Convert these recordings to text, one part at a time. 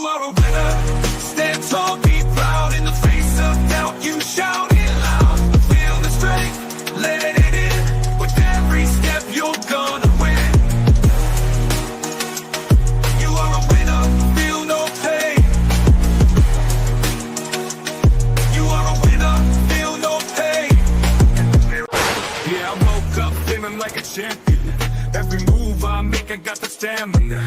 are a winner. Stand tall, be proud. In the face of doubt, you shout it loud. Feel the strength, let it in. With every step, you're gonna win. You are a winner, feel no pain. You are a winner, feel no pain. Yeah, I woke up feeling like a champion. Every move I make, I got the stamina.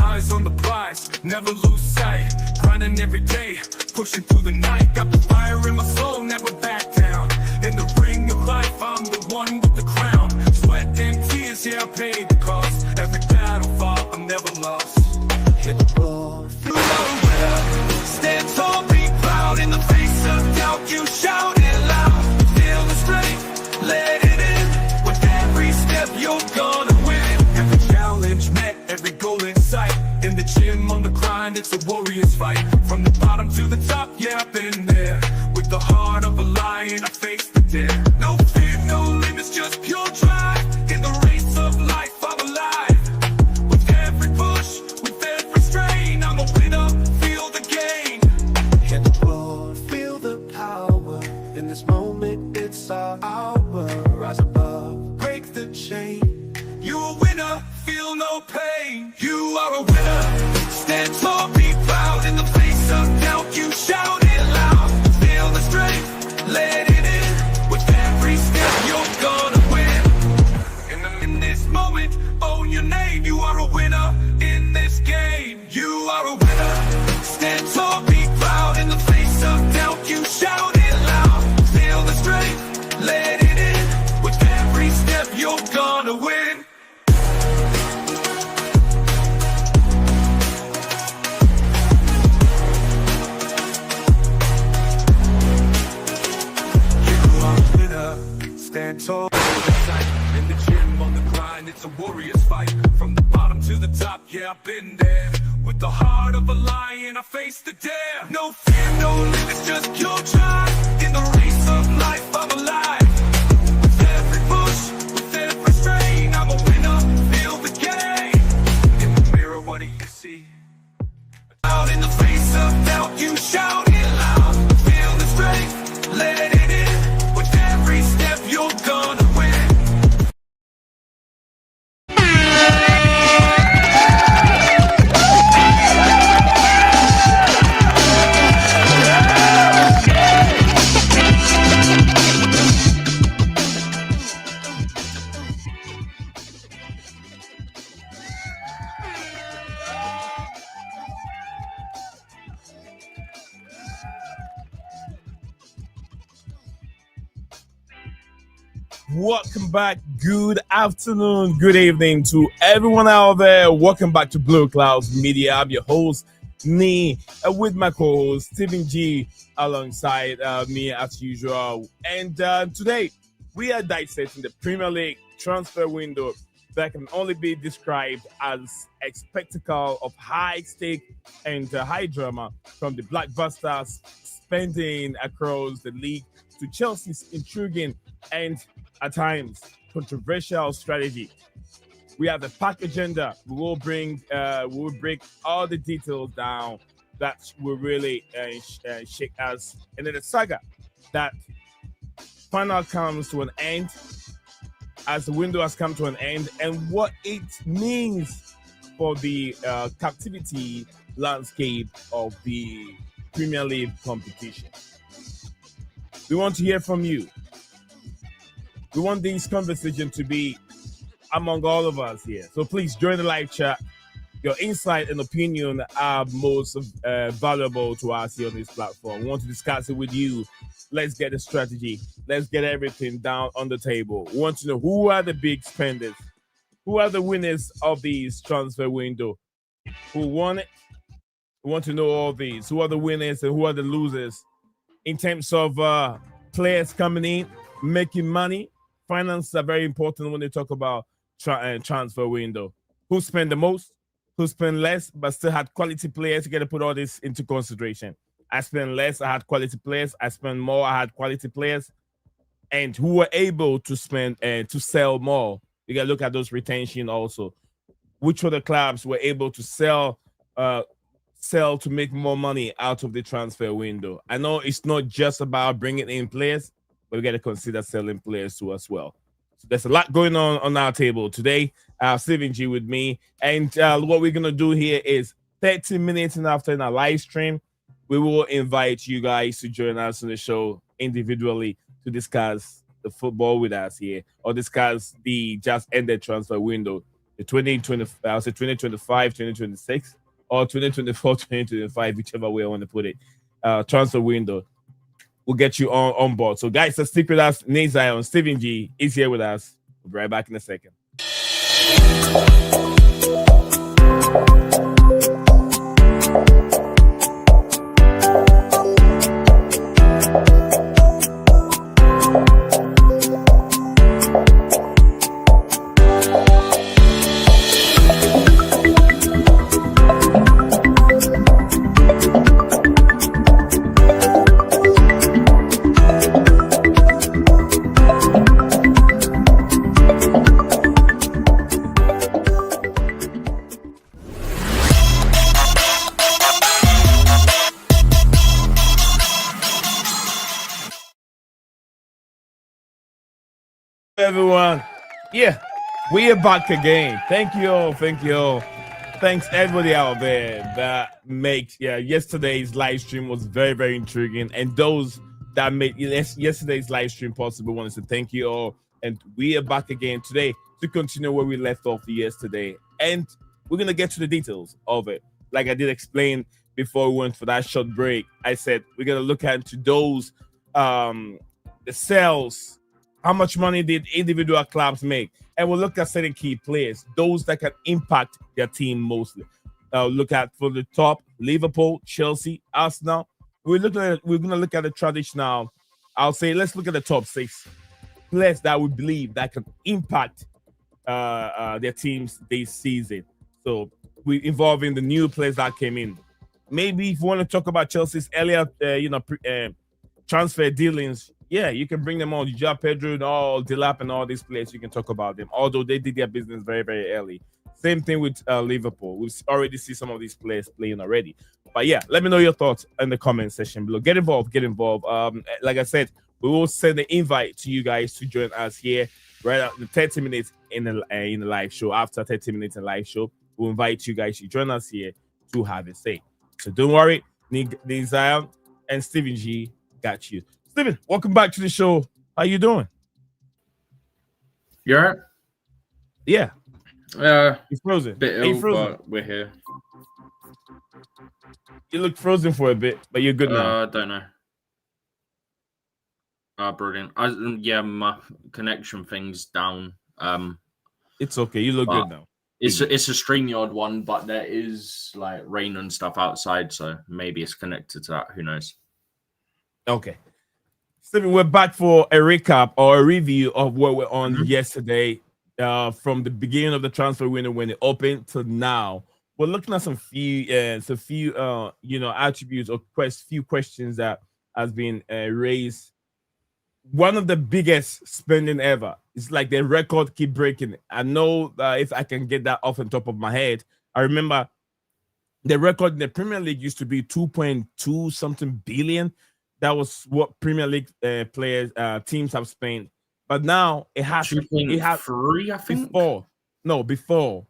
Eyes on the prize, never lose sight. Grinding every day, pushing through the night. Got the fire in my soul, never back down. In the ring of life, I'm the one with the crown. Sweat and tears, yeah, I paid the cost. Every battle fought, I'm never lost. Hit the floor, feel a winner. Stand tall, be proud. In the face of doubt, you shout it loud. Feel the strength, let it in. With every step, you're gonna win. Every challenge met, every goal in sight. In the gym, on the grind, it's a warrior's fight. From the bottom to the top, yeah, I've been there. With the heart of a lion, I face the dare. No fear, no limits, just pure drive. In the race of life, I'm alive. With every push, with every strain, I'm a winner, feel the gain. Hit the floor, feel the power. In this moment, it's our hour. Rise above, break the chain. You a winner, feel no pain. You are a winner. Stand tall, be proud. In the face of doubt, you shout it loud. Feel the strength, let it in. With every step, you're gonna win. In this moment, own your name. You are a winner in this game. You are a winner. Stand tall, be proud. In the face of doubt, you shout it loud. Feel the strength, let it in. With every step, you're gonna win. Stand tall, in the gym, on the grind, it's a warrior's fight. From the bottom to the top, yeah, I've been there. With the heart of a lion, I face the dare. No fear, no limits, just pure drive. In the race of life, I'm alive. With every push, with every strain, I'm a winner, feel the gain. In the mirror, what do you see? Out in the face of doubt, you shout it loud. Feel the strength, let it in. With every step, you're gonna win. Welcome back. Good afternoon, good evening to everyone out there. Welcome back to BlueClouds Media. I'm your host, Nee, with my co-host, Stephen G, alongside me as usual. And today, we are dissecting the Premier League transfer window that can only be described as a spectacle of high stake and high drama, from the blockbusters spending across the league to Chelsea's intriguing and at times controversial strategy. We have a packed agenda. We will break all the details down that will really shake us. And then the saga that finally comes to an end, as the window has come to an end, and what it means for the captivity landscape of the Premier League competition. We want to hear from you. We want this conversation to be among all of us here. So please join the live chat. Your insight and opinion are most valuable to us here on this platform. We want to discuss it with you. Let's get a strategy. Let's get everything down on the table. We want to know who are the big spenders, who are the winners of this transfer window, who won it. We want to know all these. Who are the winners and who are the losers in terms of players coming in, making money. Finances are very important when they talk about transfer window. Who spent the most, who spent less, but still had quality players. You got to put all this into consideration. I spent less, I had quality players. I spent more, I had quality players. And who were able to spend and to sell more. You got to look at those retention also. Which other clubs were able to sell sell to make more money out of the transfer window. I know it's not just about bringing in players, but we got to consider selling players too as well. So there's a lot going on our table today. Stephen G with me, and what we're gonna do here is 30 minutes and after in our live stream, we will invite you guys to join us on the show individually to discuss the football with us here, or discuss the just ended transfer window, the 2020, I'll say 2025, 2026, or 2024, 2025, whichever way I want to put it. Transfer window. We'll get you on board. So, guys, let's stick with us. Nate Zion, Stephen G is here with us. We'll be right back in a second. Everyone, yeah, we are back again. Thank you all. Thanks everybody out there that makes yesterday's live stream was very, very intriguing, and those that made yesterday's live stream possible, wanted to thank you all. And we are back again today to continue where we left off yesterday, and we're gonna get to the details of it. Like I did explain before we went for that short break, I said we're gonna look into those the sales. How much money did individual clubs make? And we'll look at certain key players, those that can impact their team mostly. Look at for the top, Liverpool, Chelsea, Arsenal. We're going to look at the traditional. I'll say let's look at the top 6 players that we believe that can impact their teams this season. So we involving the new players that came in. Maybe if you want to talk about Chelsea's earlier, transfer dealings. Yeah, you can bring them on. Ja Pedro and all Delap and all these players. You can talk about them. Although they did their business very, very early. Same thing with Liverpool. We've already see some of these players playing already. But yeah, let me know your thoughts in the comment section below. Get involved. Like I said, we will send the invite to you guys to join us here right at the 30 minutes in the live show. After 30 minutes in live show, we'll invite you guys to join us here to have a say. So don't worry, Zion and Stephen G got you. Steven, welcome back to the show. How you doing? You alright? Yeah. He's frozen. Bit ill, frozen? But we're here. You look frozen for a bit, but you're good now. I don't know. Brilliant. My connection thing's down. It's okay. You look good now. It's a StreamYard one, but there is like rain and stuff outside, so maybe it's connected to that. Who knows? Okay. Stephen, we're back for a recap or a review of what we're on yesterday, from the beginning of the transfer window when it opened to now. We're looking at some few attributes or few questions that has been raised. One of the biggest spending ever. It's like the record keep breaking. I know if I can get that off the top of my head. I remember the record in the Premier League used to be 2.2 something billion. That was what Premier League teams have spent, but now it has 2.3, I think. Before.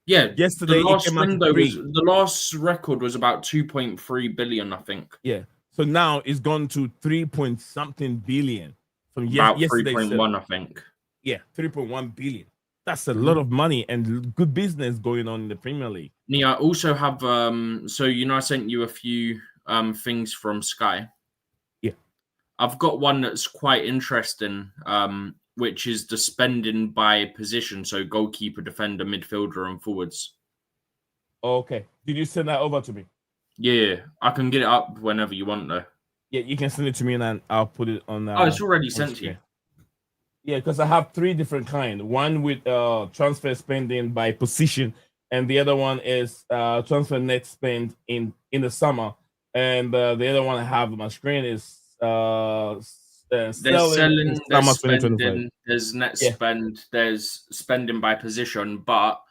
Yeah, yesterday the last record was about 2.3 billion, I think. Yeah, so now it's gone to 3 point something billion from yesterday. 3.1, I think. Yeah, 3.1 billion. That's a lot of money and good business going on in the Premier League. Yeah, I also have I sent you a few things from Sky. I've got one that's quite interesting, which is the spending by position. So goalkeeper, defender, midfielder, and forwards. Okay. Did you send that over to me? Yeah, I can get it up whenever you want, though. Yeah, you can send it to me and I'll put it on. It's already sent to you. Yeah, because I have 3 different kinds. One with transfer spending by position, and the other one is transfer net spend in the summer. And the other one I have on my screen is there's selling, there's spending, there's net spend, there's spending by position. But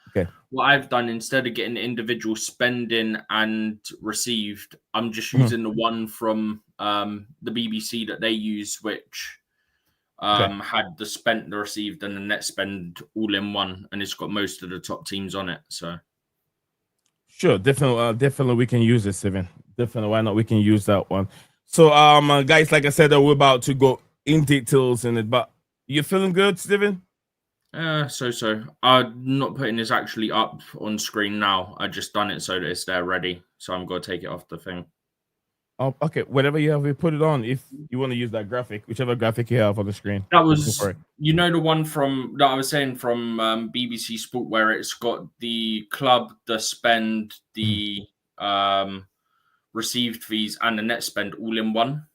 what I've done, instead of getting individual spending and received, I'm just using the one from the BBC that they use, which had the spent, the received, and the net spend all in one, and it's got most of the top teams on it. So sure, definitely we can use it, Steven. Definitely, why not? We can use that one. So, guys, like I said, we're about to go in details in it, but you feeling good, Steven? So. I'm not putting this actually up on screen now. I just done it so that it's there ready. So I'm going to take it off the thing. Oh, okay. Whatever you have, we put it on. If you want to use that graphic, whichever graphic you have on the screen. That was, the one from that I was saying from BBC Sport, where it's got the club, the spend, the received fees, and the net spend all in one.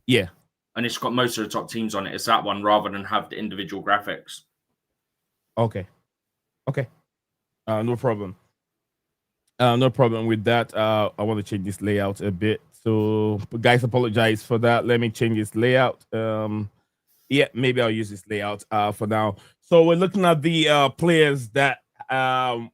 Yeah. And it's got most of the top teams on it. It's that one rather than have the individual graphics. Okay. No problem. No problem with that. I want to change this layout a bit. So, guys, apologize for that. Let me change this layout. Yeah, maybe I'll use this layout for now. So we're looking at the players that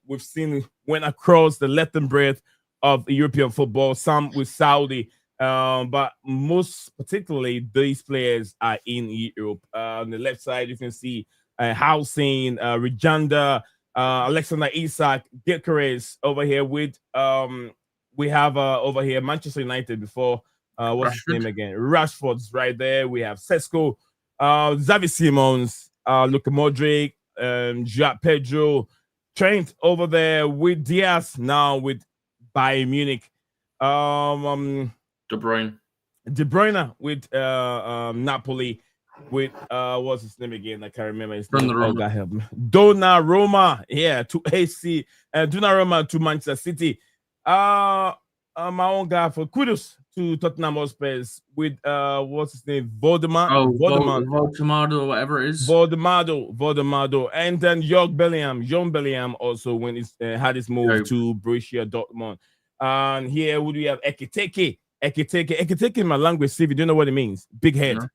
we've seen went across the length and breadth of European football. Some with Saudi, but most particularly these players are in Europe. On the left side, you can see Housein, Rajanda, Alexander Isak, Gyökeres over here with we have over here Manchester United before what's his name again? Rashford's right there. We have Sesko, Xavi Simons, Luka Modric, Joao Pedro, Trent over there with Diaz now with Bayern Munich. De Bruyne with Napoli. With what's his name again? I can't remember his name. Oh, God help me. Donnarumma, yeah, to AC, Donnarumma to Manchester City. My own guy for Kudus to Tottenham Hotspur with what's his name? Voldemado, whatever it is. Voldemado, and then John Bellingham also when he had his move to Borussia Dortmund. And here would we have Ekiteke in my language, Steve, you don't know what it means? Big head. No.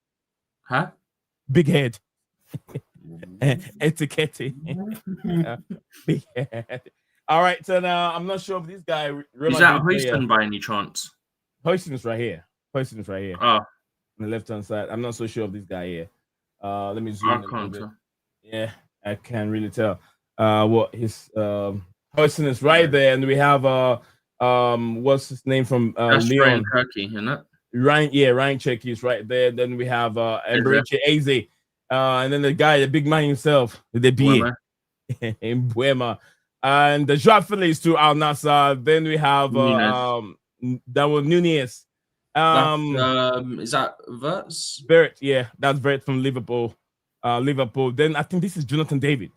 Huh? Big head. Etiquette. Big head. All right, so now I'm not sure if this guy is that Houston by any chance? Houston is right here. Oh, on the left-hand side. I'm not so sure of this guy here. Let me zoom in a little bit. Yeah, I can't really tell. What his Houston is right there, and we have what's his name from that's Leon? Ryan Kirky, isn't it? Ryan Cherky is right there. Then we have Eberechi Eze, and then the big man himself, the BA in Buema, and the Joao Felix to Al Nassr. Then we have that was Nunez. Is that Verts? Vert, yeah, that's Vert from Liverpool. Then I think this is Jonathan David.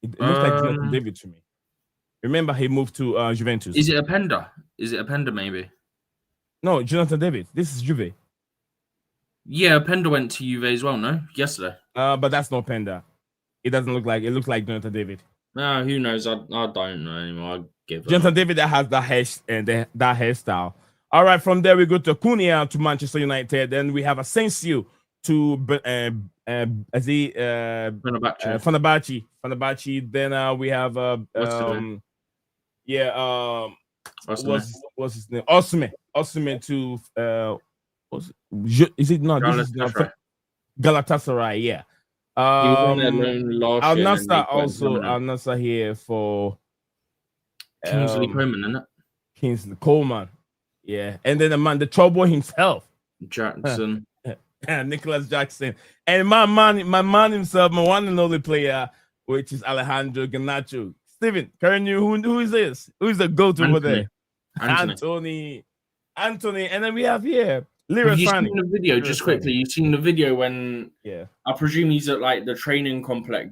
It looks like Jonathan David to me. Remember, he moved to Juventus. Is it a Pender? Maybe? No, Jonathan David. This is Juve. Yeah, Pender went to Juve as well, no? Yesterday. But that's not Pender. It doesn't look like it. Looks like Jonathan David. Who knows? I don't know anymore. I give Jonathan David that has that hair and that hairstyle. All right, from there we go to Cunha to Manchester United. Then we have Asensio to Fenerbahce. Then we have what's his name? Osimhen to is it not? Galatasaray, yeah. Al Nassr also Al Nassr here for Kingsley Coman, isn't it? Kingsley Coman, yeah. And then the trouble himself, Jackson. Nicholas Jackson, and my man himself, my one and only player, which is Alejandro Garnacho. Steven, can you who is this? Who is the go-to over there? Anthony, and then we have here Have you seen the video just quickly? You've seen the video when I presume he's at like the training complex,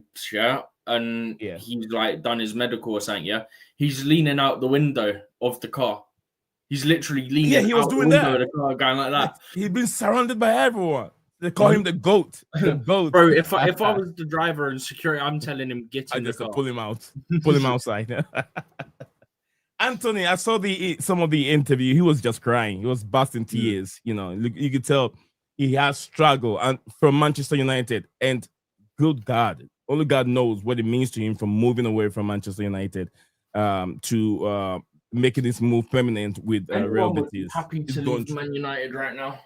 and he's like done his medical or something, he's leaning out the window of the car. He's literally leaning he was out doing the window that. of the car, going like that. He's been surrounded by everyone. They call him the GOAT. The GOAT. Bro, if I was the driver and security, I'm telling him get in the car. Pull him out. Pull him outside. Anthony, I saw some of the interview. He was just crying. He was busting tears. You know, you could tell he has struggled and from Manchester United. And good God, only God knows what it means to him from moving away from Manchester United to making this move permanent with Real Betis. Happy to leave Man United right now.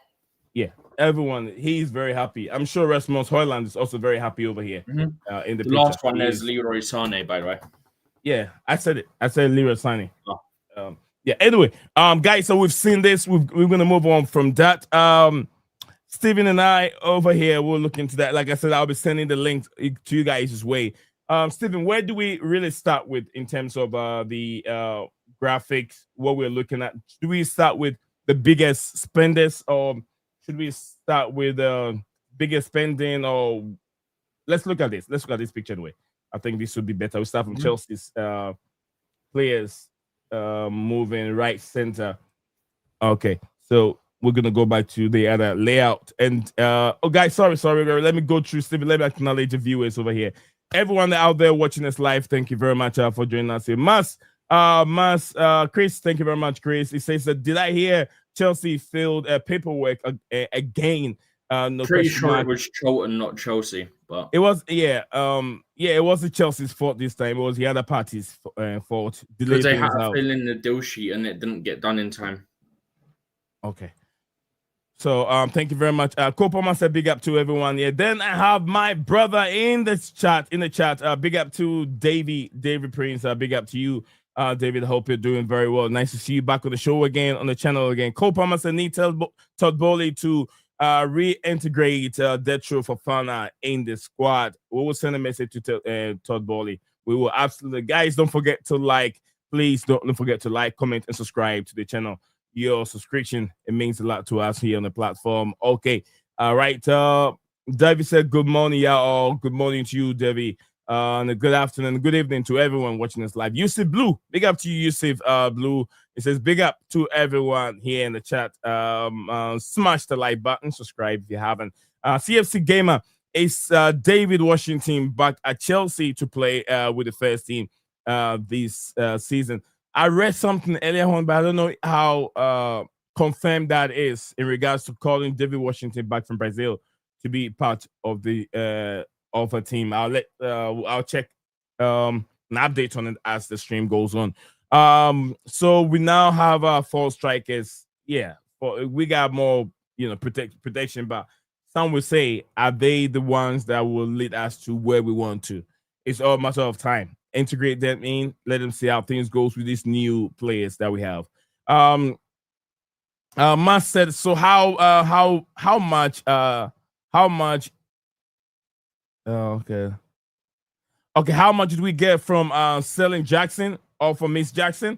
Yeah, everyone, he's very happy. I'm sure Rasmus Højlund is also very happy over here. In the last one, there's Leroy Sané, by the way. Yeah, I said it. I said Leroy Sané. Oh. Yeah. Anyway, guys, so we've seen this. We're gonna move on from that. Steven and I over here will look into that. Like I said, I'll be sending the link to you guys' way. Steven, where do we really start with in terms of the graphics? What we're looking at? Do we start with the biggest spenders, or should we start with biggest spending? Or let's look at this. Let's look at this picture anyway. I think this would be better. We start from Chelsea's players moving right center. Okay, so we're gonna go back to the other layout. And guys, sorry. Let me go through, Steven. Let me acknowledge the viewers over here. Everyone out there watching us live, thank you very much for joining us here. Chris, thank you very much, Chris. He says that, did I hear Chelsea filled paperwork again? No, pretty sure it was Charlton, not Chelsea, but it was it wasn't Chelsea's fault this time. It was the other party's fault. Because they had to fill in the deal sheet and it didn't get done in time. Okay. So thank you very much. Kopama said big up to everyone. Yeah. Then I have my brother in the chat. Big up to David Prince. Big up to you, David. Hope you're doing very well. Nice to see you back on the show again, on the channel again. Kopama said need Todd Bowley to reintegrate Detro Fofana in the squad. We will send a message to Todd Bowley. We will absolutely, guys. Don't forget to like. Please don't forget to like, comment, and subscribe to the channel. Your subscription, it means a lot to us here on the platform. Okay, all right. Davy said good morning, y'all. Good morning to you, Davy. And a good afternoon, good evening to everyone watching us live. Yusuf Blue, big up to you, Yusuf Blue. It says big up to everyone here in the chat. Smash the like button, subscribe if you haven't. CFC Gamer is David Washington back at Chelsea to play with the first team this season. I read something earlier on, but I don't know how confirmed that is in regards to calling David Washington back from Brazil to be part of the of a team. I'll check an update on it as the stream goes on. So we now have 4 strikers. Yeah, we got more, protection, but some will say, are they the ones that will lead us to where we want to? It's all a matter of time. Integrate them in, let them see how things goes with these new players that we have. Matt said, so how much okay, how much did we get from selling Jackson or from Miss Jackson?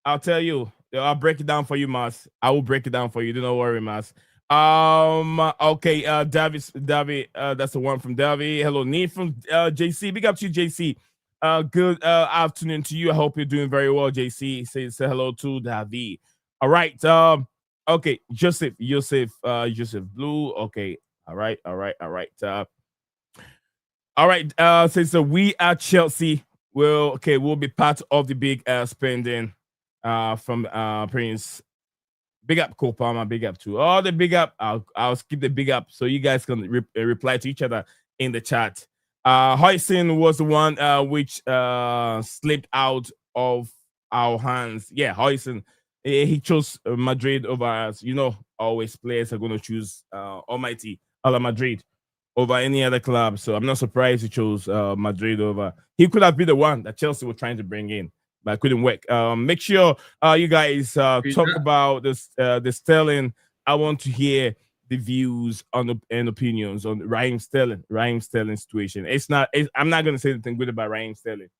I'll tell you. I'll break it down for you, Mas. I will break it down for you. Don't worry, Mas. Okay, David, that's the one from David. Hello, Need from JC. Big up to you, JC. Good afternoon to you. I hope you're doing very well, JC. Say hello to David. All right. Okay, Joseph Blue. Okay. All right. Says so we at Chelsea we'll be part of the big spending from Prince. Big up Kopama, big up to all the big up. I'll skip the big up so you guys can reply to each other in the chat. Hoyson was the one which slipped out of our hands. Yeah, Hoyson, he chose Madrid over us. Always players are going to choose Almighty Ala Madrid over any other club. So I'm not surprised he chose Madrid over. He could have been the one that Chelsea were trying to bring in, but it couldn't work. Make sure you guys talk about this the Sterling. I want to hear the views on and opinions on Raheem Sterling situation. I'm not going to say anything good about Raheem Sterling.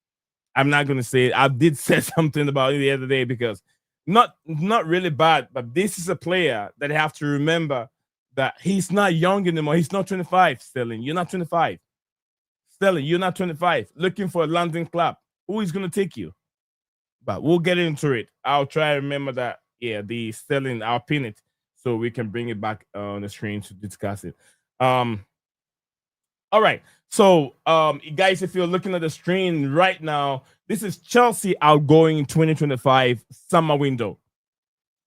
I'm not going to say it. I did say something about it the other day because not really bad, but this is a player that I have to remember that he's not young anymore. He's not 25, Sterling. You're not 25. Sterling, you're not 25. Looking for a London club. Who is going to take you? But we'll get into it. I'll try to remember that. Yeah, the Sterling, I'll pin it so we can bring it back on the screen to discuss it. All right. So, guys, if you're looking at the screen right now, this is Chelsea outgoing 2025 summer window.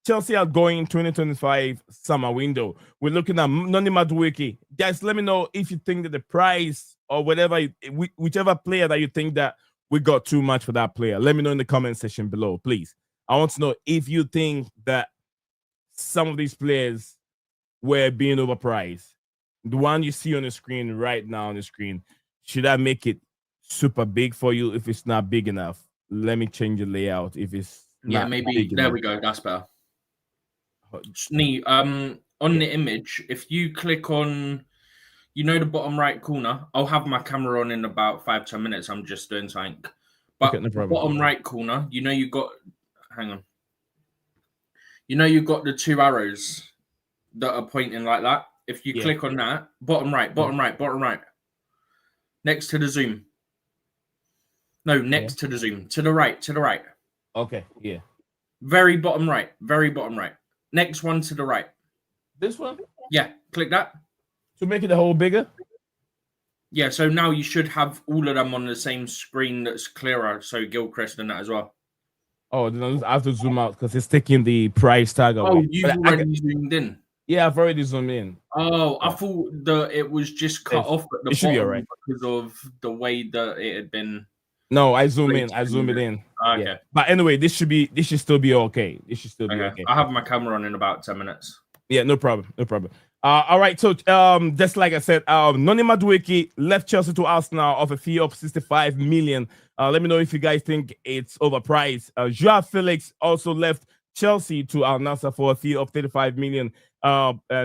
Chelsea outgoing 2025 summer window. We're looking at Noni Madueke. Guys, let me know if you think that the price or whatever, whichever player that you think that we got too much for that player. Let me know in the comment section below, please. I want to know if you think that some of these players were being overpriced. The one you see on the screen right now on the screen, should I make it super big for you if it's not big enough? Let me change the layout if it's not maybe big there enough. we go. That's better. On the image, if you click on, the bottom right corner, I'll have my camera on in about 5-10 minutes. I'm just doing something. But Okay, no problem. Bottom right corner, you got, hang on. You got the two arrows that are pointing like that. If you click on that, bottom right. Next to the zoom. No, next to the zoom. To the right. Okay, yeah. Very bottom right. Next one to the right. This one? Yeah, click that. To make it a whole bigger? Yeah, so now you should have all of them on the same screen that's clearer. So Gilchrist and that as well. Oh, then I have to zoom out because it's taking the price tag away. Oh, you've already zoomed in? Yeah, I've already zoomed in. Oh, I thought that it was just cut off at the bottom right. because of the way that it had been. No, I zoom in. I zoom it in. Okay. Yeah. But anyway, this should still be okay. This should still be okay. I have my camera on in about 10 minutes. Yeah, no problem. All right, so just like I said, Noni Madueke left Chelsea to Arsenal of a fee of 65 million. Let me know if you guys think it's overpriced. Joao Felix also left Chelsea to Al Nassr for a fee of $35 million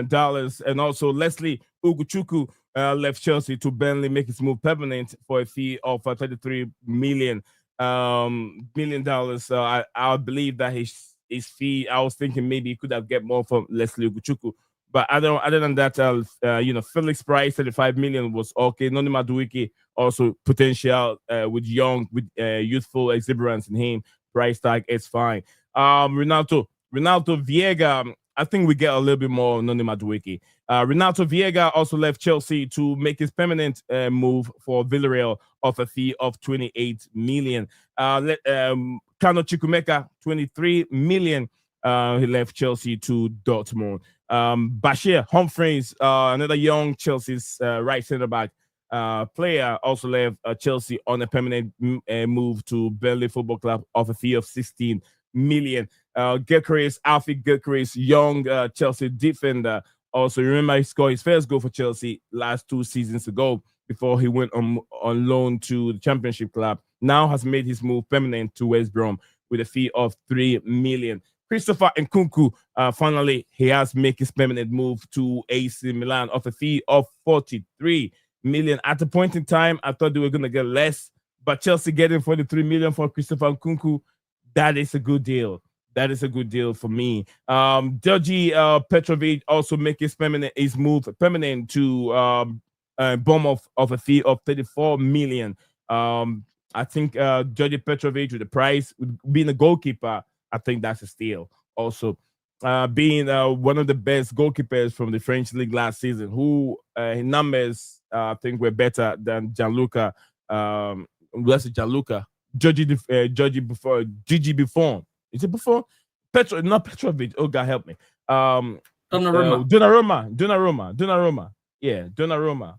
dollars, and also Leslie Ugochukwu left Chelsea to Burnley, make his move permanent for a fee of $33 million. Dollars. I believe that his fee. I was thinking maybe he could have get more from Leslie Ugochukwu. But other than that, Felix price 35 million was okay. Noni Madueke also potential with youthful exuberance in him. Price tag is fine. Ronaldo Viega. I think we get a little bit more Noni Madueke. Ronaldo Viega also left Chelsea to make his permanent move for Villarreal of a fee of 28 million. Kano Chukwuemeka 23 million. He left Chelsea to Dortmund. Bashir Humphreys, another young Chelsea's right centre back player, also left Chelsea on a permanent move to Burnley Football Club of a fee of 16 million. Alfie Gyökeres, young Chelsea defender. Also, remember he scored his first goal for Chelsea last 2 seasons ago before he went on loan to the Championship club. Now has made his move permanent to West Brom with a fee of 3 million. Christopher Nkunku, finally, he has made his permanent move to AC Milan of a fee of 43 million. At the point in time, I thought they were going to get less, but Chelsea getting 43 million for Christopher Nkunku, that is a good deal. That is a good deal for me. Georgi Petrovic also make his move permanent to Bournemouth of a fee of 34 million. I think Georgi Petrovic with the price, being a goalkeeper, I think that's a steal. Also, being one of the best goalkeepers from the French league last season, who his numbers I think were better than Gianluca. Gigi Buffon. Is it Buffon? Not Petrovic. Oh God, help me. Donnarumma. Yeah, Donnarumma.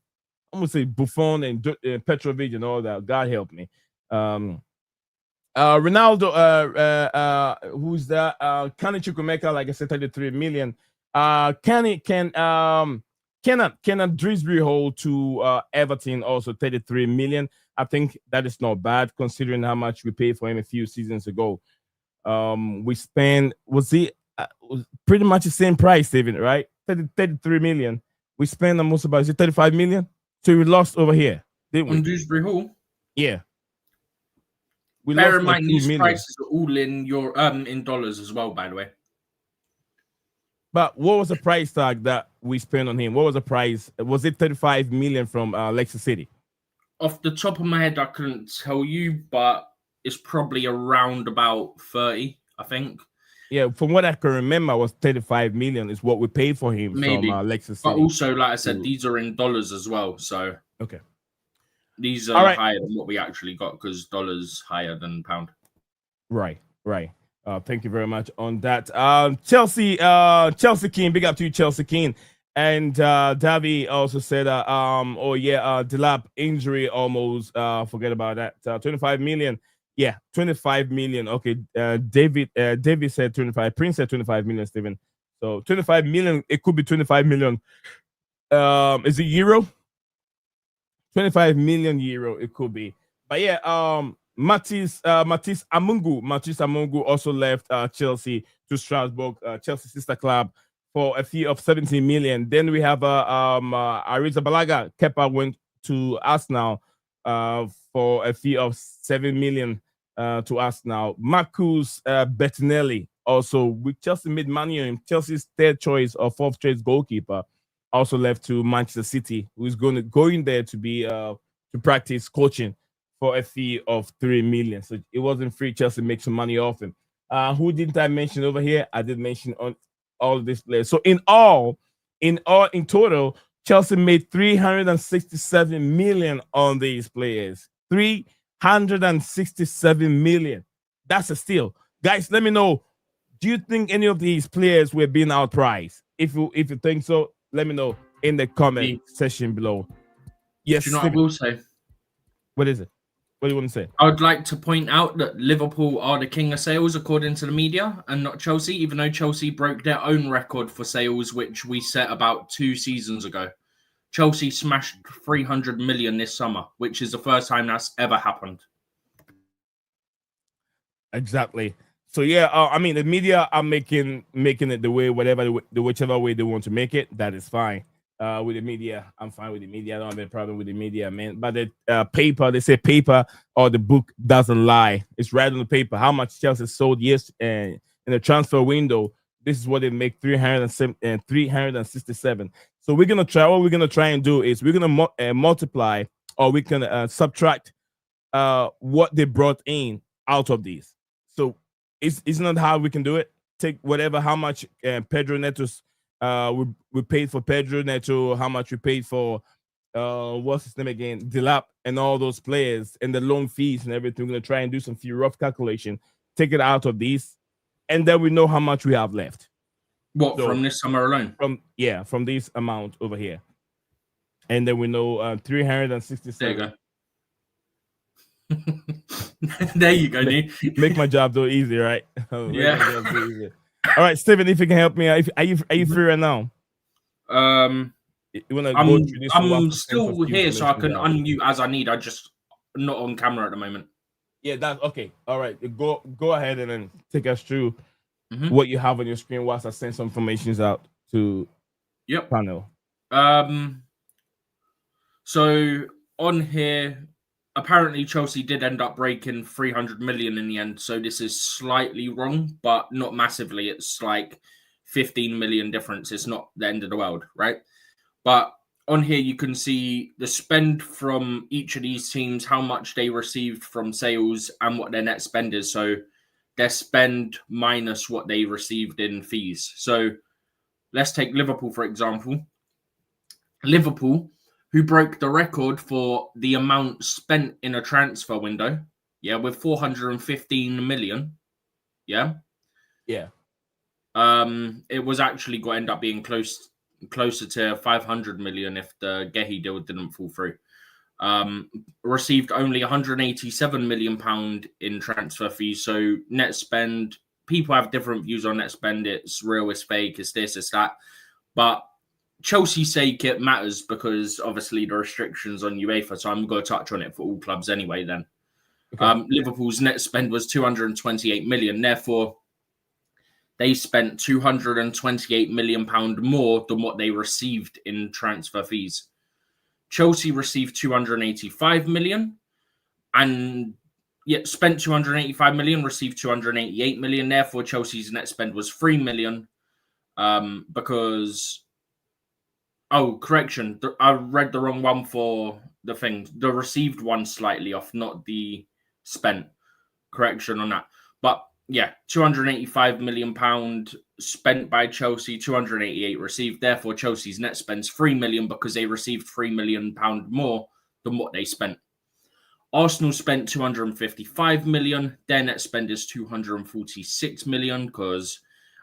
I'm gonna say Buffon and Petrovic and all that. God help me. Ronaldo, who's that? Kani Chukwuemeka, like I said, 33 million. Kenan Drisbury hold to Everton, also 33 million. I think that is not bad considering how much we paid for him a few seasons ago. We spent, was pretty much the same price, David, right? 33 million. We spent almost about 35 million. So we lost over here, didn't we? On Dewsbury Hall? Yeah. Bear in mind, these prices are all in in dollars as well, by the way. But what was the price tag that we spent on him? What was the price? Was it 35 million from Leicester City? Off the top of my head, I couldn't tell you, but it's probably around about 30, I think. Yeah, from what I can remember, was 35 million is what we paid for him from Leicester City. But also, like I said, these are in dollars as well. So okay, these are higher than what we actually got because dollars higher than pound. Right. Thank you very much on that. Chelsea King, big up to you, Chelsea King. And Davi also said, Delap injury almost. Forget about that. 25 million. Yeah, 25 million. Okay, David said 25. Prince said 25 million, Steven. So 25 million, it could be 25 million. Is it euro? 25 million euro, it could be. But yeah, Matisse Amungu also left Chelsea to Strasbourg, Chelsea sister club, for a fee of 17 million. Then we have Ariza Balaga Kepa went to Arsenal for a fee of 7 million to Arsenal. Marcus Bettinelli also, with Chelsea made money on him. Chelsea's third choice or fourth choice goalkeeper also left to Manchester City, who's going there to be to practice coaching for a fee of 3 million. So it wasn't free. Chelsea make some money off him. Who didn't I mention over here? I did mention on all of these players. So in total, Chelsea made 367 million on these players. 367 million. That's a steal. Guys, let me know. Do you think any of these players were being outpriced? If you think so, let me know in the comment section below. Yes. Do you know what I will say? What is it? What do you want to say? I would like to point out that Liverpool are the king of sales according to the media and not Chelsea, even though Chelsea broke their own record for sales, which we set about 2 seasons ago. Chelsea smashed 300 million this summer, which is the first time that's ever happened. Exactly. So yeah, I mean the media are making it the whichever way they want to make it. That is fine. With the media, I'm fine with the media. I don't have a problem with the media, man. But the paper, they say paper or the book doesn't lie. It's right on the paper. How much Chelsea sold in the transfer window? This is what they make 367. So we're gonna try. What we're gonna try and do is we're gonna multiply, or we can subtract what they brought in out of these. So it's not how we can do it. Take how much Pedro Neto's we paid for Pedro Neto, how much we paid for what's his name again, Delap, and all those players, and the loan fees and everything. We're gonna try and do some few rough calculation, take it out of these, and then we know how much we have left. What, from this summer alone? From this amount over here, and then we know 367. There you go. There you go, Make my job so easy, right? Yeah. All right, Steven, if you can help me out, are you free right now? I'm still here, so I can unmute as I need. I just not on camera at the moment. Yeah, that's okay. All right, go ahead and then take us through what you have on your screen whilst I send some information out to panel. So on here, apparently Chelsea did end up breaking 300 million in the end. So this is slightly wrong, but not massively. It's like 15 million difference. It's not the end of the world, right? But on here, you can see the spend from each of these teams, how much they received from sales and what their net spend is. So their spend minus what they received in fees. So let's take Liverpool, for example. Liverpool, who broke the record for the amount spent in a transfer window, with 415 million. Yeah. It was actually going to end up being closer to 500 million if the Gehi deal didn't fall through. Received only 187 million pound in transfer fees. So net spend, people have different views on net spend. It's real, it's fake, it's this, it's that. But Chelsea's sake, it matters because obviously the restrictions on UEFA. So I'm going to touch on it for all clubs anyway then. Okay. Liverpool's net spend was 228 million. Therefore, they spent 228 million pound more than what they received in transfer fees. Chelsea received 285 million and spent 285 million, received 288 million. Therefore, Chelsea's net spend was 3 million because... Oh, correction. I read the wrong one for the thing. The received one slightly off, not the spent. Correction on that. But 285 million pound spent by Chelsea, 288 received. Therefore, Chelsea's net spends 3 million because they received 3 million pound more than what they spent. Arsenal spent 255 million. Their net spend is 246 million because,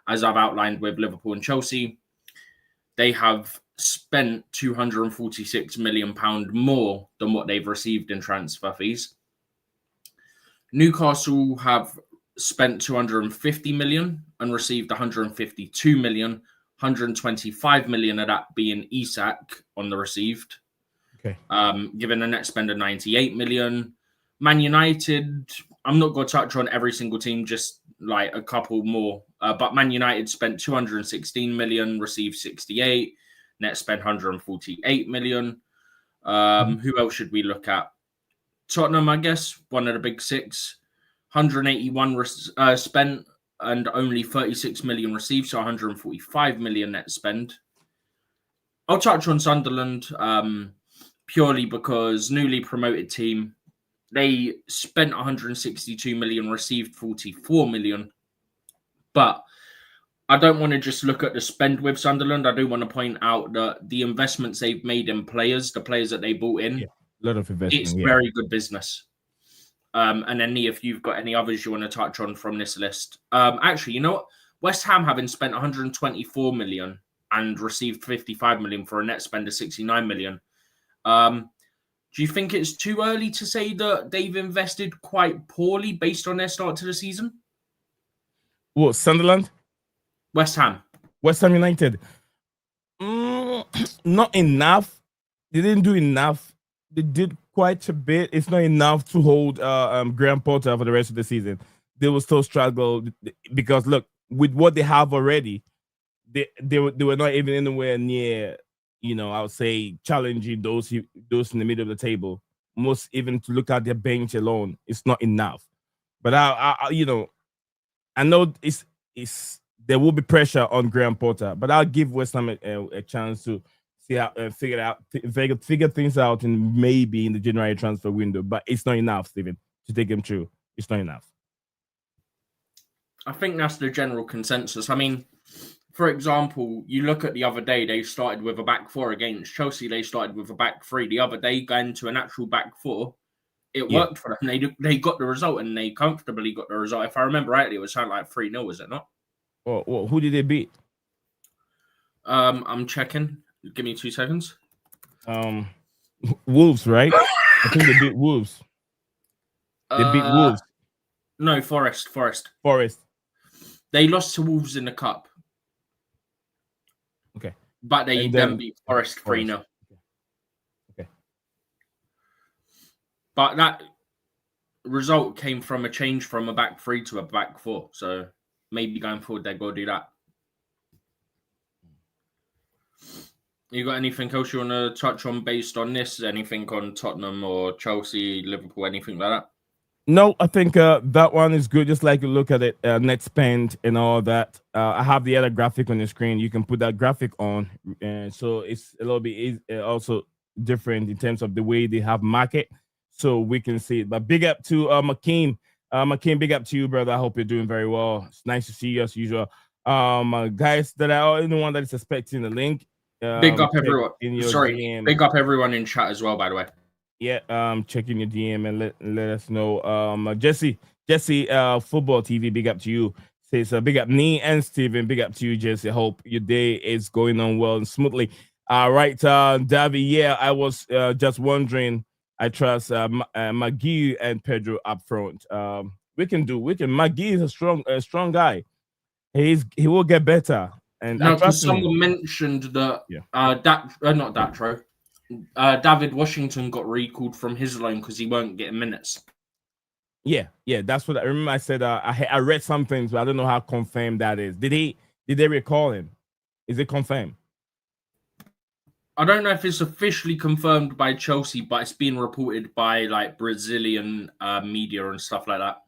as I've outlined with Liverpool and Chelsea, they have spent 246 million pound more than what they've received in transfer fees. Newcastle have spent 250 million and received 152 million, 125 million of that being Isak on the received. Okay. Given a net spend of 98 million. Man United, I'm not going to touch on every single team, just like a couple more. But Man United spent 216 million, received 68, net spend 148 million. Who else should we look at? Tottenham, I guess, one of the big six. 181 spent and only 36 million received, so 145 million net spend. I'll touch on Sunderland purely because newly promoted team, they spent 162 million, received 44 million. But I don't want to just look at the spend with Sunderland. I do want to point out that the investments they've made in players, the players that they bought in, a lot of investment. It's very good business. And then, if you've got any others you want to touch on from this list. Actually, you know what? West Ham having spent 124 million and received 55 million for a net spend of 69 million. Do you think it's too early to say that they've invested quite poorly based on their start to the season? What, Sunderland? West Ham. West Ham United. Not enough. They didn't do enough. They did quite a bit. It's not enough to hold Graham Potter for the rest of the season. They will still struggle because, look, with what they have already, they were not even anywhere near, I would say, challenging those in the middle of the table. Most even to look at their bench alone, it's not enough. But I know it's there will be pressure on Graham Potter, but I'll give West Ham a chance to see how figure things out in maybe in the January transfer window. But it's not enough, Stephen, to take him through. It's not enough. I think that's the general consensus. I mean, for example, you look at the other day, they started with a back four against Chelsea. They started with a back three. The other day, going to an actual back four, it worked for them. They got the result, and they comfortably got the result. If I remember rightly, it was something like 3-0, was it not? Well, who did they beat? I'm checking. Give me 2 seconds. Wolves, right? I think they beat Wolves. They beat Wolves. No, Forest. They lost to Wolves in the cup. Okay. But they then beat Forest 3-0. Okay. But that result came from a change from a back three to a back four. So maybe going forward, they go do that. You got anything else you want to touch on based on this? Anything on Tottenham or Chelsea, Liverpool, anything like that? No, I think that one is good. Just like you look at it, net spend and all that. I have the other graphic on the screen. You can put that graphic on. And so it's a little bit also different in terms of the way they have market. So we can see it. But big up to McKean. McKean, big up to you, brother. I hope you're doing very well. It's nice to see you as usual. Guys that are anyone that is expecting the link. Big up everyone. DM. Big up everyone in chat as well, by the way. Yeah, check in your DM and let us know. Jesse, Football TV, big up to you. Says big up me and Steven, big up to you, Jesse. Hope your day is going on well and smoothly. All right, Davy. Yeah, I was just wondering. I trust McGee and Pedro up front. We can. McGee is a strong guy. He will get better. And no, because someone mentioned that David Washington got recalled from his loan because he won't get minutes. Yeah, that's what I remember. I said I read some things, but I don't know how confirmed that is. Did they recall him? Is it confirmed? I don't know if it's officially confirmed by Chelsea, but it's being reported by like Brazilian media and stuff like that.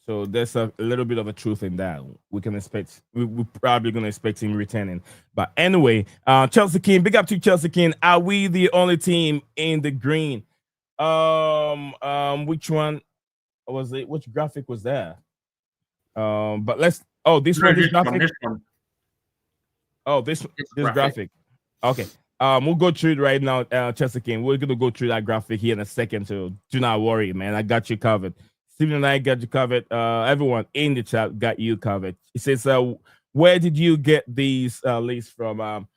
So there's a little bit of a truth in that. We can expect. We're probably going to expect him returning. But anyway, Chelsea King, big up to Chelsea King. Are we the only team in the green? Which one was it? Which graphic was there? But let's. Oh, this one. Oh, this graphic. Okay, We'll go through it right now, Chelsea King. We're gonna go through that graphic here in a second, so do not worry, man. I got you covered. Steven and I got you covered. Everyone in the chat got you covered. It says, where did you get these lists from?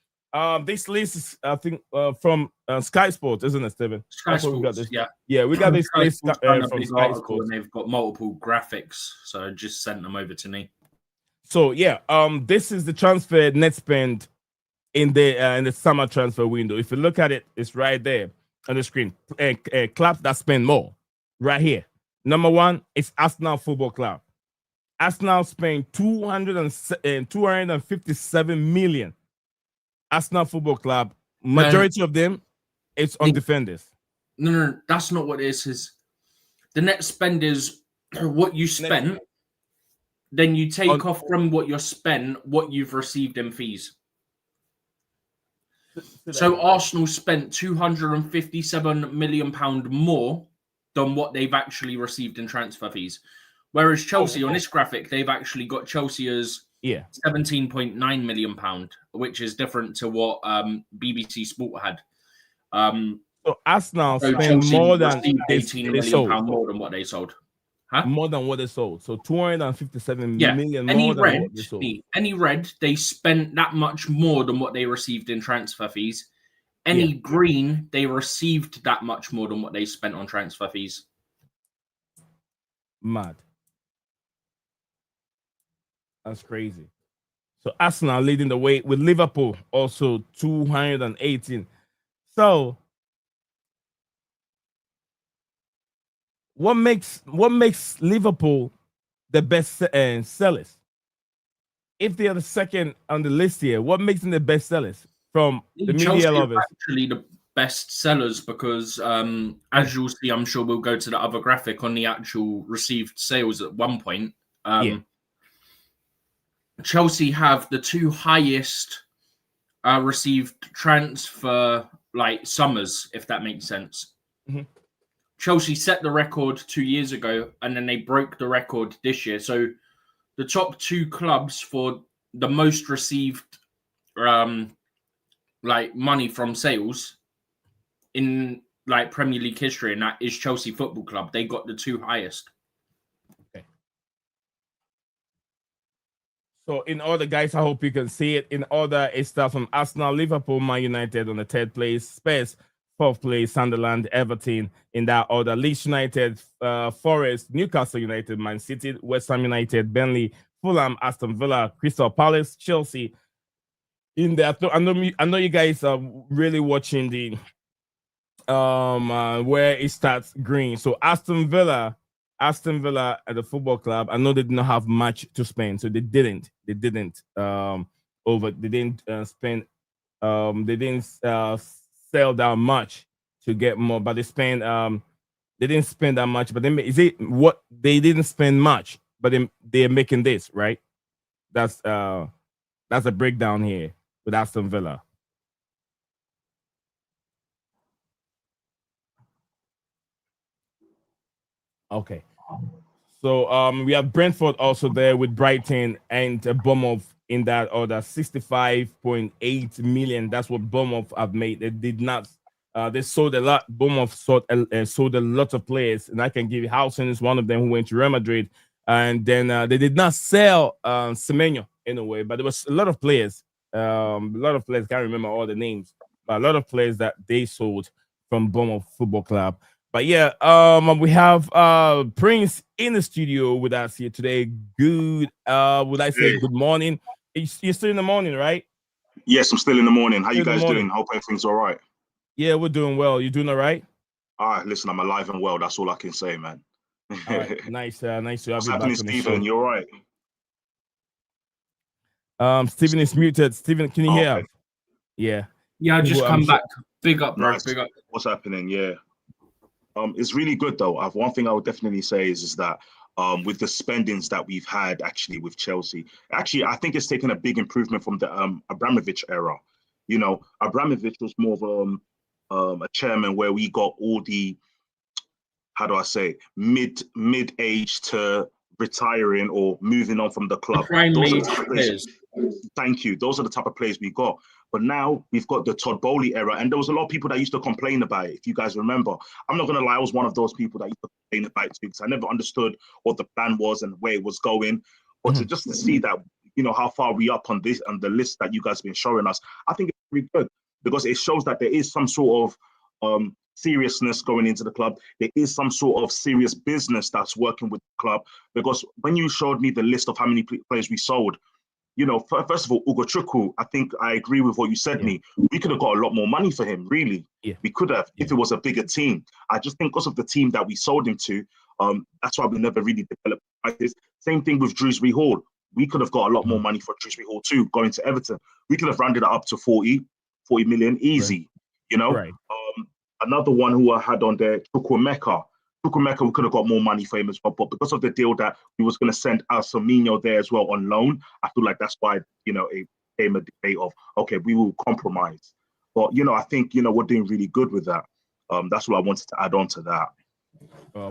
This list is, I think, from Sky Sports, isn't it, Steven? Sky Sports, we got this. Yeah, we got this list from Sky Sports, and they've got multiple graphics, so I just sent them over to me. So yeah, this is the transfer net spend in the summer transfer window. If you look at it, it's right there on the screen. Clubs that spend more, right here. Number one is Arsenal Football Club. Arsenal spent 257 million. Arsenal Football Club, majority of them, it's on defenders. No, that's not what it is. The net spend is what you spent, then you take off from what you spent, what you've received in fees. So Arsenal spent £257 million more than what they've actually received in transfer fees. Whereas Chelsea, on this graphic, they've actually got Chelsea as £17.9 million, which is different to what BBC Sport had. So Arsenal spent more than £18 million more than what they sold. Huh? More than what they sold. So 257 million more than what they sold. Any red, they spent that much more than what they received in transfer fees. Any green, they received that much more than what they spent on transfer fees. Mad. That's crazy. So Arsenal leading the way with Liverpool also 218. So what makes Liverpool the best sellers? If they are the second on the list here, what makes them the best sellers from the media lovers? Actually, the best sellers because, as you'll see, I'm sure we'll go to the other graphic on the actual received sales at one point. Chelsea have the two highest received transfer summers, if that makes sense. Mm-hmm. Chelsea set the record 2 years ago, and then they broke the record this year. So the top two clubs for the most received money from sales in Premier League history, and that is Chelsea Football Club. They got the two highest. Okay. So in order, guys, I hope you can see it. In order, it starts from Arsenal, Liverpool, Man United on the third place, Spurs, fourth place, Sunderland, Everton in that order, Leeds United, Forest, Newcastle United, Man City, West Ham United, Burnley, Fulham, Aston Villa, Crystal Palace, Chelsea. In there, I know you guys are really watching the where it starts green. So Aston Villa at the football club. I know they did not have much to spend, so they didn't spend. They didn't sell that much to get more, but they didn't spend that much. But they didn't spend much, but they're making this right. That's a breakdown here with Aston Villa. Okay. So we have Brentford also there with Brighton and Bournemouth in that order, 65.8 million. That's what Bournemouth have made. They did not. They sold a lot. Bournemouth sold a lot of players, and I can give you Housen is one of them who went to Real Madrid, and then they did not sell Semenyo in a way, but there was a lot of players. Can't remember all the names, but a lot of players that they sold from Bournemouth Football Club. But yeah, we have Prince in the studio with us here today. Good, would I say good morning? You're still in the morning, right? Yes, I'm still in the morning. How you guys doing? Hope everything's all right. Yeah, we're doing well. You doing all right? All right, listen, I'm alive and well. That's all I can say, man. All right. Nice to have you back on the show. Stephen? You all right? Stephen is muted. Stephen, can you hear us? Yeah. Yeah, I just come back. Big up, bro. Nice. Big up. What's happening? Yeah. It's really good though. One thing I would definitely say is that with the spendings that we've had actually with Chelsea, actually I think it's taken a big improvement from the Abramovich era. You know, Abramovich was more of a chairman where we got all the, how do I say, mid-age to retiring or moving on from the club. Prime age players. Thank you. Those are the type of players we got. But now we've got the Todd Bowley era, and there was a lot of people that used to complain about it, if you guys remember. I'm not going to lie, I was one of those people that used to complain about it too, because I never understood what the plan was and where it was going. But to see that, how far we up on this, on the list that you guys have been showing us, I think it's really good, because it shows that there is some sort of seriousness going into the club. There is some sort of serious business that's working with the club, because when you showed me the list of how many players we sold, first of all, Ugochukwu, I think I agree with what you said, me. We could have got a lot more money for him, really. Yeah. We could have, if it was a bigger team. I just think because of the team that we sold him to, that's why we never really developed like this. Same thing with Drewsbury Hall. We could have got a lot more money for Drewsbury Hall too, going to Everton. We could have rounded it up to 40 million easy, Right. Another one who I had on there, Chukwuemeka, we could have got more money for him as well, but because of the deal that we was going to send Alsamino there as well on loan, I feel like that's why, it became a debate of, okay, we will compromise. But, I think, we're doing really good with that. That's what I wanted to add on to that.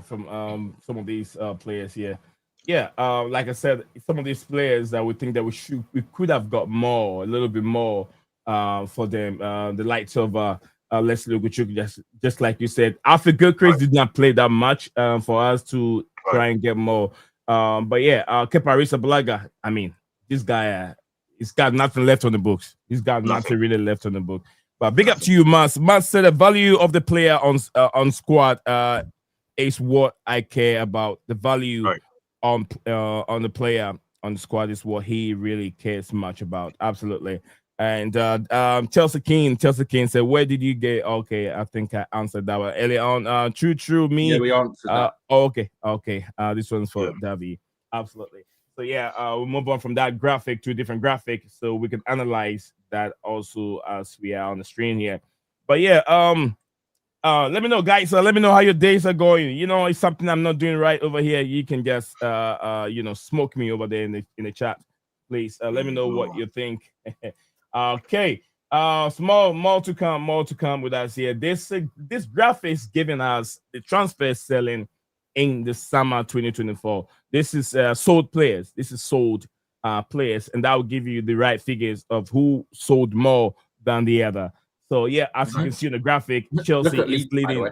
From some of these players here. Yeah, like I said, some of these players that we think that we could have got more, a little bit more for them. The likes of Leslie Ugochukwu, just like you said. Alfred Gilchrist did not play that much for us to try and get more. But yeah, Kepa Arrizabalaga, I mean, this guy, he's got nothing left on the books. He's got nothing really left on the book. But big up to you, Mas. Mas said the value of the player on squad is what I care about. The value on the player on the squad is what he really cares much about. Absolutely. And Chelsea King said, where did you get? Okay, I think I answered that one earlier on. True, me. Yeah, we answered that. Okay. This one's for Davi. Absolutely. So yeah, we'll move on from that graphic to a different graphic so we can analyze that also as we are on the screen here. But yeah, let me know, guys. Let me know how your days are going. It's something I'm not doing right over here. You can just smoke me over there in the chat, please. Let me know what you think. Okay, more to come with us here. This graphic is giving us the transfer selling in the summer 2024. This is sold players. This is sold players, and that will give you the right figures of who sold more than the other. So yeah, as you can see in the graphic, Chelsea is leading.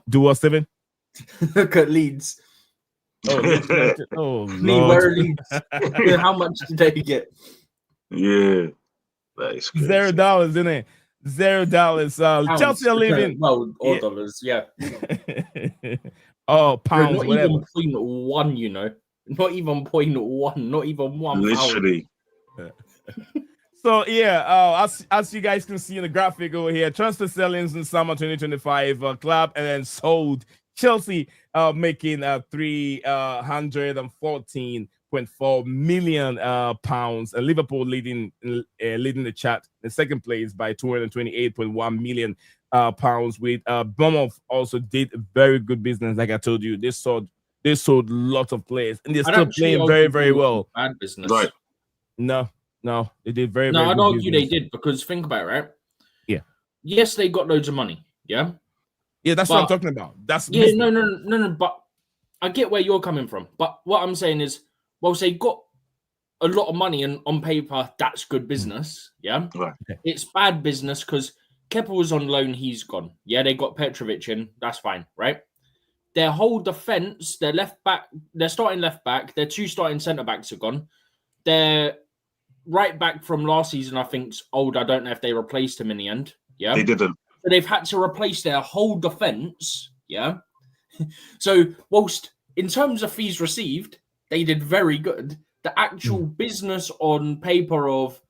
Do what, Steven? Look at Leeds. Oh Lord. Leeds. How much did they get? Yeah. That is crazy. $0, isn't it? $0. Chelsea are leaving. Well, or dollars, yeah. Oh, pounds, not whatever. Even 0.1, Not even 0.1, not even 1 Literally. So yeah, as you guys can see in the graphic over here, transfer sellings in summer 2025 club, and then sold Chelsea making 314.4 million pounds. Liverpool leading the chart in second place by 228.1 million pounds. With Bournemouth also did very good business. Like I told you, they sold lots of players, and they're still playing very, very well. Bad business, right? No, they did very. No, very I'd good argue business. they did, because think about it, right? Yeah. Yes, they got loads of money. Yeah. Yeah, that's what I'm talking about. That's no. But I get where you're coming from. But what I'm saying is, well, they got a lot of money, and on paper, that's good business. Yeah. Right. It's bad business because Kepa was on loan, he's gone. Yeah, they got Petrovic in, that's fine, right? Their whole defense, their left back, their starting left back, their two starting centre backs are gone. Their right back from last season, I think's old. I don't know if they replaced him in the end. Yeah, they didn't. So they've had to replace their whole defense. Yeah. So whilst in terms of fees received, they did very good. The actual business on paper of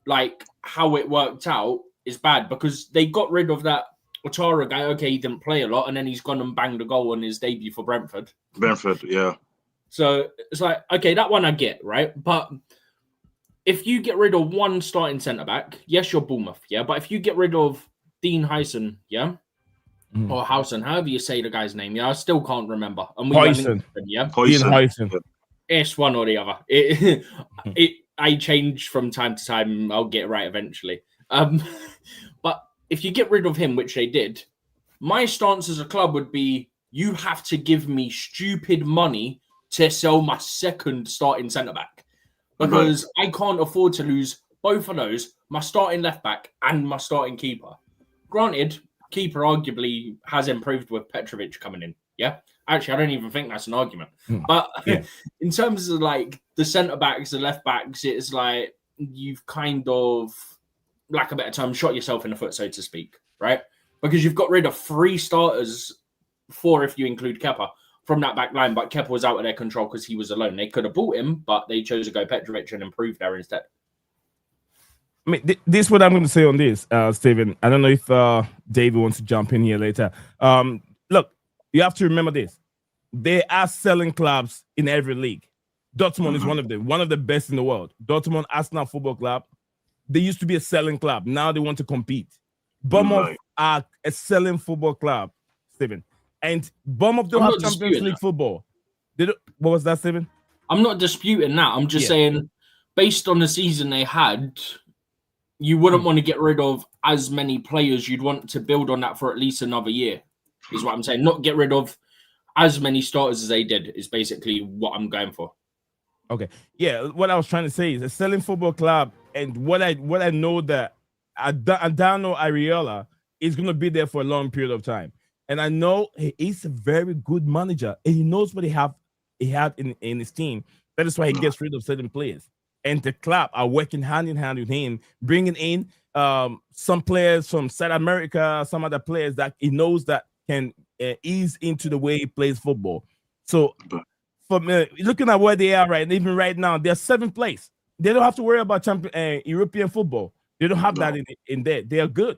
like how it worked out is bad, because they got rid of that Ouattara guy. Okay, he didn't play a lot, and then he's gone and banged a goal on his debut for Brentford. Yeah. So it's like, okay, that one I get, right? But if you get rid of one starting centre-back, yes, you're Bournemouth, yeah? But if you get rid of Dean Huyson, yeah? Or Howson, however you say the guy's name, yeah? I still can't remember. And we Huyson. Yeah? Dean Huyson. It's one or the other. I change from time to time. I'll get it right eventually. But if you get rid of him, which they did, my stance as a club would be, you have to give me stupid money to sell my second starting centre-back. Because I can't afford to lose both of those, my starting left back and my starting keeper. Granted, keeper arguably has improved with Petrovic coming in. Yeah, actually, I don't even think that's an argument. But in terms of like the centre backs, the left backs, it's like you've kind of, lack of a better term, shot yourself in the foot, so to speak, right? Because you've got rid of 3 starters, 4 if you include Kepa, from that back line, but Kepa was out of their control because he was alone. They could have bought him, but they chose to go Petrovic and improve there instead. I mean, this is what I'm going to say on this, Stephen. I don't know if David wants to jump in here later. Look, you have to remember this. There are selling clubs in every league. Dortmund is one of them, one of the best in the world. Dortmund, Arsenal Football Club, they used to be a selling club. Now they want to compete. Bournemouth are a selling football club, Stephen. And Bournemouth don't have Champions League football. What was that, Stephen? I'm not disputing that. I'm just saying, based on the season they had, you wouldn't want to get rid of as many players. You'd want to build on that for at least another year, is what I'm saying. Not get rid of as many starters as they did is basically what I'm going for. Okay. Yeah, what I was trying to say is a selling football club, and what I know that Adano Ariola is going to be there for a long period of time. And I know he's a very good manager, and he knows what he had in his team. That is why he gets rid of certain players. And the club are working hand in hand with him, bringing in some players from South America, some other players that he knows that can ease into the way he plays football. So, from looking at where they are right, and even right now, they're 7th place. They don't have to worry about European football. They don't have that in there. They are good.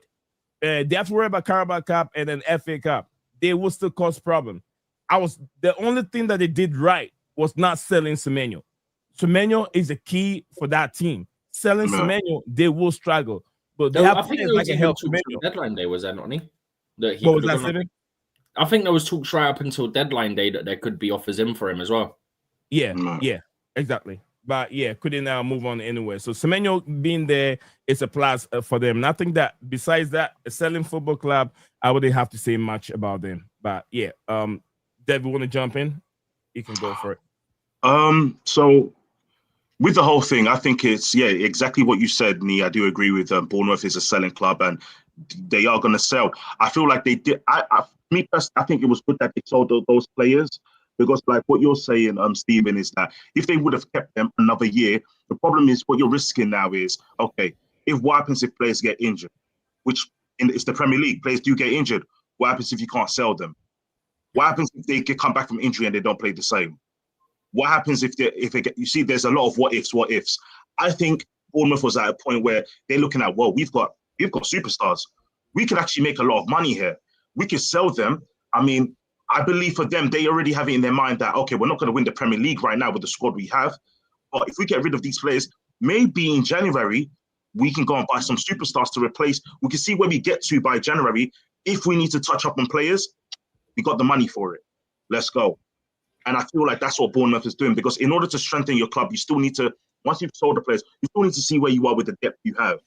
They have to worry about Carabao Cup and then FA Cup. They will still cause problem. The only thing that they did right was not selling Semenyo. Semenyo is a key for that team. Selling Semenyo, they will struggle. But they have players that can help Semenyo. Deadline day, was that not? What was that, Stephen? I think there was talks right up until deadline day that there could be offers in for him as well. Yeah, exactly. But yeah, couldn't now move on anywhere. So Semenyo being there is a plus for them. And I think that besides that, a selling football club, I wouldn't have to say much about them. But yeah, Dev, you want to jump in? You can go for it. So with the whole thing, I think it's exactly what you said, Nee. I do agree with Bournemouth is a selling club and they are going to sell. I feel like they did. Me personally, I think it was good that they sold those players. Because like what you're saying, Stephen, is that if they would have kept them another year, the problem is what you're risking now is, okay, what happens if players get injured? Which it's the Premier League, players do get injured. What happens if you can't sell them? What happens if they come back from injury and they don't play the same? What happens if they get, you see, there's a lot of what ifs. I think Bournemouth was at a point where they're looking at, well, we've got superstars. We could actually make a lot of money here. We could sell them. I mean, I believe for them, they already have it in their mind that, okay, we're not going to win the Premier League right now with the squad we have. But if we get rid of these players, maybe in January, we can go and buy some superstars to replace. We can see where we get to by January. If we need to touch up on players, we got the money for it. Let's go. And I feel like that's what Bournemouth is doing, because in order to strengthen your club, you still need to, once you've sold the players, you still need to see where you are with the depth you have.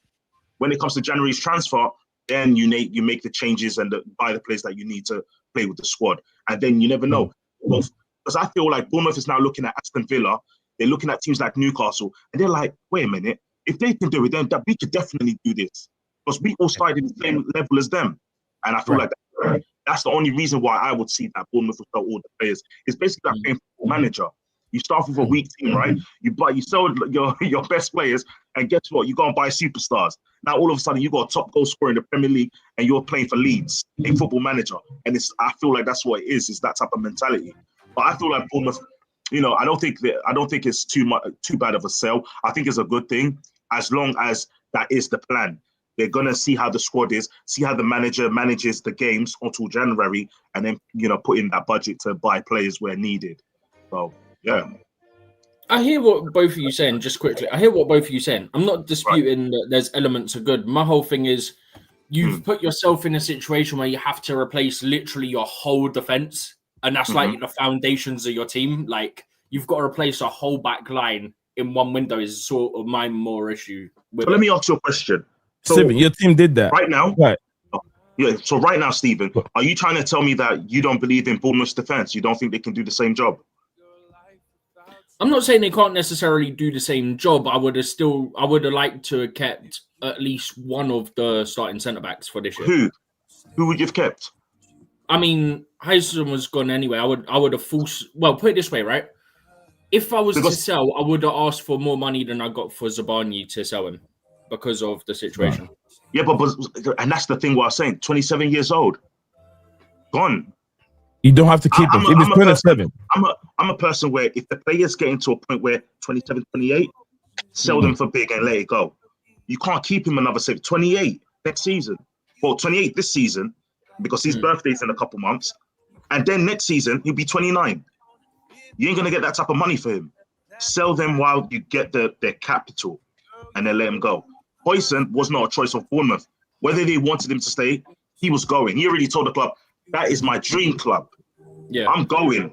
When it comes to January's transfer, then you make the changes and buy the players that you need to play with the squad. And then you never know. Because I feel like Bournemouth is now looking at Aston Villa. They're looking at teams like Newcastle. And they're like, wait a minute. If they can do it, then we could definitely do this. Because we all started in the same level as them. And I feel like that's the only reason why I would see that Bournemouth will sell all the players. It's basically like playing for a manager. You start with a weak team, right? You sell your best players, and guess what? You go and buy superstars. Now all of a sudden you got a top goal scorer in the Premier League, and you're playing for Leeds, a football manager. And I feel like that's what it is that type of mentality. But I feel like Bournemouth, I don't think it's too bad of a sell. I think it's a good thing as long as that is the plan. They're gonna see how the squad is, see how the manager manages the games until January, and then put in that budget to buy players where needed. So. Yeah, I hear what both of you saying. Just quickly, I hear what both of you saying. I'm not disputing that there's elements of good. My whole thing is you've put yourself in a situation where you have to replace literally your whole defense, and that's like the foundations of your team. Like you've got to replace a whole back line in one window is sort of my more issue. So let me ask you a question. So Stephen, your team did that right now, right? Yeah. So right now, Stephen, are you trying to tell me that you don't believe in Bournemouth's defense? You don't think they can do the same job? I'm not saying they can't necessarily do the same job. I would have liked to have kept at least one of the starting centre backs for this year. Who would you have kept? I mean, Heisen was gone anyway. I would have forced. Well, put it this way, right? If I was to sell, I would have asked for more money than I got for Zabani to sell him because of the situation. Yeah, but and that's the thing. What I was saying, 27 years old, gone. You don't have to keep him. If he's 27. I'm a person where if the players get into a point where 27, 28, sell them for big and let it go. You can't keep him another 28 next season. Well, 28 this season because his birthday's in a couple months, and then next season he'll be 29. You ain't gonna get that type of money for him. Sell them while you get their capital, and then let him go. Hoyson was not a choice of Bournemouth. Whether they wanted him to stay, he was going. He already told the club, that is my dream club. Yeah, I'm going.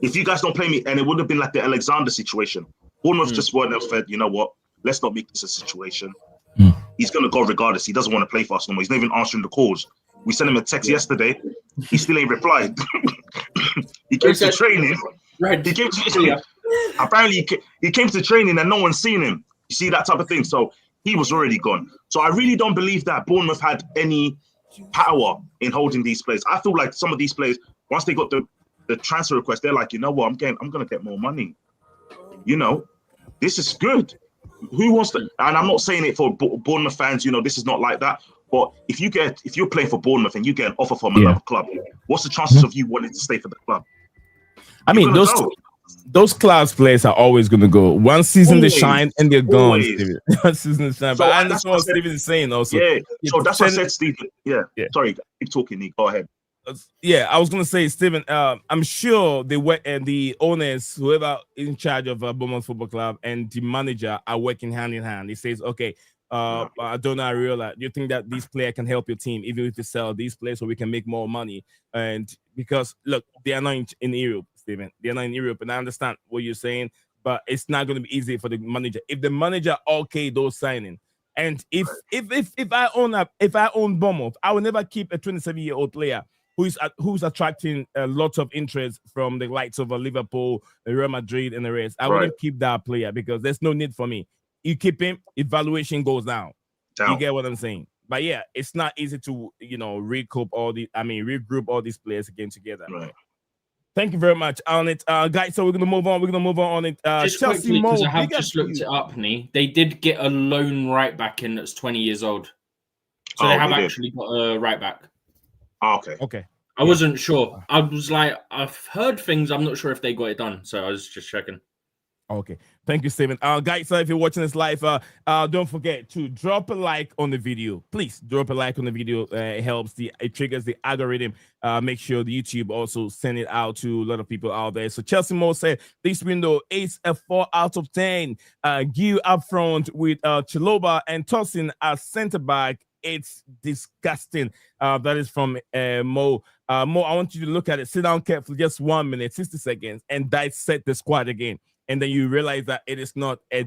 If you guys don't play me, and it would have been like the Alexander situation. Bournemouth just weren't said, you know what? Let's not make this a situation. He's gonna go regardless. He doesn't want to play for us no more. He's not even answering the calls. We sent him a text yesterday. He still ain't replied. He came to training. Right. Apparently he came to training and no one's seen him. You see that type of thing. So he was already gone. So I really don't believe that Bournemouth had any power in holding these players. I feel like some of these players, once they got the transfer request, they're like, you know what, I'm gonna get more money. You know, this is good. Who wants to? And I'm not saying it for Bournemouth fans. You know, this is not like that. But if you're playing for Bournemouth and you get an offer from another club, what's the chances of you wanting to stay for the club? I mean, those class players are always going to go. One season they shine and they're gone. One season they shine. So but I understand what Steven is saying also. Yeah. So that's what I said, Steven. Yeah. Sorry, keep talking, Nick. Go ahead. Yeah, I was going to say, Steven, I'm sure the owners, whoever in charge of Bournemouth Football Club and the manager are working hand in hand. He says, okay, I don't know, Ariola, do you think that this player can help your team even if you sell these players so we can make more money? And because, look, they are not in Europe, Steven. They are not in Europe, and I understand what you're saying, but it's not going to be easy for the manager. If the manager those signing, and if I own Bournemouth, I will never keep a 27-year-old player who's attracting a lot of interest from the likes of Liverpool, Real Madrid, and the rest. I wouldn't keep that player because there's no need for me. You keep him, evaluation goes down. You get what I'm saying? But yeah, it's not easy to regroup all these players again together. Right. Thank you very much on it, guys. So we're gonna move on. We're gonna move on it. Just quickly, because I have just looked it up, Nee. They did get a lone right back in that's 20 years old, so they have actually got a right back. Oh, okay. I wasn't sure. I was like, I've heard things. I'm not sure if they got it done, so I was just checking. Okay, thank you, Steven. Guys, so if you're watching this live, don't forget to drop a like on the video. Please drop a like on the video. It helps. It triggers the algorithm. Make sure the YouTube also send it out to a lot of people out there. So Chelsea Mo said this window is a 4 out of 10. Gil up front with Chiloba and Tosin as centre back. It's disgusting. That is from Mo. Mo, I want you to look at it. Sit down carefully, just 1 minute, 60 seconds, and dissect the squad again. And then you realize that it is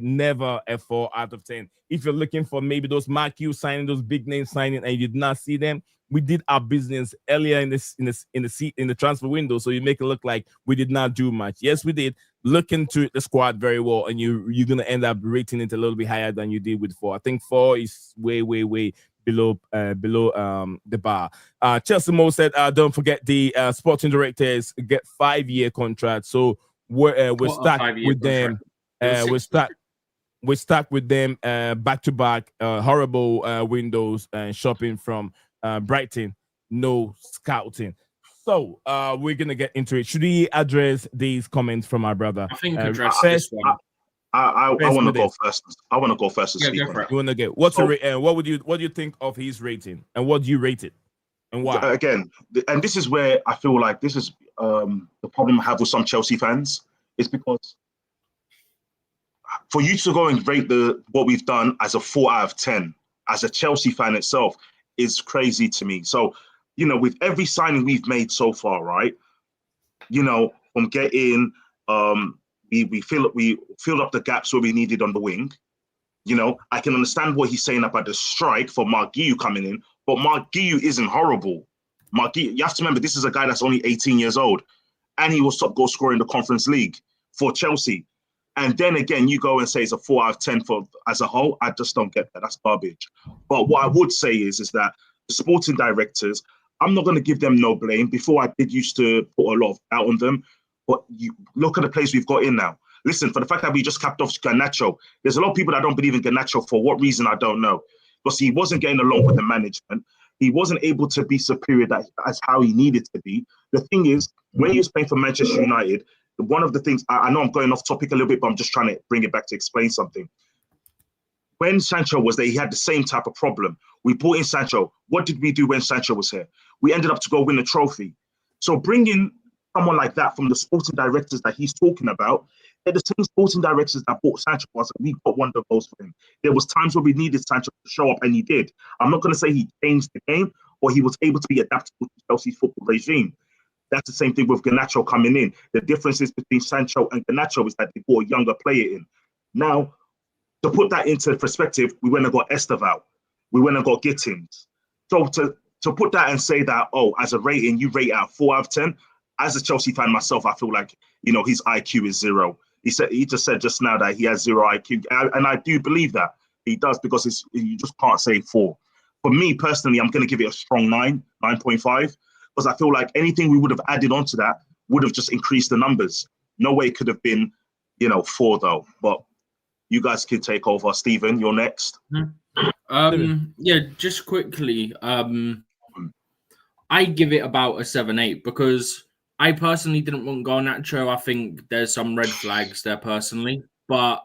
never a 4 out of 10. If you're looking for maybe those marquee signing, those big name signing, and you did not see them, we did our business earlier in the transfer window, so you make it look like we did not do much. Yes, we did. Look into the squad very well, and you're gonna end up rating it a little bit higher than you did with 4. I think 4 is way below the bar. Chelsea Mo said, don't forget the sporting directors get 5-year contract. So we're stuck with them. We're stuck with them back to back. Horrible windows and shopping from Brighton. No scouting. So we're gonna get into it. Should we address these comments from our brother? I think address this one. I want to go first. I want to go first. You want to get what's the what do you think of his rating, and what do you rate it, and why? Again, and this is where I feel like this is the problem I have with some Chelsea fans. Is because for you to go and rate what we've done as a 4 out of 10 as a Chelsea fan itself is crazy to me. So, with every signing we've made so far, right? From getting we filled up the gaps where we needed on the wing. I can understand what he's saying about the strike for Mark Guiu coming in, but Mark Guiu isn't horrible. Mark Guiu, you have to remember, this is a guy that's only 18 years old, and he was top goal scorer in the Conference League for Chelsea. And then again, you go and say it's a 4 out of 10 for as a whole. I just don't get that. That's garbage. But what I would say is that the sporting directors, I'm not going to give them no blame. Before I did used to put a lot of doubt on them. But you look at the place we've got in now. Listen, for the fact that we just capped off Garnacho, there's a lot of people that don't believe in Garnacho for what reason, I don't know. Because he wasn't getting along with the management. He wasn't able to be superior as how he needed to be. The thing is, when he was playing for Manchester United, one of the things, I know I'm going off topic a little bit, but I'm just trying to bring it back to explain something. When Sancho was there, he had the same type of problem. We brought in Sancho. What did we do when Sancho was here? We ended up to go win a trophy. So bringing someone like that from the sporting directors that he's talking about, they're the same sporting directors that bought Sancho. We got one of those for him. There was times where we needed Sancho to show up, and he did. I'm not going to say he changed the game, or he was able to be adaptable to Chelsea's football regime. That's the same thing with Garnacho coming in. The differences between Sancho and Garnacho is that they brought a younger player in. Now, to put that into perspective, we went and got Esteval. We went and got Gittins. So to put that and say that, oh, as a rating, you rate out 4 out of 10. As a Chelsea fan myself, I feel like, his IQ is 0. He just said just now that he has 0 IQ. And I do believe that he does, because you just can't say 4. For me personally, I'm going to give it a strong 9.5. Because I feel like anything we would have added onto that would have just increased the numbers. No way it could have been, 4 though. But you guys can take over. Stephen, you're next. Yeah, just quickly. I give it about a 7-8 because I personally didn't want Garnacho. I think there's some red flags there personally, but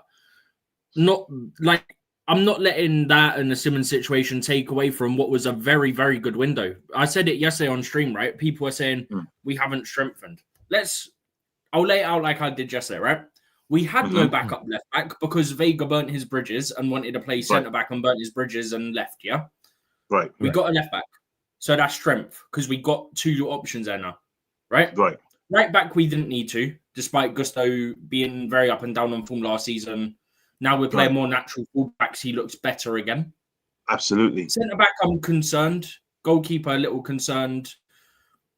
not like. I'm not letting that and the Simmons situation take away from what was a very, very good window. I said it yesterday on stream, right? People were saying we haven't strengthened. I'll lay it out like I did yesterday, right? We had no backup left back because Vega burnt his bridges and wanted to play centre back and burnt his bridges and left, yeah? Right. We got a left back. So that's strength because we got 2 options there now, right? Right back, we didn't need to, despite Gusto being very up and down on form last season. Now we're playing more natural fullbacks. He looks better again. Absolutely. Centre back, I'm concerned. Goalkeeper, a little concerned.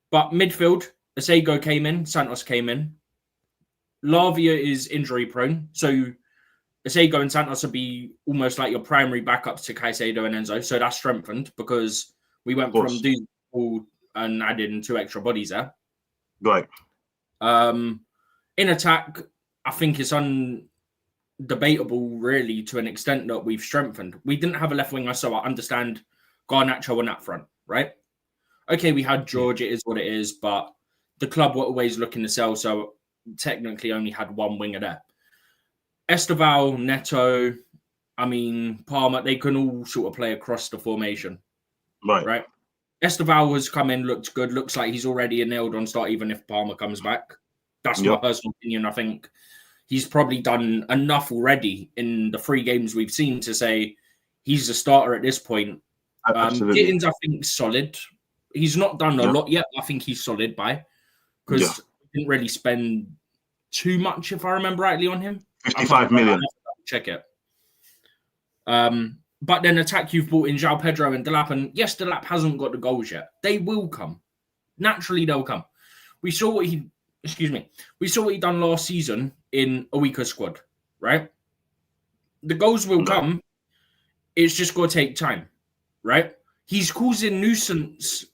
But midfield, Asego came in. Santos came in. Lavia is injury prone. So Asego and Santos will be almost like your primary backups to Caicedo and Enzo. So that's strengthened because we went from Duval and added in 2 extra bodies there. Right. In attack, I think it's debatable really to an extent that we've strengthened. We didn't have a left winger, so I understand Garnacho on that front, right? Okay, we had George, it is what it is, but the club were always looking to sell, so technically only had 1 winger there. Esteval, Neto, Palmer, they can all sort of play across the formation. Right? Esteval has come in, looked good, looks like he's already a nailed-on start even if Palmer comes back. That's my personal opinion. I think he's probably done enough already in the 3 games we've seen to say he's a starter at this point. Gittins, I think, solid. He's not done a lot yet. I think he's solid because we didn't really spend too much, if I remember rightly, on him. 55 million. Check it. But then attack, you've brought in João Pedro and Delap, and yes, Delap hasn't got the goals yet. They will come. Naturally, they'll come. We saw what he done last season in a weaker squad, right? The goals will come. It's just going to take time, right? He's causing nuisance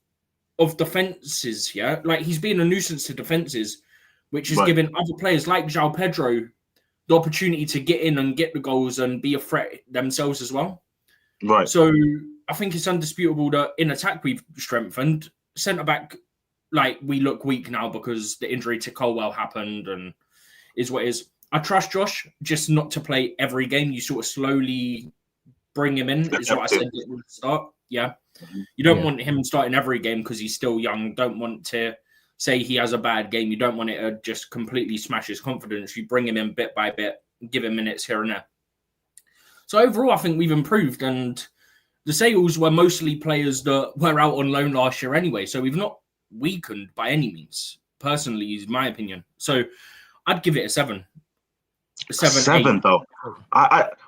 of defenses, yeah? Like, he's being a nuisance to defenses, which is giving other players like João Pedro the opportunity to get in and get the goals and be a threat themselves as well. Right. So I think it's undisputable that in attack we've strengthened. Centre-back, like, we look weak now because the injury to Chilwell happened and is what it is. I trust Josh, just not to play every game. You sort of slowly bring him in, is what I said at the start. Yeah. You don't want him starting every game because he's still young. Don't want to say he has a bad game. You don't want it to just completely smash his confidence. You bring him in bit by bit, give him minutes here and there. So overall, I think we've improved, and the sales were mostly players that were out on loan last year anyway. So we've not weakened by any means, personally, is my opinion. So I'd give it a 7. A 7 though.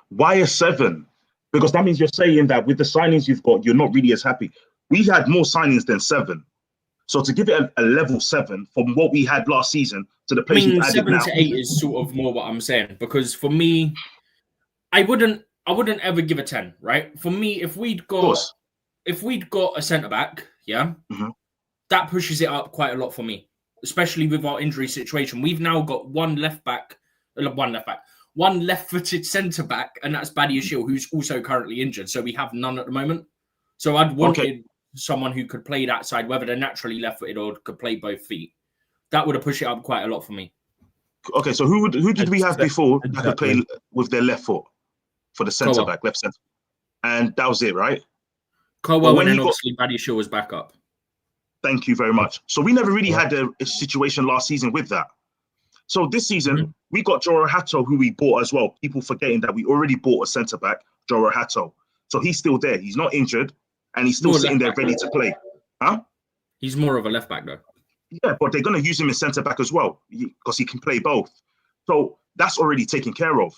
Why a 7? Because that means you're saying that with the signings you've got, you're not really as happy. We had more signings than 7. So to give it a level 7 from what we had last season to the players we've added 7 now, to 8 is sort of more what I'm saying, because for me, I wouldn't ever give a 10, right? For me, if we'd got a centre back, yeah, that pushes it up quite a lot for me, especially with our injury situation. We've now got one left-footed centre back, and that's Badiashile, who's also currently injured. So we have none at the moment. So I'd wanted someone who could play that side, whether they're naturally left-footed or could play both feet. That would have pushed it up quite a lot for me. Okay, so who did we have before that could play with their left foot for the centre back, left centre, and that was it, right? Chilwell, and then obviously Badiashile was back up. Thank you very much. So we never really had a situation last season with that. So this season we got Joro Hato, who we bought as well. People forgetting that we already bought a centre back, Joro Hato. So he's still there. He's not injured, and he's still sitting there ready to play. Huh? He's more of a left back though. Yeah, but they're going to use him as centre back as well because he can play both. So that's already taken care of,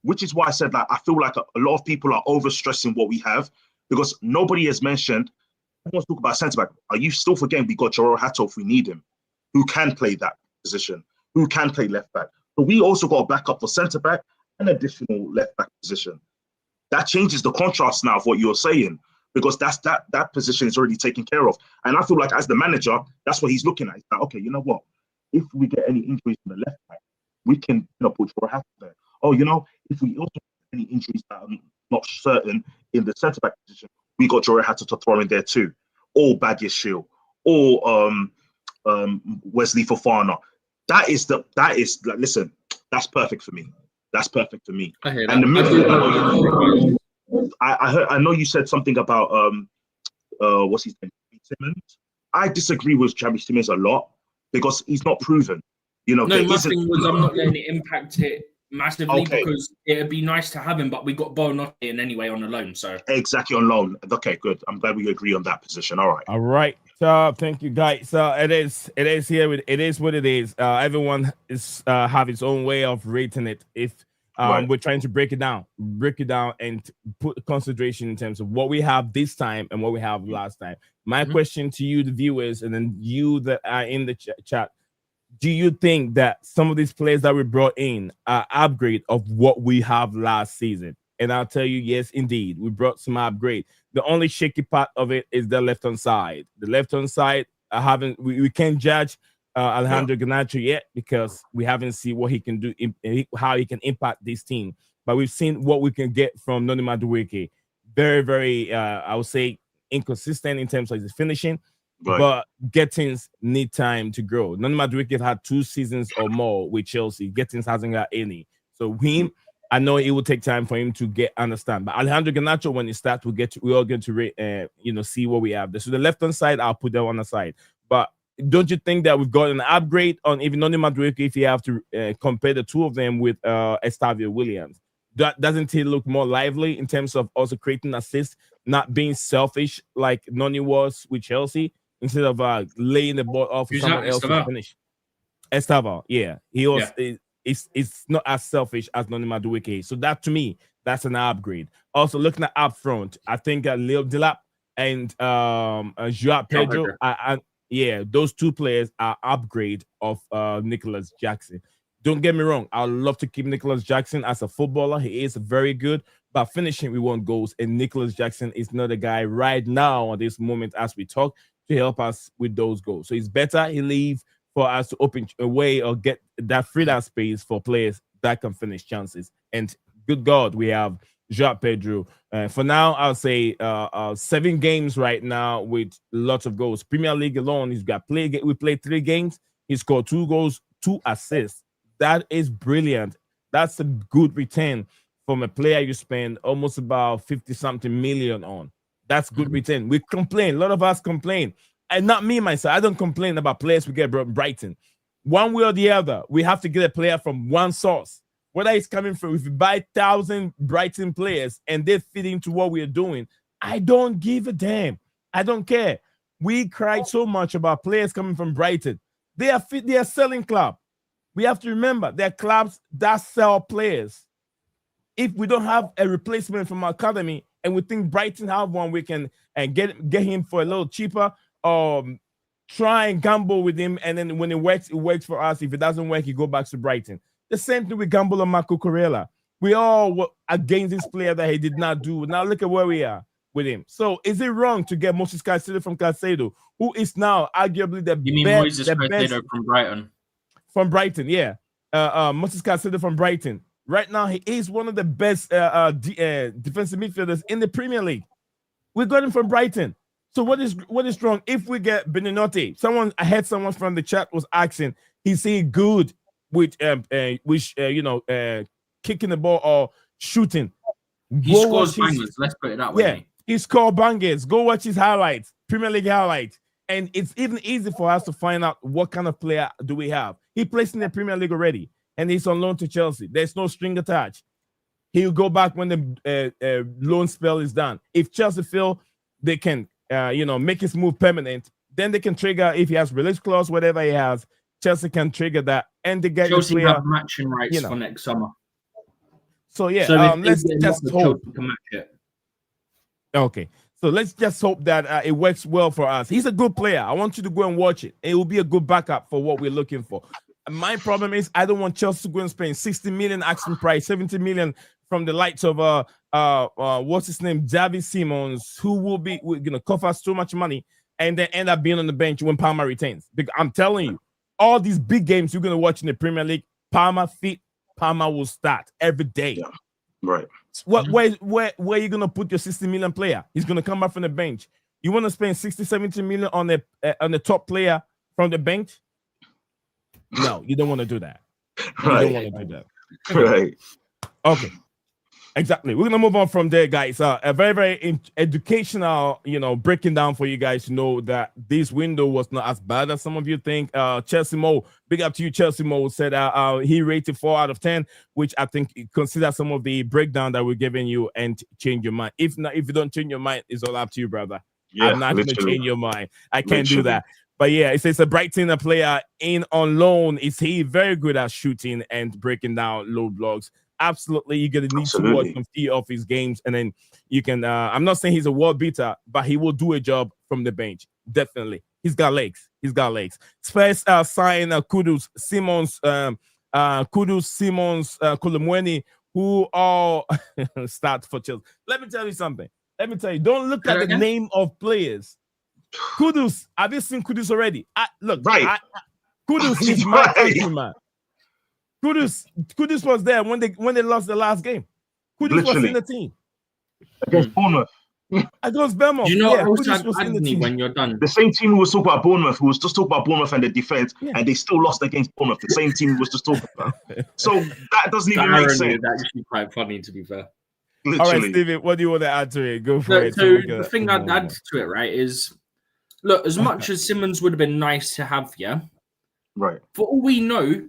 which is why I said that I feel like a lot of people are overstressing what we have because nobody has mentioned. Everyone's talking about centre back. Are you still forgetting we got Joro Hato if we need him, who can play that position, who can play left back? So we also got a backup for centre back and additional left back position. That changes the contrast now of what you're saying, because that position is already taken care of. And I feel like as the manager, that's what he's looking at. He's like, okay, you know what? If we get any injuries on the left back, we can put Joro Hato there. Oh, if we also get any injuries that are not certain in the centre back position, we got Joro Hato to throw in there too, or Badiashile, or Wesley Fofana. Listen, that's perfect for me. That's perfect for me. I hear that. And the midfield, I know you said something about what's his name, Simmons. I disagree with Jamie Simmons a lot because he's not proven. My thing was I'm not letting it impact it massively because it'd be nice to have him, but we got Bonotti in anyway on the loan. So exactly on loan. Okay, good. I'm glad we agree on that position. All right. So thank you, guys. So it is here. It is what it is. Everyone is have its own way of rating it. If we're trying to break it down and put consideration in terms of what we have this time and what we have last time. My question to you, the viewers, and then you that are in the chat. Do you think that some of these players that we brought in are upgrade of what we have last season? And I'll tell you, yes, indeed, we brought some upgrade. The only shaky part of it is the left-hand side. The left-hand side, we can't judge Alejandro Garnacho yet because we haven't seen what he can do, how he can impact this team. But we've seen what we can get from Noni Madueke. Very, very, I would say, inconsistent in terms of his finishing. Right. But Gettins need time to grow. None of Madueke had 2 seasons or more with Chelsea. Gettins hasn't got any. So I know it will take time for him to understand. But Alejandro Garnacho, when he starts, we're all going to see what we have there. So the left hand side, I'll put that on the side. But don't you think that we've got an upgrade on even Noni Madueke if you have to compare the two of them with Estavio Williams? Doesn't he look more lively in terms of also creating assists, not being selfish like Noni was with Chelsea? Instead of laying the ball off for someone else to finish. Estava, yeah. He was it's not as selfish as Noni Madueke. So that to me, that's an upgrade. Also looking at up front, I think Leo Delap and Joao Pedro those two players are upgrade of Nicholas Jackson. Don't get me wrong, I love to keep Nicholas Jackson as a footballer. He is very good, but finishing we want goals, and Nicholas Jackson is not a guy right now at this moment as we talk to help us with those goals. So it's better he leave for us to open a way or get that free that space for players that can finish chances. And good God, we have Joao Pedro. For now, I'll say 7 games right now with lots of goals. Premier League alone, we played 3 games. He scored 2 goals, 2 assists. That is brilliant. That's a good return from a player you spend almost about 50-something million on. That's good return. We complain. A lot of us complain. And not me, myself. I don't complain about players we get from Brighton. One way or the other, we have to get a player from one source. Whether it's coming from, if we buy 1,000 Brighton players and they fit into what we're doing, I don't give a damn. I don't care. We cried so much about players coming from Brighton. They are a selling club. We have to remember they're clubs that sell players. If we don't have a replacement from our academy, and we think Brighton have one, we can get him for a little cheaper. try and gamble with him, and then when it works for us. If it doesn't work, you go back to Brighton. The same thing with gamble on Marco Corella. We all were against this player that he did not do. Now look at where we are with him. So is it wrong to get Moses Caicedo from Caicedo, who is now arguably the You mean Moses Caicedo from Brighton? From Brighton, yeah. Moses Caicedo from Brighton. Right now, he is one of the best defensive midfielders in the Premier League. We got him from Brighton. So what is wrong if we get Beninotti? Someone from the chat was asking, is he good with kicking the ball or shooting? He scores bangers. Let's put it that way. Yeah, he scored bangers. Go watch his highlights, Premier League highlights, and it's even easy for us to find out what kind of player do we have. He plays in the Premier League already, and he's on loan to Chelsea. There's no string attached. He'll go back when the loan spell is done. If Chelsea feel they can, make his move permanent, then they can trigger, if he has release clause, whatever he has, Chelsea can trigger that, and they get Chelsea the player, have matching rights for next summer. So yeah, let's just hope. Can match it. Okay, so let's just hope that it works well for us. He's a good player. I want you to go and watch it. It will be a good backup for what we're looking for. My problem is I don't want Chelsea to go and spend 60 million asking price, 70 million from the likes of what's his name, Xavi Simons, who will be gonna cost us so much money and then end up being on the bench when Palmer retains. Because I'm telling you, all these big games you're gonna watch in the Premier League, Palmer will start every day. Yeah. Right. Where are you gonna put your 60 million player? He's gonna come back from the bench. You want to spend 60, 70 million on the top player from the bench? No, you don't want to do that. Right. You don't want to do that. Right. Okay. Exactly. We're gonna move on from there, guys. A very, very educational, breaking down for you guys to know that this window was not as bad as some of you think. Chelsea Mo, big up to you. Chelsea Mo said he rated 4 out of 10, which I think consider some of the breakdown that we're giving you and change your mind. If not, if you don't change your mind, it's all up to you, brother. Yeah, I'm not gonna change your mind. I can't do that. But yeah, it says a Brighton player in on loan. Is he very good at shooting and breaking down low blocks? Absolutely, you're gonna need to watch some of his games, and then you can. I'm not saying he's a world beater, but he will do a job from the bench. Definitely, he's got legs. Spurs sign Kudus, Simons, Kolomwani, who all start for Chelsea. Let me tell you something. Don't look at the name of players. Kudus, have you seen Kudus already? Kudus is my countryman. Kudus was there when they lost the last game. Kudus was in the team against Bournemouth. Against Bournemouth. You know, Kudus was in the team when you're done. The same team who was talking about Bournemouth, who was just talking about Bournemouth and the defense, and they still lost against Bournemouth. The same team who was just talking about. So that doesn't even make sense. That's actually quite funny, to be fair. Literally. All right, Steven, what do you want to add to it? Go for it. So the thing I'd add to it, right, is look, as much as Simmons would have been nice to have, right. For all we know,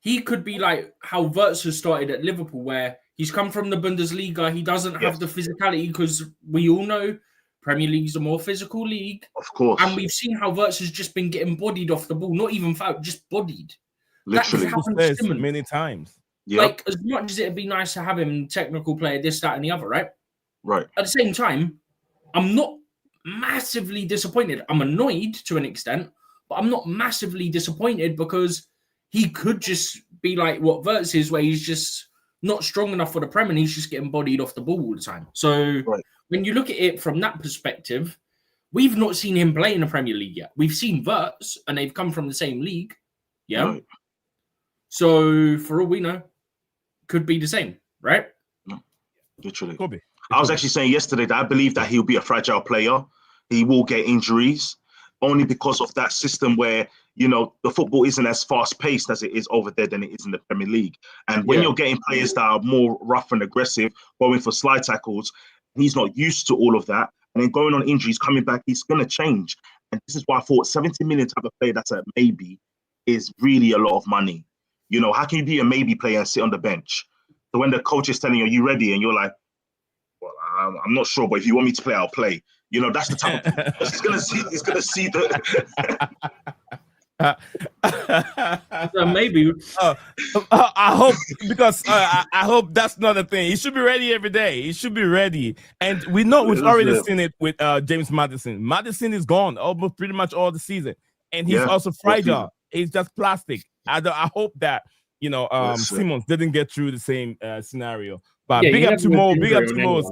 he could be like how Wirtz has started at Liverpool, where he's come from the Bundesliga. He doesn't have the physicality because we all know Premier League's a more physical league. Of course. And we've seen how Wirtz has just been getting bodied off the ball, not even fouled, just bodied. Literally. That happened to Simmons many times. Yep. Like, as much as it'd be nice to have him technical player, this, that, and the other, right? Right. At the same time, I'm not massively disappointed. I'm annoyed to an extent, but I'm not massively disappointed because he could just be like what Wirtz is, where he's just not strong enough for the Prem and he's just getting bodied off the ball all the time. So when you look at it from that perspective, we've not seen him play in the Premier League yet. We've seen Wirtz and they've come from the same league. Yeah. Right. So for all we know, could be the same, right? No, literally. Could be. I was actually saying yesterday that I believe that he'll be a fragile player. He will get injuries only because of that system where, the football isn't as fast paced as it is over there than it is in the Premier League. And when you're getting players that are more rough and aggressive, going for slide tackles, he's not used to all of that. And then going on injuries, coming back, he's going to change. And this is why I thought 70 million to have a player that's a maybe is really a lot of money. How can you be a maybe player and sit on the bench? So when the coach is telling you, are you ready? And you're like, well, I'm not sure, but if you want me to play, I'll play. That's the type of he's gonna see the So maybe. I hope because I hope that's not a thing. He should be ready every day. He should be ready, and we know we've already seen it with James Maddison. Maddison is gone almost pretty much all the season, and he's also fragile. He's just plastic. I hope that Simmons didn't get through the same scenario. But big up to Mo. Big up to Mo.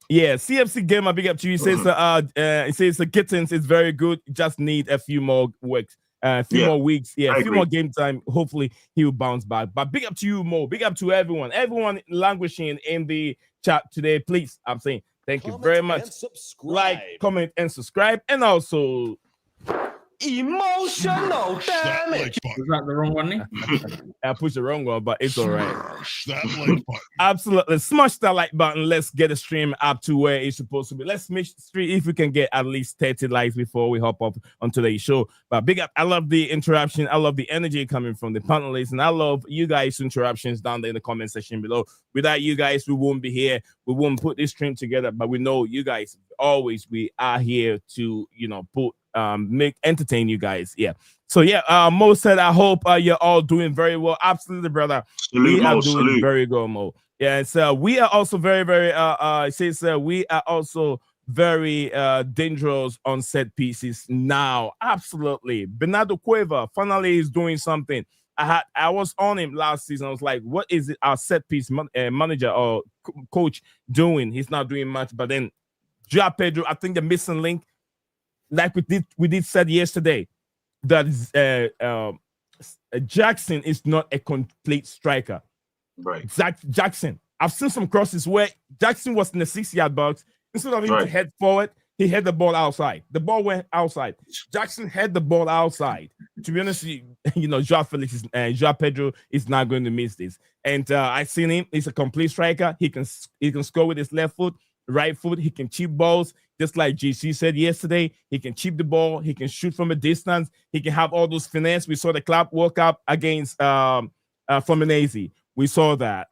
Yeah, CFC Gamer, big up to you. He says the Gittins is very good. Just need a few more weeks. A few more weeks, a few more game time. Hopefully, he will bounce back. But big up to you, Mo. Big up to everyone languishing in the chat today. Please, I'm saying thank you very much. Like, comment, and subscribe, and also emotional damage. Was that the wrong one? I pushed the wrong one, but it's all right. Absolutely. Smash that like button. Let's get the stream up to where it's supposed to be. Let's make stream if we can get at least 30 likes before we hop up on today's show. But big up. I love the interaction. I love the energy coming from the panelists. And I love you guys' interruptions down there in the comment section below. Without you guys, we won't be here. We won't put this stream together. But we know you guys we are here to, entertain you guys. So Mo said, I hope you're all doing very well. Absolutely, brother. We are doing very good, Mo. Yeah, so we are also very, very it says we are also very dangerous on set pieces now. Absolutely. Bernardo Cueva finally is doing something. I was on him last season. I was like, what is it our set piece manager or coach doing? He's not doing much. But then Joao Pedro, I think the missing link, like we did said yesterday, that is Jackson is not a complete striker. Right. Jackson. I've seen some crosses where Jackson was in the 6-yard box. Instead of him to head forward, he had the ball outside. The ball went outside. Jackson had the ball outside. To be honest, Joao Pedro is not going to miss this. And I've seen him. He's a complete striker. He can score with his left foot, right foot. He can chip balls. Just like GC said yesterday, he can chip the ball. He can shoot from a distance. He can have all those finesse. We saw the club World Cup against Fluminense. We saw that.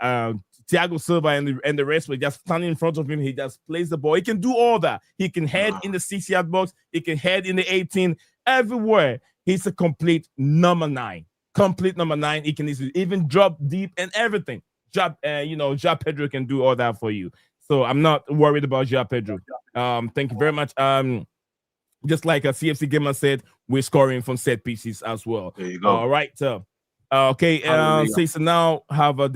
Thiago Silva and the rest were just standing in front of him. He just plays the ball. He can do all that. He can head in the 6-yard box. He can head in the 18. Everywhere. He's a complete number 9. Complete number 9. He can even drop deep and everything. Joao Pedro can do all that for you. So I'm not worried about Joao Pedro. Thank you very much. Just like a CFC Gamer said, we're scoring from set pieces as well. There you go. All right. So now have a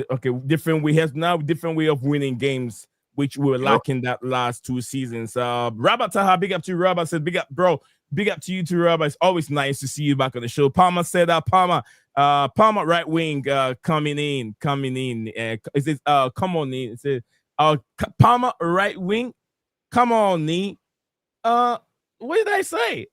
different way of winning games, which we were lacking that last 2 seasons. Robert Taha, big up to you. Robert said, big up, bro. Big up to you too, Robert. It's always nice to see you back on the show. Palmer said Palmer right wing coming in. Is it come on in? It says Palmer right wing. Come on, Nee. What did I say?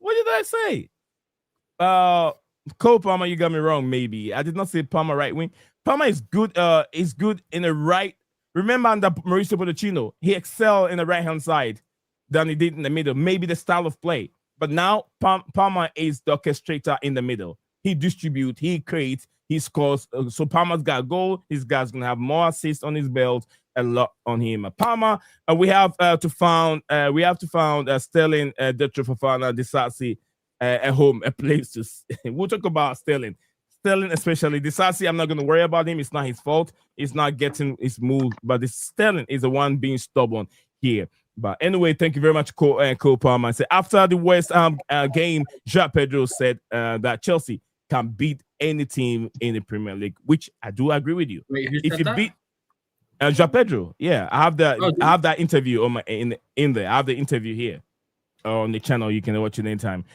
Cole Palmer, you got me wrong. Maybe I did not say Palmer right wing. Palmer is good. Is good in the right. Remember under Mauricio Pochettino, he excelled in the right hand side than he did in the middle. Maybe the style of play, but now Palmer is the orchestrator in the middle. He distributes, he creates, he scores. So Palmer's got a goal. His guy's gonna have more assists on his belt. A lot on him. Palmer. We have to found Sterling, Detro Fofana, Disasi. At home, a place to. We'll talk about Sterling, especially Disasi. I'm not going to worry about him. It's not his fault. He's not getting his move, but Sterling is the one being stubborn here. But anyway, thank you very much, Cole Palmer. So after the West Ham game, Joao Pedro said that Chelsea can beat any team in the Premier League, which I do agree with you. Wait, if you beat Joao Pedro, I have that. I have that interview on my in there. I have the interview here on the channel. You can watch it anytime.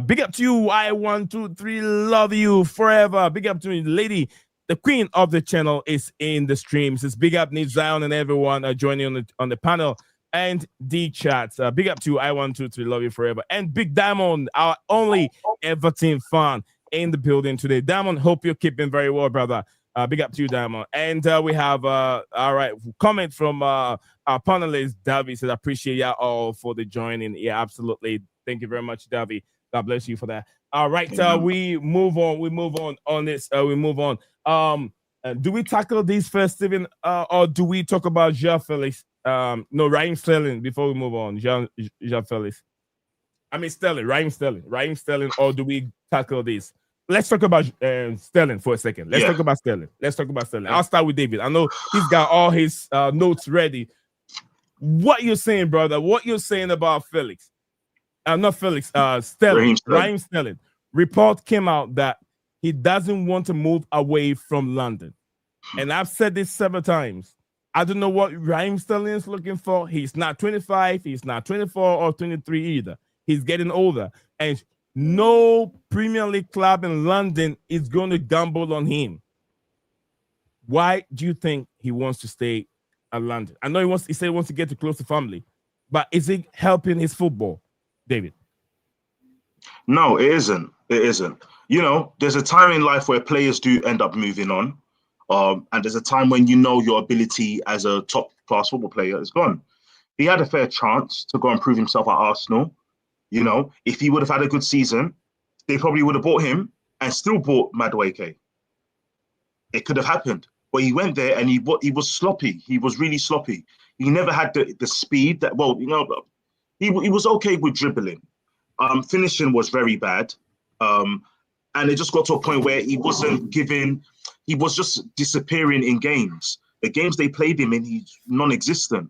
Big up to you, I123, love you forever. Big up to me, lady, the queen of the channel is in the streams. It's big up Nick Zion and everyone joining on the panel and the chats. Big up to you, I123, love you forever. And Big Diamond, our only Everton fan in the building today. Diamond, hope you're keeping very well, brother. Big up to you, Diamond. And we have comment from our panelist, Davy says, I appreciate y'all all for the joining. Yeah, absolutely. Thank you very much, Davy. God bless you for that. All right, we move on on this. We move on. Do we tackle these first, Steven, or do we talk about Joao Felix? No, Raheem Sterling before we move on. Joao Felix. I mean Sterling, Raheem Sterling, or do we tackle this? let's talk about Sterling for a second. Let's talk about Sterling. I'll start with David. I know he's got all his notes ready. What you're saying, brother? What you're saying about Felix? Not Felix. Sterling. Raheem Sterling. Report came out that he doesn't want to move away from London, and I've said this several times. I don't know what Raheem Sterling is looking for. He's not 25. He's not 24 or 23 either. He's getting older, and no Premier League club in London is going to gamble on him. Why do you think he wants to stay at London? I know he said he wants to get too close to family, but is it helping his football, David? No, it isn't. It isn't. You know, there's a time in life where players do end up moving on. And there's a time when you know your ability as a top class football player is gone. He had a fair chance to go and prove himself at Arsenal. You know, if he would have had a good season, they probably would have bought him and still bought Madueke. It could have happened. But he went there and he was sloppy. He was really sloppy. He never had the speed that, well, you know, he was okay with dribbling. Finishing was very bad. And it just got to a point where he was just disappearing in games. The games they played him in, he's non-existent.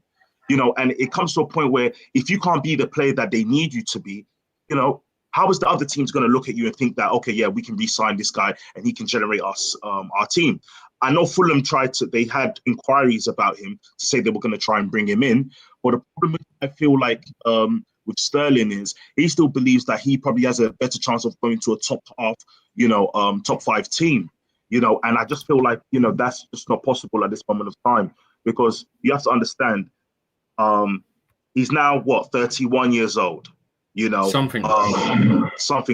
You know, and it comes to a point where if you can't be the player that they need you to be, you know, how is the other team's going to look at you and think that, okay, yeah, we can re-sign this guy and he can generate us our team? I know Fulham they had inquiries about him to say they were going to try and bring him in. But the problem I feel like with Sterling is he still believes that he probably has a better chance of going to a top half, you know, top 5 team, you know, and I just feel like, you know, that's just not possible at this moment of time, because you have to understand, he's now 31 years old, you know, something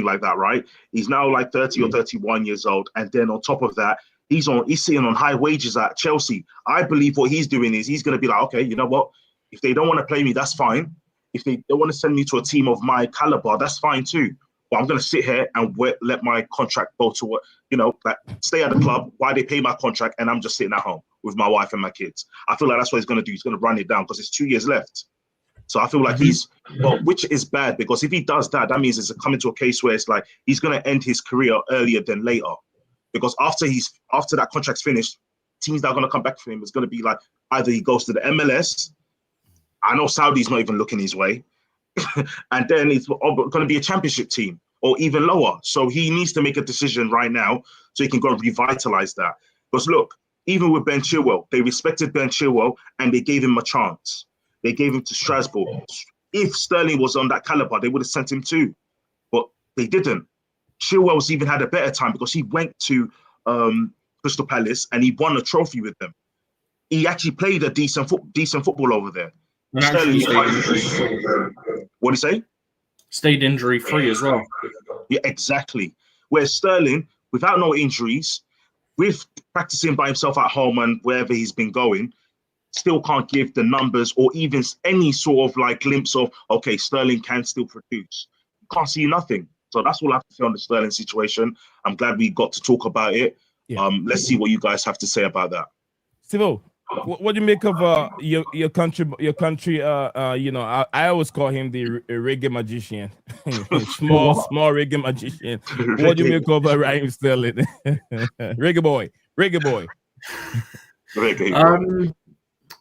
like that, right? He's now like 30 or 31 years old, and then on top of that, he's sitting on high wages at Chelsea. I believe what he's doing is he's going to be like, okay, you know what? If they don't want to play me, that's fine. If they don't want to send me to a team of my caliber, that's fine too. But I'm going to sit here and let my contract go to what, you know, like stay at the club while they pay my contract, and I'm just sitting at home with my wife and my kids. I feel like that's what he's going to do. He's going to run it down because it's 2 years left. So I feel like which is bad, because if he does that, that means it's coming to a case where it's like he's going to end his career earlier than later. Because after that contract's finished, teams that are going to come back for him is going to be like either he goes to the MLS. I know Saudi's not even looking his way. And then it's going to be a championship team or even lower. So he needs to make a decision right now so he can go and revitalize that. Because look, even with Ben Chilwell, they respected Ben Chilwell and they gave him a chance. They gave him to Strasbourg. If Sterling was on that caliber, they would have sent him too. But they didn't. Chilwell's even had a better time because he went to Crystal Palace and he won a trophy with them. He actually played a decent football over there. Sterling, what do you say? Stayed injury-free as well. Yeah, exactly. Whereas Sterling, without no injuries, with practicing by himself at home and wherever he's been going, still can't give the numbers or even any sort of like glimpse of, okay, Sterling can still produce. You can't see nothing. So that's all I have to say on the Sterling situation. I'm glad we got to talk about it. Yeah. Let's see what you guys have to say about that. Sivo, what do you make of your country? You know, I always call him the reggae magician, small reggae magician. What do you make of Raheem Sterling? reggae boy.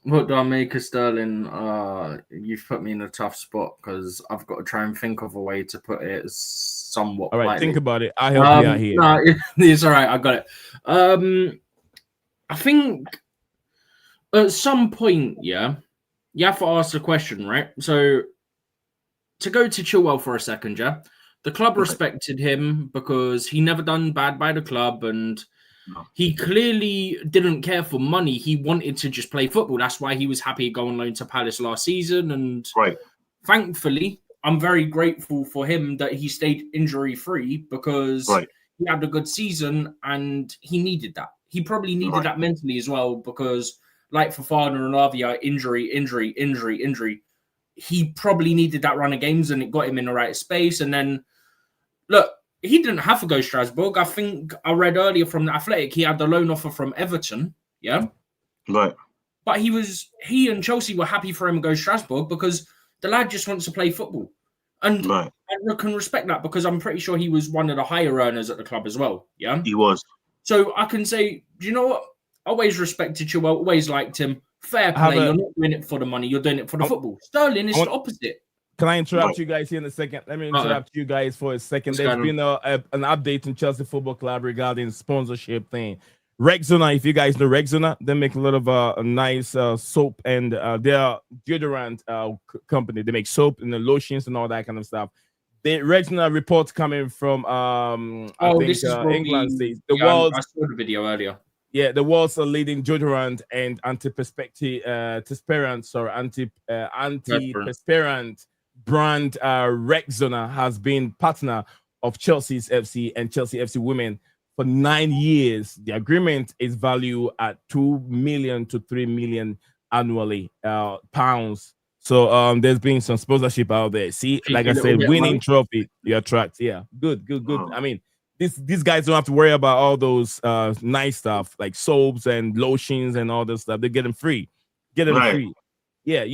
What do I make of Sterling? You've put me in a tough spot because I've got to try and think of a way to put it somewhat. All right, lightly. think about it. I'll help you out here. No, it's all right. I got it. I think at some point, yeah, you have to ask the question, right? So to go to Chilwell for a second, yeah, the club respected him because he never done bad by the club and he clearly didn't care for money. He wanted to just play football. That's why he was happy going loan to Palace last season. And thankfully, I'm very grateful for him that he stayed injury-free because he had a good season and he needed that. He probably needed that mentally as well because like Fofana and Lavia, injury. He probably needed that run of games and it got him in the right space. And then, look, he didn't have to go Strasbourg. I think I read earlier from the Athletic, he had the loan offer from Everton. Yeah. Right. But he and Chelsea were happy for him to go Strasbourg because the lad just wants to play football. And I can respect that because I'm pretty sure he was one of the higher earners at the club as well. Yeah, he was. So I can say, do you know what? Always respected Chilwell, always liked him. Fair play. You're not doing it for the money. You're doing it for the football. Sterling is the opposite. Can I interrupt you guys here in a second? Let me interrupt you guys for a second. There's been an update in Chelsea Football Club regarding sponsorship thing. Rexona, if you guys know Rexona, they make a lot of a nice soap, and they're deodorant company. They make soap and the lotions and all that kind of stuff. The Rexona reports coming from I think England states the world. I saw the video earlier. Yeah, the world's leading deodorant and antiperspirant brand Rexona has been partner of Chelsea's FC and Chelsea FC Women for 9 years. The agreement is valued at 2 million to 3 million annually pounds. So there's been some sponsorship out there. See, like I said, winning trophy you attract. Yeah, good. I mean, these guys don't have to worry about all those nice stuff like soaps and lotions and all this stuff. They get them free. Free. Yeah,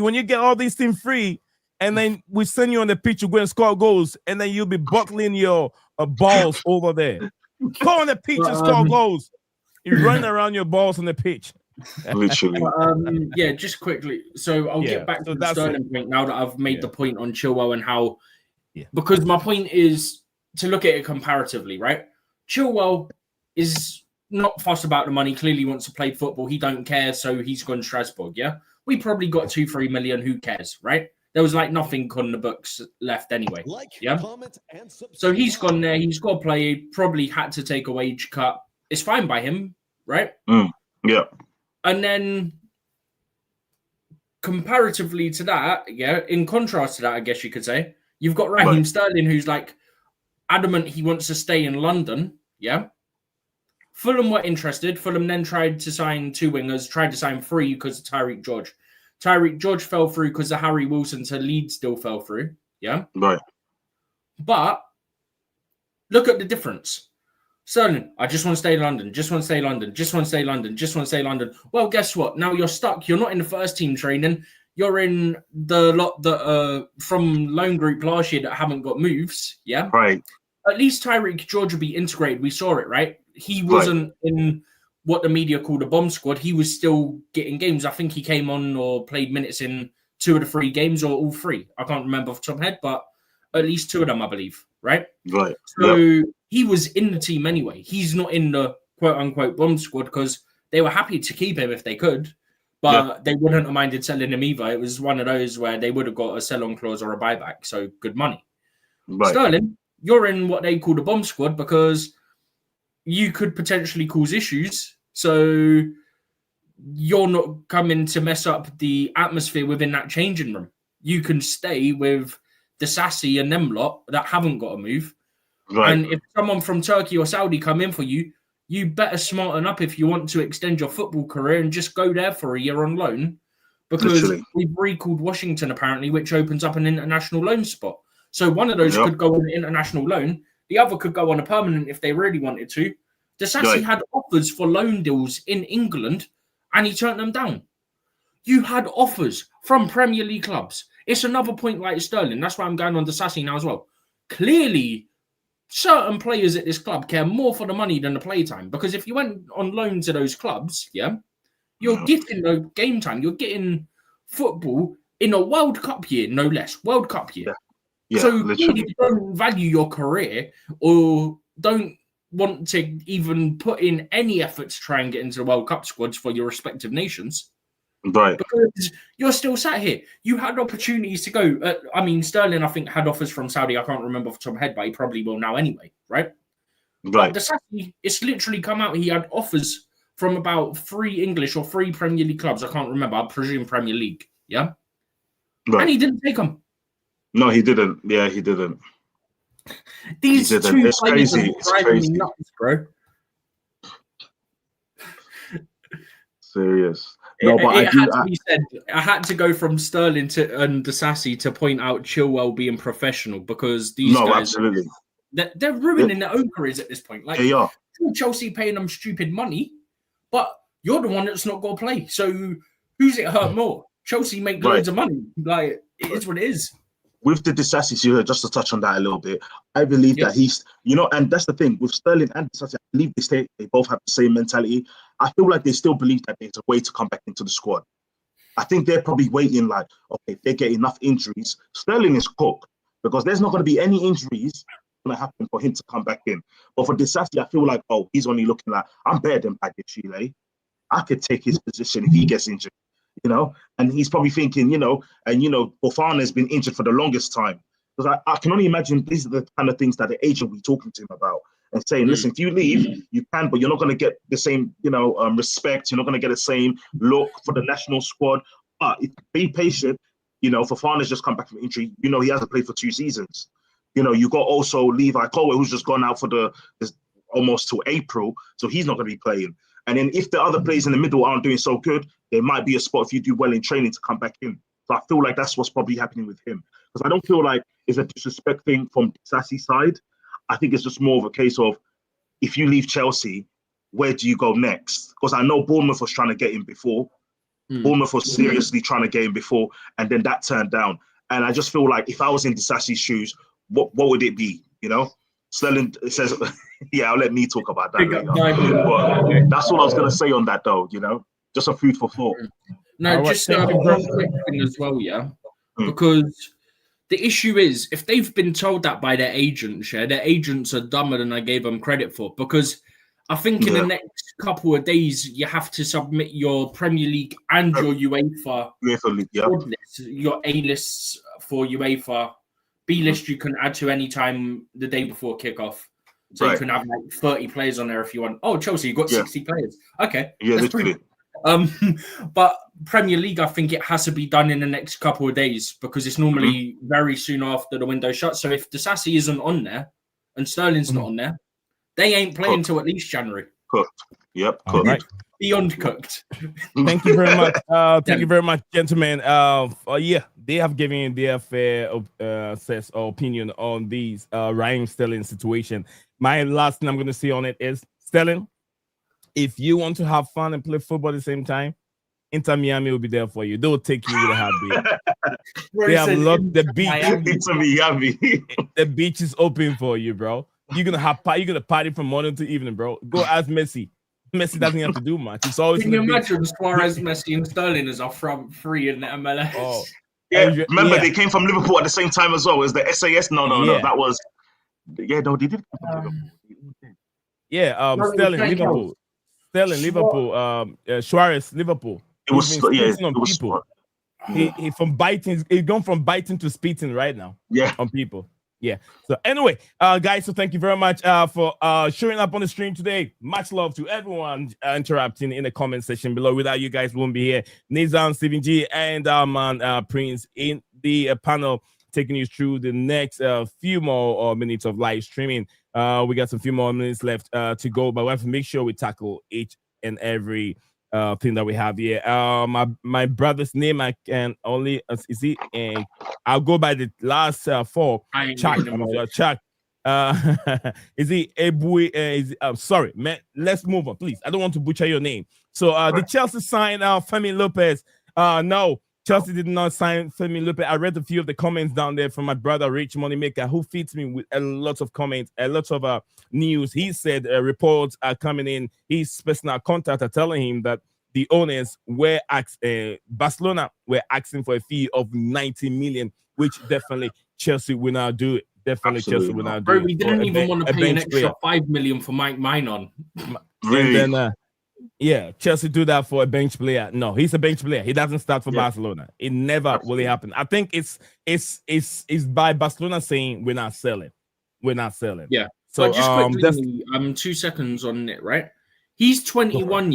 when you get all these things free, and then we send you on the pitch to go and score goals, and then you'll be bottling your balls over there. Go on the pitch and score goals. You're running around your balls on the pitch. Literally. Yeah, just quickly. So I'll get back to the Sterling point now that I've made the point on Chilwell and how, because my point is to look at it comparatively, right? Chilwell is not fussed about the money. Clearly wants to play football. He don't care, so he's gone Strasbourg. Yeah, we probably got 2-3 million. Who cares, right? There was like nothing on the books left anyway. Yeah. So he's gone there. He's got to play. Probably had to take a wage cut. It's fine by him, right? Yeah. And then comparatively to that, in contrast to that, I guess you could say, you've got Raheem Sterling, who's like adamant he wants to stay in London. Yeah. Fulham were interested. Fulham then tried to sign 2 wingers, tried to sign 3 because of Tyrique George. Tyrique George fell through because the Harry Wilson to Leeds still fell through. Yeah. Right. But look at the difference. Sterling, I just want to stay in London. Just want to stay in London. Just want to stay in London. Just want to stay in London. Well, guess what? Now you're stuck. You're not in the first team training. You're in the lot that from loan group last year that haven't got moves. Yeah. Right. At least Tyrique George will be integrated. We saw it, right? He wasn't in what the media called a bomb squad. He was still getting games. I think he came on or played minutes in 2 of the 3 games or all 3. I can't remember off the top of my head, but at least 2 of them, I believe. Right? Right. So he was in the team anyway. He's not in the quote-unquote bomb squad because they were happy to keep him if they could, but they wouldn't have minded selling him either. It was one of those where they would have got a sell-on clause or a buyback, so good money. Right. Sterling, you're in what they call the bomb squad because you could potentially cause issues. So you're not coming to mess up the atmosphere within that changing room. You can stay with Disasi and them lot that haven't got to move. Right. And if someone from Turkey or Saudi come in for you, you better smarten up if you want to extend your football career and just go there for a year on loan. Because we've recalled Washington, apparently, which opens up an international loan spot. So one of those could go on an international loan. The other could go on a permanent if they really wanted to. Disasi had offers for loan deals in England and he turned them down. You had offers from Premier League clubs. It's another point like Sterling. That's why I'm going on Disasi now as well. Clearly, certain players at this club care more for the money than the playtime. Because if you went on loan to those clubs, you're getting no game time. You're getting football in a World Cup year, no less. World Cup year. Yeah, so clearly you don't value your career or don't want to even put in any effort to try and get into the World Cup squads for your respective nations. Right. Because you're still sat here. You had opportunities to go. Sterling, I think, had offers from Saudi. I can't remember off the top of my head, but he probably will now anyway, right? Right. But Disasi, it's literally come out. He had offers from about 3 English or 3 Premier League clubs. I can't remember. I presume Premier League. Yeah? Right. And he didn't take them. No, he didn't. Yeah, he didn't. These two it's crazy. It's crazy. Me nuts, bro. Serious. No, but I had to go from Sterling to and Disasi to point out Chilwell being professional because these guys, absolutely, they're ruining their own careers at this point. Like, they are. Chelsea paying them stupid money, but you're the one that's not going to play. So who's it hurt more? Chelsea make loads of money. Like, it is what it is. with the Disasi, just to touch on that a little bit, I believe that he's, and that's the thing with Sterling and Disasi. I believe they both have the same mentality. I feel like they still believe that there's a way to come back into the squad. I think they're probably waiting, like, okay, if they get enough injuries, Sterling is cooked because there's not going to be any injuries going to happen for him to come back in. But for Disasi, I feel like, he's only looking like, I'm better than Chile. I could take his position if he gets injured. And he's probably thinking, Fofana has been injured for the longest time. Because I can only imagine these are the kind of things that the agent will be talking to him about and saying, listen, if you leave, you can, but you're not going to get the same, respect. You're not going to get the same look for the national squad. But if be patient, Fofana's just come back from injury. He hasn't played for 2 seasons. You got also Levi Colwell, who's just gone out for almost till April. So he's not going to be playing. And then if the other players in the middle aren't doing so good, there might be a spot if you do well in training to come back in. So I feel like that's what's probably happening with him. Because I don't feel like it's a disrespect thing from Disasi's side. I think it's just more of a case of, if you leave Chelsea, where do you go next? Because I know Bournemouth was trying to get him before. Bournemouth was seriously trying to get him before, and then that turned down. And I just feel like if I was in Disasi's shoes, what would it be? Sterling says, yeah, I'll let me talk about that later. But that's all I was going to say on that, though, just a food for thought. No, just one quick thing as well, because the issue is, if they've been told that by their agents, their agents are dumber than I gave them credit for, because I think in the next couple of days, you have to submit your Premier League and your UEFA League, list, your A lists for UEFA. B list you can add to any time the day before kickoff. So you can have like 30 players on there if you want. Oh, Chelsea, you've got 60 players. Okay. Yeah, literally. But Premier League, I think it has to be done in the next couple of days because it's normally very soon after the window shuts. So if Disasi isn't on there and Sterling's not on there, they ain't playing until at least January. Cooked. Yep, cooked. Right. Beyond cooked. Thank you very much. Thank you very much, gentlemen. They have given their fair sense or opinion on these Raheem Sterling situation. My last thing I'm going to say on it is, Sterling, if you want to have fun and play football at the same time, Inter Miami will be there for you. They'll take you with a heartbeat. They have locked the beach. Inter Miami. The beach is open for you, bro. You're gonna party from morning to evening, bro. Go ask Messi. Messi doesn't have to do much. It's always. Can you imagine Suarez, Messi, and Sterling as our front three in the MLS? Oh. Yeah, remember they came from Liverpool at the same time as well. Is the SAS? No, that was. Yeah, no, they did. Sterling, Liverpool. Suarez, Liverpool. It was people. He from biting. He's gone from biting to spitting right now. Yeah, on people. Yeah. So anyway, guys, so thank you very much for showing up on the stream today. Much love to everyone interrupting in the comment section below. Without you guys, we won't be here. Nizam, Stephen G, and our man Prince in the panel, taking you through the next few more minutes of live streaming. We got some few more minutes left to go, but we have to make sure we tackle each and every thing that we have here. My brother's name I can only see, and I'll go by the last 4. Chuck. Is he Ebui? Sorry, man. Let's move on, please. I don't want to butcher your name. So the Chelsea signed Femi Lopez. No, Chelsea did not sign Femi Lopez. I read a few of the comments down there from my brother Rich Moneymaker, who feeds me with a lot of comments, a lot of news. He said reports are coming in. His personal contact are telling him that the owners were Barcelona were asking for a fee of 90 million, which definitely Chelsea will now do it. Definitely Chelsea will now do it. We didn't even want to pay an extra 5 million for Mike Minon. Really? And then, Chelsea do that for a bench player. No, he's a bench player. He doesn't start for Barcelona. It never will happen. I think it's by Barcelona saying we're not selling. We're not selling. Yeah. So just quickly, 2 seconds on it, right? He's 21,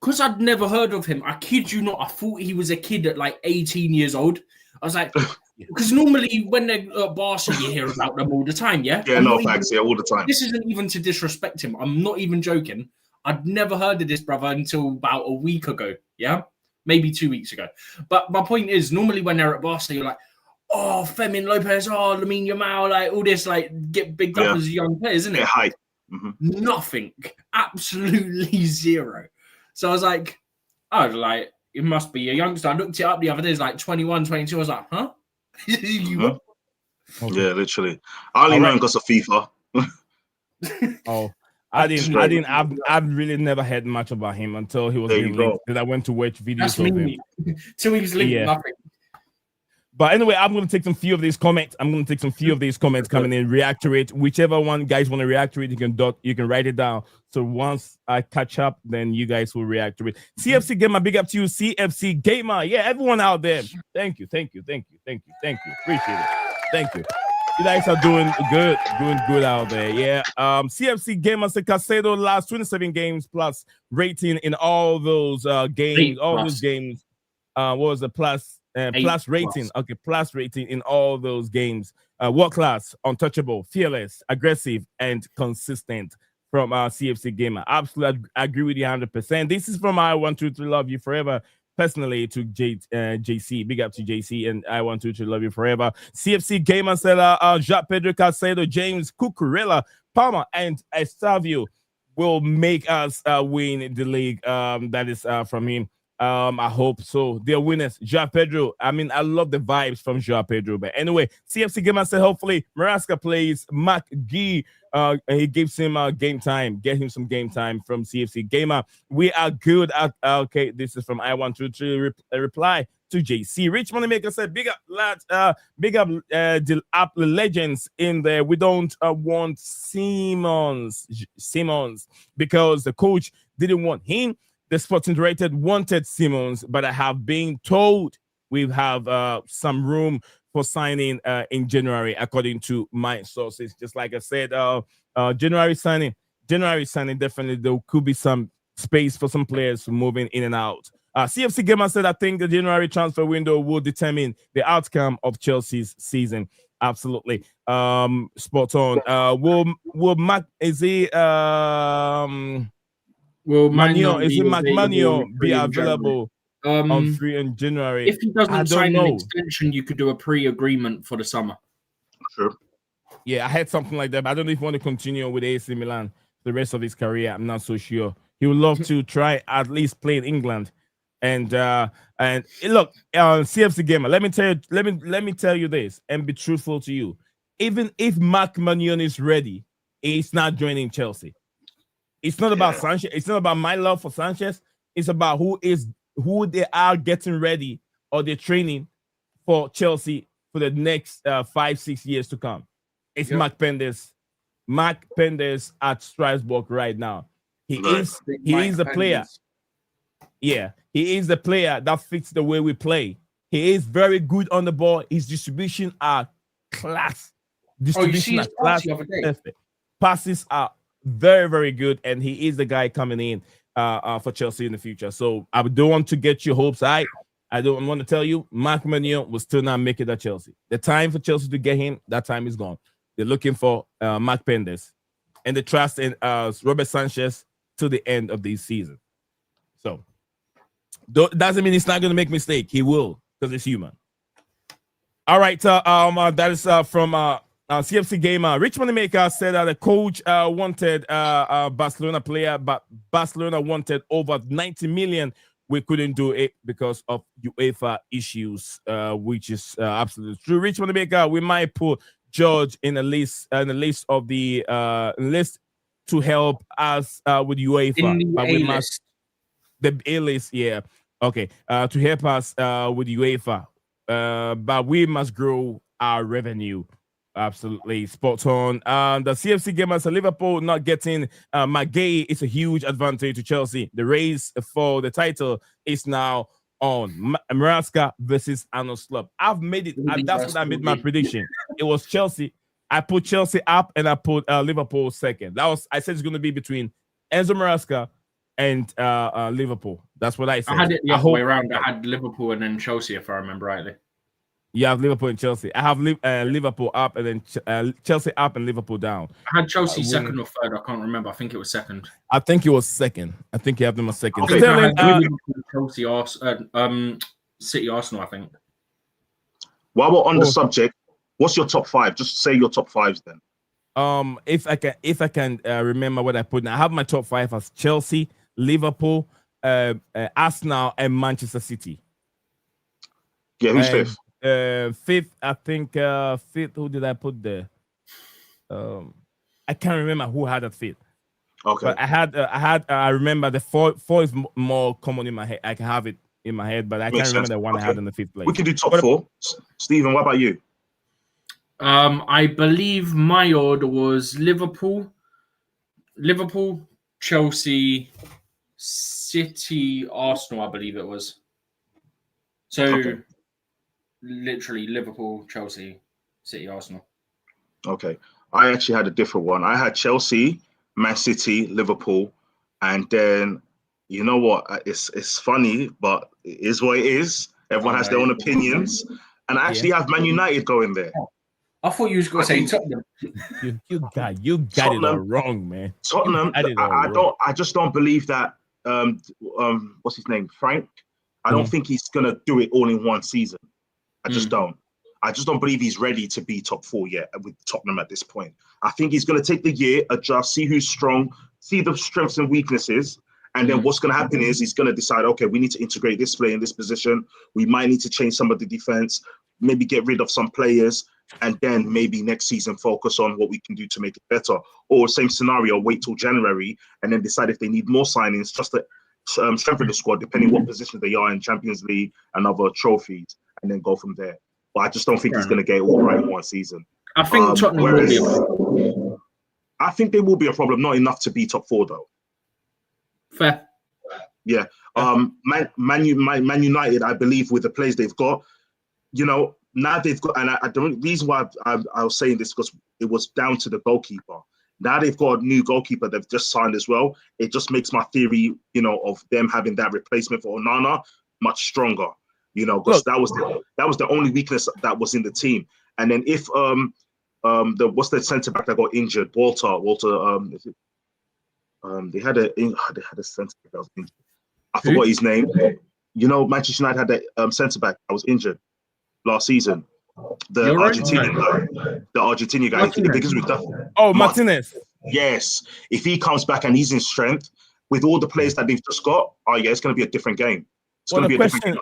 because I'd never heard of him. I kid you not. I thought he was a kid at like 18 years old. I was like, because normally when they're at Barca, you hear about them all the time, yeah? Yeah, no, thanks. Yeah, all the time. This isn't even to disrespect him. I'm not even joking. I'd never heard of this brother until about a week ago, yeah? Maybe 2 weeks ago. But my point is, normally when they're at Barca, you're like, oh, Fermin Lopez, oh, Lamine Yamal, like all this, like get bigged up as a young player, isn't it? Yeah, hi. Nothing. Absolutely zero. So I was like, oh, like, it must be a youngster. I looked it up the other day. It's like 21, 22. I was like, huh? Okay. Yeah, literally. I only know him because of FIFA. Oh, I've really never heard much about him until he was There being you go. linked. Then I went to watch videos That's of him. me. Till he's linked, nothing. But anyway, I'm going to take some few of these comments. Coming in, react to it. Whichever one guys want to react to it, you can write it down. So once I catch up, then you guys will react to it. CFC Gamer, big up to you, CFC Gamer. Yeah, everyone out there. Thank you. Appreciate it. Thank you. You guys are doing good out there. Yeah. CFC Gamer said Casado last 27 games plus rating in all those games. Those games. What was the plus rating? Okay, plus rating in all those games. World class, untouchable, fearless, aggressive, and consistent from CFC Gamer. Absolutely agree with you 100%. This is from I Want to Love You Forever. Personally, to JC, big up to JC, and I Want to love you forever. CFC Gamer said, Jacques Pedro Casedo, James Cucurella, Palmer, and Estavio will make us win the league. That is from him. I hope so. They're winners. Joao Pedro. I mean, I love the vibes from Joao Pedro. But anyway, CFC Gamer said hopefully Maraska plays Mac Gee. He gives him game time. Get him some game time from CFC Gamer. We are good at okay. This is from I Want to reply to JC. Rich Moneymaker said, big up lads, big up the app legends in there. We don't want Simmons because the coach didn't want him. The Sporting Director wanted Simmons, but I have been told we have some room for signing in January, according to my sources. Just like I said, January signing, definitely there could be some space for some players moving in and out. CFC Gamer said, I think the January transfer window will determine the outcome of Chelsea's season. Absolutely. Spot on. Will Mac, is he... Will McManio be available on free in January? If he doesn't sign an extension, you could do a pre-agreement for the summer. Sure. Yeah, I had something like that, but I don't know if he want to continue with AC Milan the rest of his career. I'm not so sure. He would love to try at least play in England. And look, CFC Gamer, let me tell you this and be truthful to you. Even if McManio is ready, he's not joining Chelsea. It's not about Sanchez. It's not about my love for Sanchez. It's about who they are getting ready or they're training for Chelsea for the next 5-6 years to come. It's Mark Penders. Mark Penders at Strasbourg right now. He is a player. Yeah, he is the player that fits the way we play. He is very good on the ball. His distribution are class. Passes are very, very good, and he is the guy coming in for Chelsea in the future. So I don't want to get your hopes high. I don't want to tell you Mark Manion will still not make it at Chelsea. The time for Chelsea to get him, that time is gone. They're looking for Mark Penders, and they trust in Robert Sanchez to the end of this season. So doesn't mean he's not going to make a mistake. He will, because it's human. All right, that is from CFC Gamer. Rich Moneymaker said that the coach wanted a Barcelona player, but Barcelona wanted over 90 million. We couldn't do it because of UEFA issues, which is absolutely true. Rich Moneymaker, we might put George in a list of the list to help us with UEFA. But we must the A list, yeah. Okay, to help us with UEFA. But we must grow our revenue. Absolutely spot on. The CFC Gamers of Liverpool not getting McGay is a huge advantage to Chelsea. The race for the title is now on. Maraska versus Arnold Slot. I've made it. That's what I made my prediction. It was Chelsea. I put Chelsea up and I put Liverpool second. I said it's going to be between Enzo Maraska and Liverpool. That's what I said. I had it the other way around. I had Liverpool and then Chelsea, if I remember rightly. You have Liverpool and Chelsea. I have Liverpool up and then Chelsea up and Liverpool down. I had Chelsea second or third. I can't remember. I think it was second. I think it was second. I think you have them a second. Okay, Chelsea, City, Arsenal, I think. While we're on the subject, what's your top five? Just say your top fives then. If I can remember what I put now, I have my top five as Chelsea, Liverpool, Arsenal, and Manchester City. Yeah, who's fifth? Fifth, I think. Fifth. Who did I put there? I can't remember who had a fifth. Okay. But I remember the four. Four is more common in my head. I can have it in my head, but I can't remember the one I had in the fifth place. We can do top four. Stephen, what about you? I believe my order was Liverpool, Chelsea, City, Arsenal. I believe it was. So, literally Liverpool, Chelsea, City, Arsenal. Okay. I actually had a different one. I had Chelsea, Man City, Liverpool, and then you know what? It's funny, but it is what it is. Everyone has their own opinions, and I actually have Man United going there. I thought you was going to say Tottenham. You got it all wrong, man. Tottenham. I just don't believe that. What's his name? Frank. I don't think he's gonna do it all in one season. I just don't. I just don't believe he's ready to be top four yet with Tottenham at this point. I think he's going to take the year, adjust, see who's strong, see the strengths and weaknesses. And then what's going to happen is he's going to decide, okay, we need to integrate this player in this position. We might need to change some of the defense, maybe get rid of some players, and then maybe next season focus on what we can do to make it better. Or same scenario, wait till January and then decide if they need more signings just to strengthen the squad, depending what position they are in Champions League and other trophies, and then go from there. But I just don't think he's going to get it all right in one season. I think Tottenham will be a problem. I think they will be a problem, not enough to be top four, though. Fair. Yeah. Man United, I believe, with the players they've got, you know, now they've got, and the reason why I was saying this because it was down to the goalkeeper. Now they've got a new goalkeeper they've just signed as well. It just makes my theory, you know, of them having that replacement for Onana much stronger. You know, because that was the only weakness that was in the team. And then if what's the centre back that got injured? Walter, they had a centre back that was injured. I forgot his name. You know, Manchester United had that centre back that was injured last season. The Argentinian guy. It begins with that. Oh, Martinez. Yes. If he comes back and he's in strength with all the players that they've just got, it's going to be a different game. It's going to be a different game.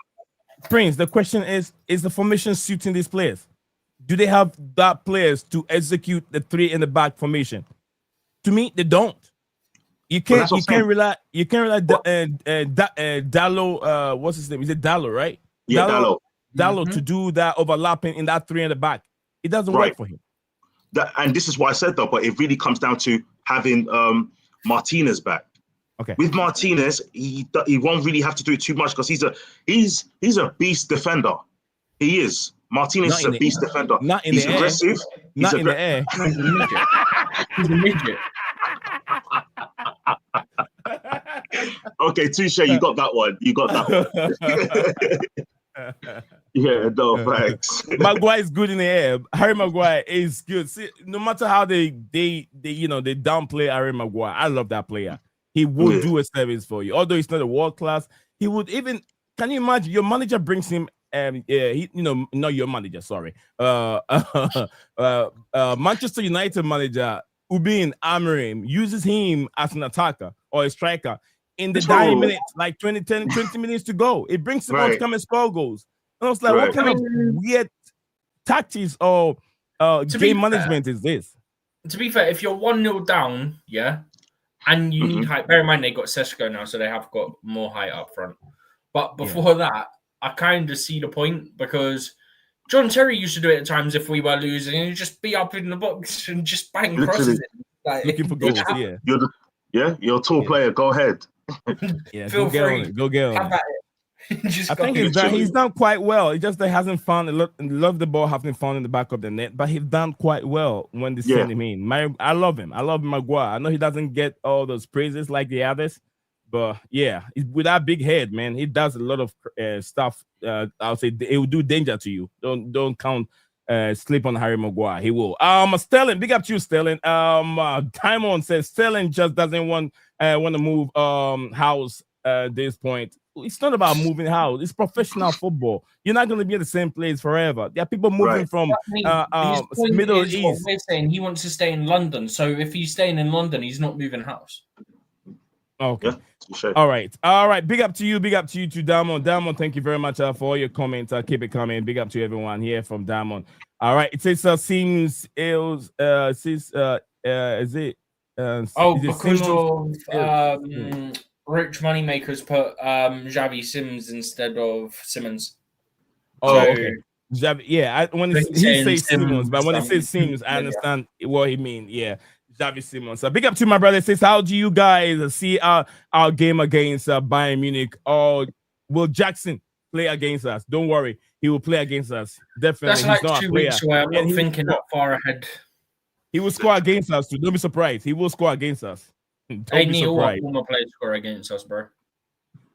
Prince, the question is the formation suiting these players? Do they have that players to execute the three in the back formation? To me, they don't. You can't rely Dallo, what's his name? Is it Dallo, right? Yeah, Dallo to do that overlapping in that three in the back. It doesn't work for him. And this is what I said though, but it really comes down to having Martinez back. Okay. With Martinez, he won't really have to do it too much because he's a beast defender. He is. Martinez is a beast defender. He's aggressive. Not in the air. He's a midget. Okay, touche. You got that one. Yeah, no, thanks. Maguire is good in the air. Harry Maguire is good. See, no matter how they downplay Harry Maguire, I love that player. He would do a service for you. Although he's not a world class, he would even. Can you imagine? Your manager brings him. Not your manager. Sorry. Manchester United manager Ubin Amorim uses him as an attacker or a striker in the dying minutes, like 20 minutes to go. It brings him on to come and score goals. And I was like, what kind of weird tactics or game management is this? To be fair, if you're 1-0 down, and you need height. Bear in mind they got Sesko now, so they have got more height up front. But before that, I kind of see the point because John Terry used to do it at times if we were losing, and he'd just be up in the box and just bang crosses it. Like, looking for goals. You're a tall player. Go ahead. Feel free. Go get on it. I think he's done quite well. It's just that he hasn't found love the ball having found in the back of the net, but he's done quite well when they send him in. I love him. I love Maguire. I know he doesn't get all those praises like the others, but with that big head, man, he does a lot of stuff. I'll say it will do danger to you. Don't count sleep on Harry Maguire. He will. Sterling, big up to you, Sterling. Timon says Sterling just doesn't want to move house at this point. It's not about moving house. It's professional football. You're not going to be in the same place forever. There are people moving from Middle East. We're saying he wants to stay in London. So if he's staying in London, he's not moving house. Okay. Yeah, all right. Big up to you to Diamond. Diamond, thank you very much for all your comments. Keep it coming. Big up to everyone here from Diamond. All right. It says seems is it because Simmons? of rich moneymakers put Xavi Sims instead of Simmons. Oh, okay. Xavi, yeah, when he says Simmons, but when he says Sims, I understand what he means. Yeah, Xavi Simmons. So big up to my brother. Says, how do you guys see our game against Bayern Munich? Or will Jackson play against us? Don't worry, he will play against us. Definitely, That's like he's not 2 a player. weeks away. I'm not thinking that far ahead. He will score against us too. Don't be surprised. He will score against us. Hey, Neil, what former players score against us, bro?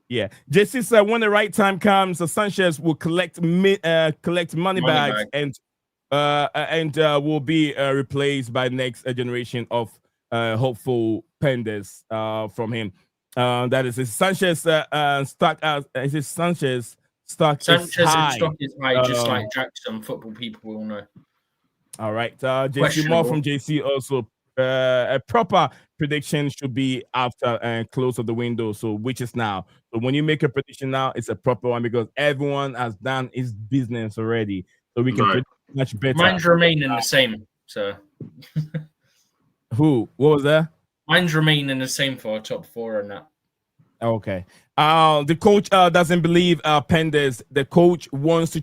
Yeah, JC said when the right time comes, Sanchez will collect money bags and will be replaced by next generation of hopeful penders from him. That is Sanchez stock as Sanchez stock is high. Stock is high, just like Jackson. Football people will know. All right, JC, more from JC also. A proper prediction should be after close of the window, so which is now. So when you make a prediction now, it's a proper one because everyone has done his business already, so we can predict much better. Mine's remaining the same. So who? What was that? Mine's remaining the same for top 4 and that. Okay. The coach doesn't believe Penders. The coach wants to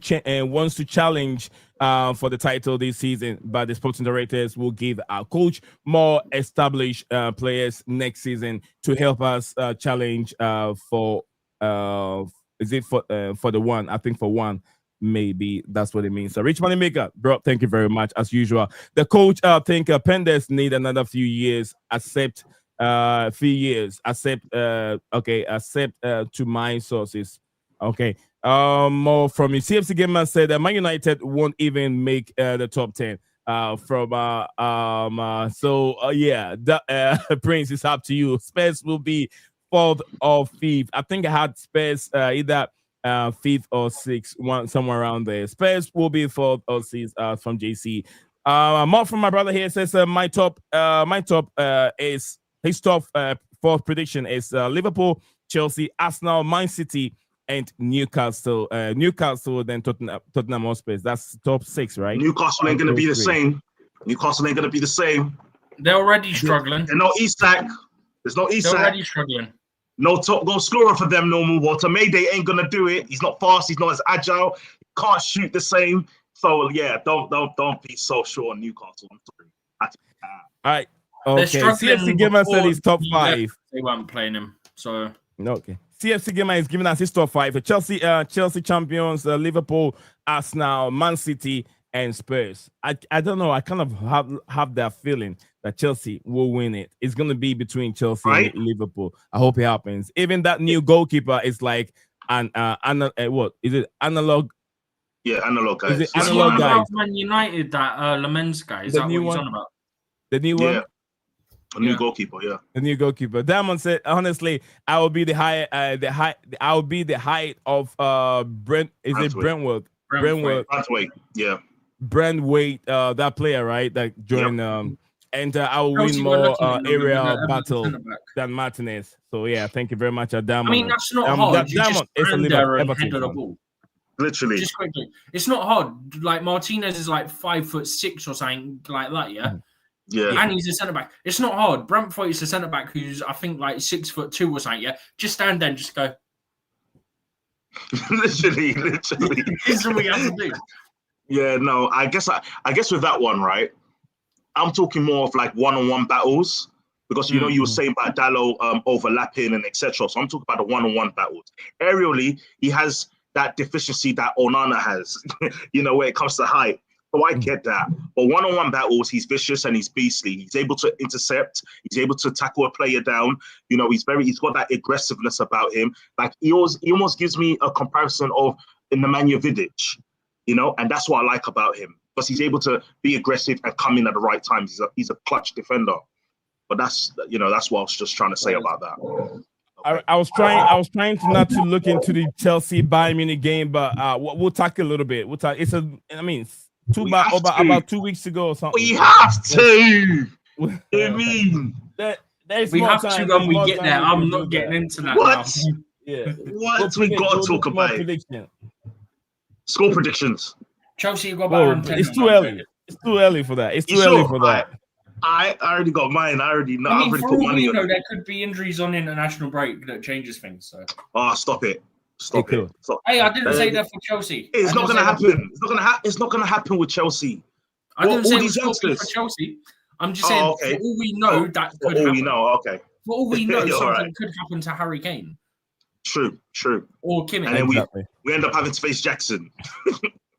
challenge for the title this season, but the sporting directors will give our coach more established players next season to help us challenge for for the one? I think for one. Maybe that's what it means. So, Rich Moneymaker, bro, thank you very much as usual. The coach think Penders need another few years. Accept to my sources. Okay. More from you. CFC Gamer said that Man United won't even make the top 10. Prince, it's up to you. Spurs will be 4th or 5th. I think I had Spurs either 5th or 6th, somewhere around there. Spurs will be 4th or 6th from JC. More from my brother here says my top is his top 4th prediction is Liverpool, Chelsea, Arsenal, Man City, and Newcastle. Newcastle, then Tottenham Hotspur. That's top 6, right? Newcastle ain't gonna be the same. They're already struggling. There's no Isak. They're already struggling. No top goal scorer for them no more. Walter Mayday ain't gonna do it. He's not fast. He's not as agile. Can't shoot the same. So yeah, don't be so sure on Newcastle. I'm sorry. All right. Okay. CFC Gamer said he's top 5. They weren't playing him. So okay. CFC Gamer is giving us his top 5. Chelsea champions, Liverpool, Arsenal, Man City, and Spurs. I don't know. I kind of have that feeling that Chelsea will win it. It's going to be between Chelsea and Liverpool. I hope it happens. Even that new goalkeeper is like what is it? Analog. Yeah, analog guys. Is it analog guys? Man United, that Lamens guy. Is the that new what he's one? on about? The new one. A new goalkeeper, yeah. The new goalkeeper. Diamond said, honestly, I will be the height of Brent. Is it Brentwood? Brentwood, yeah. Brentwood, that player, right? That joined and I will win more area battle than Martinez. So yeah, thank you very much, Diamond. I mean, that's not hard. Diamond is a Liverpool. Literally. Just quickly. It's not hard. Like Martinez is like 5'6" or something like that, yeah? Yeah. And he's a centre back. It's not hard. Brentford is a centre back who's, I think, like 6'2" or something. Yeah, just stand there and just go. literally. This is what we have to do. Yeah, no. I guess with that one, right? I'm talking more of like one-on-one battles because you know you were saying about Dallo overlapping and etc. So I'm talking about the one-on-one battles. Aerially, he has that deficiency that Onana has. Where it comes to height. So I get that. But one-on-one battles, he's vicious and he's beastly. He's able to intercept. He's able to tackle a player down. He's got that aggressiveness about him. Like he almost gives me a comparison of Nemanja Vidic, and that's what I like about him. Because he's able to be aggressive and come in at the right time. He's a clutch defender. But that's what I was just trying to say about that. Okay. I was trying to not to look into the Chelsea Bayern Munich game, but we'll talk a little bit. About 2 weeks ago or something. We have to. What do you mean? There's We more have time. to when There's we more get time there. we I'm can not do getting that. into that What? now. Yeah. What we got to talk about? Prediction. Score predictions. Chelsea got Well, better than 10. it's too early. It's too early for that. It's You too early sure? for that. I already got mine. I already know. I I've mean, already for put all money we on know, it. there could be injuries on international break that changes things. So, Stop it. Stop It it. could. Stop. hey, I didn't say that for Chelsea. It's not going to happen. It's not going to happen with Chelsea. I didn't say all it these was for youngsters. Chelsea. I'm just saying, Okay. for all we know, that For could all happen. we know, okay. For all we know, All something right. could happen to Harry Kane True. or Kimmich. And then Exactly. we end up having to face Jackson.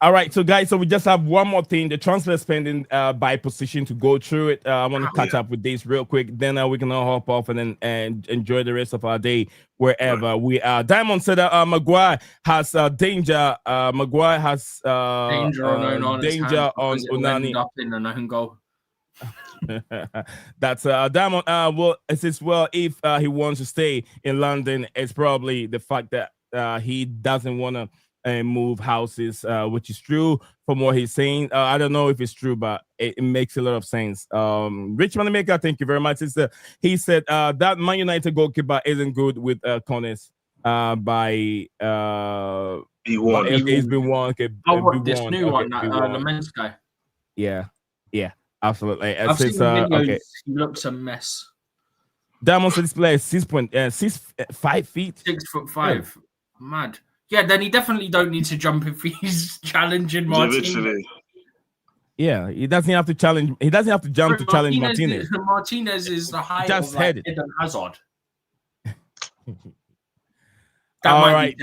All right, so guys, so we just have one more thing: the transfer spending by position to go through it. I want to catch up with this real quick. Then we can all hop off and then enjoy the rest of our day wherever we are. Diamond said Maguire has danger. Maguire has Danger on danger on Onani. End up in an own goal. That's Diamond. Well, it says, well, if he wants to stay in London, it's probably the fact that he doesn't want to move houses, which is true from what he's saying. I don't know if it's true, but it makes a lot of sense. Richmond Maker, thank you very much. He said that Man United goalkeeper isn't good with corners. By it's been won. This new one, the men's guy. Yeah, absolutely. I've seen the videos. Okay. He looks a mess. Diamond said this player is 5 feet. 6'5". Yeah. Mad. Yeah, then he definitely don't need to jump if he's challenging Martinez. Yeah, he doesn't have to challenge. He doesn't have to jump to challenge Martinez. Martinez is the height just of like Eden Hazard. All right.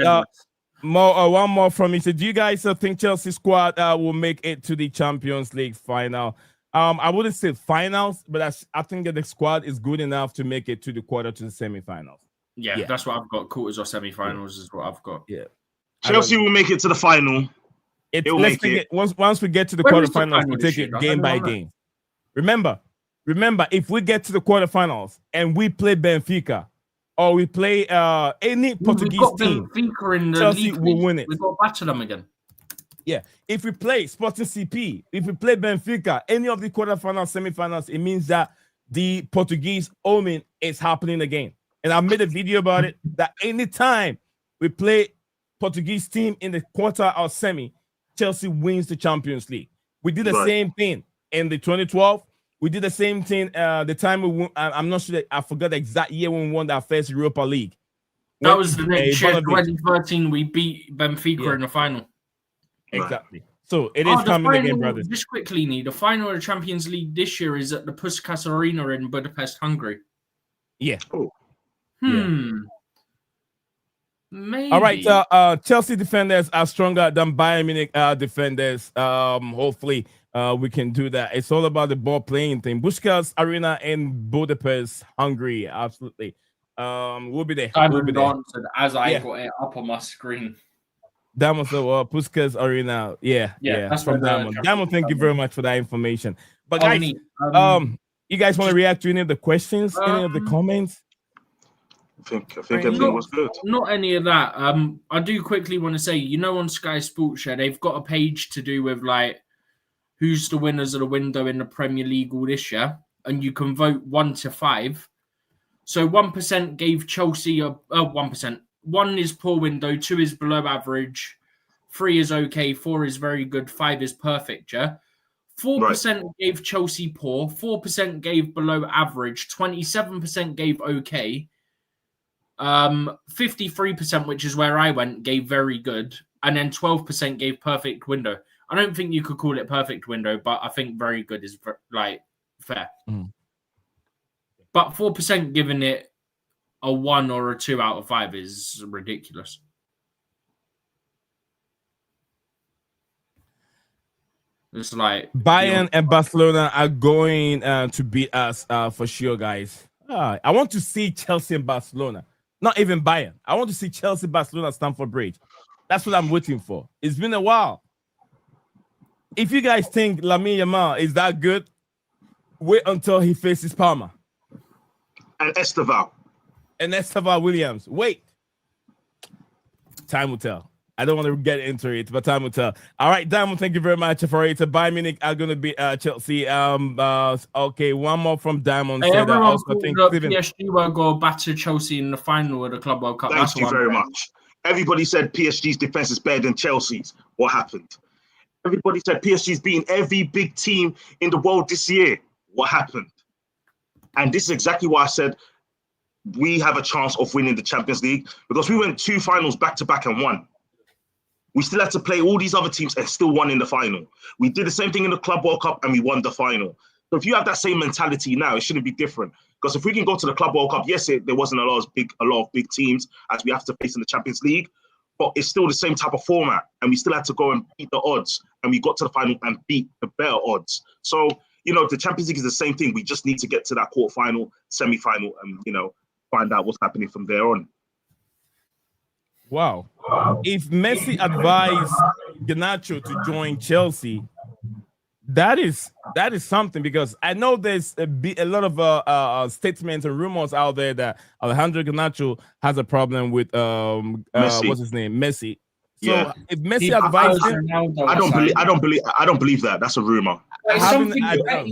One more from me. So, do you guys think Chelsea squad will make it to the Champions League final? I wouldn't say finals, but I think that the squad is good enough to make it to the quarter to the semifinals. Yeah, that's what I've got. Quarters or semifinals is what I've got. Yeah, Chelsea will make it to the final. Once we get to the quarterfinals, we take it game by game. Remember, if we get to the quarterfinals and we play Benfica or we play any Portuguese team, Benfica in the Chelsea league, will win it. We've got to battle them again. Yeah, if we play Sporting CP, if we play Benfica, any of the quarterfinals, semifinals, it means that the Portuguese omen is happening again. And I made a video about it, that anytime we play Portuguese team in the quarter or semi, Chelsea wins the Champions League. We did the same thing in the 2012. We did the same thing the time we won. I'm not sure, I forgot the exact year when we won that first Europa League. That was the next year, 2013. We beat Benfica in the final. Exactly. So it is coming again, brothers. Just quickly, the final of the Champions League this year is at the Puskás Arena in Budapest, Hungary. Yeah. Oh. Maybe. All right. Chelsea defenders are stronger than Bayern Munich defenders. Hopefully, we can do that. It's all about the ball playing thing. Puskás Arena in Budapest, Hungary. Absolutely. We'll be there. We'll be there. As I got it up on my screen. Diamond said, Puskás Arena. Yeah. That's from Diamond. Diamond, thank you very much for that information. But guys, you guys want to react to any of the questions, any of the comments? I think everything was good. Not any of that. I do quickly want to say, on Sky Sports, they've got a page to do with like who's the winners of the window in the Premier League all this year, and you can vote 1 to 5. So 1% gave Chelsea 1%. 1 is poor window, 2 is below average, 3 is okay, 4 is very good, 5 is perfect. 4% gave Chelsea poor, 4% gave below average, 27% gave okay. 53%, which is where I went, gave very good, and then 12% gave perfect window. I don't think you could call it perfect window, but I think very good is like fair. But 4% giving it a 1 or a 2 out of 5 is ridiculous. It's like Bayern and Barcelona are going to beat us for sure, guys. I want to see Chelsea and Barcelona. Not even Bayern. I want to see Chelsea, Barcelona, Stamford Bridge. That's what I'm waiting for. It's been a while. If you guys think Lamine Yamal is that good, wait until he faces Palmer. And Esteval Williams. Wait. Time will tell. I don't want to get into it, but time will tell. All right, Diamond, thank you very much for it. Bayern Munich are going to be Chelsea. Okay, one more from Diamond. Hey, everyone also, thought that PSG will go batter Chelsea in the final of the Club World Cup. Thank you very much. Everybody said PSG's defense is better than Chelsea's. What happened? Everybody said PSG's beating every big team in the world this year. What happened? And this is exactly why I said we have a chance of winning the Champions League, because we went 2 finals back-to-back and won. We still had to play all these other teams and still won in the final. We did the same thing in the Club World Cup and we won the final. So if you have that same mentality now, it shouldn't be different. Because if we can go to the Club World Cup, yes, there wasn't a lot of big teams as we have to face in the Champions League, but it's still the same type of format, and we still had to go and beat the odds, and we got to the final and beat the better odds. So, the Champions League is the same thing. We just need to get to that quarterfinal, semi-final, and, find out what's happening from there on. Wow. If Messi advised Garnacho to join Chelsea, that is something, because I know there's a lot of statements and rumors out there that Alejandro Garnacho has a problem with what's his name, Messi. So if Messi advised him, I don't believe that. That's a rumor. It's something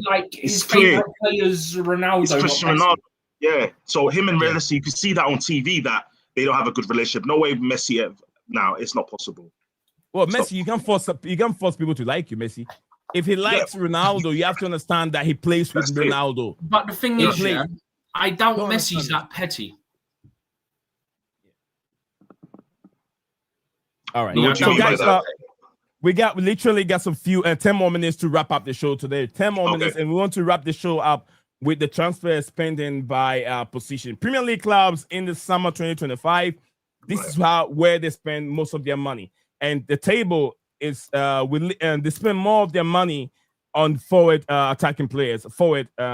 like his favorite players, Ronaldo. It's Cristiano Ronaldo. Yeah. So him and Messi, you can see that on TV that they don't have a good relationship. No way Messi. Now it's not possible. Well, Messi, you can't force people to like you, Messi. If he likes Ronaldo, you have to understand that he plays with Ronaldo. But the thing is, I doubt Messi's that petty. All right. So guys, we literally got some 10 more minutes to wrap up the show today. 10 more minutes, and we want to wrap the show up with the transfer spending by position. Premier League clubs in the summer 2025. This is where they spend most of their money, and the table is they spend more of their money on forward attacking players,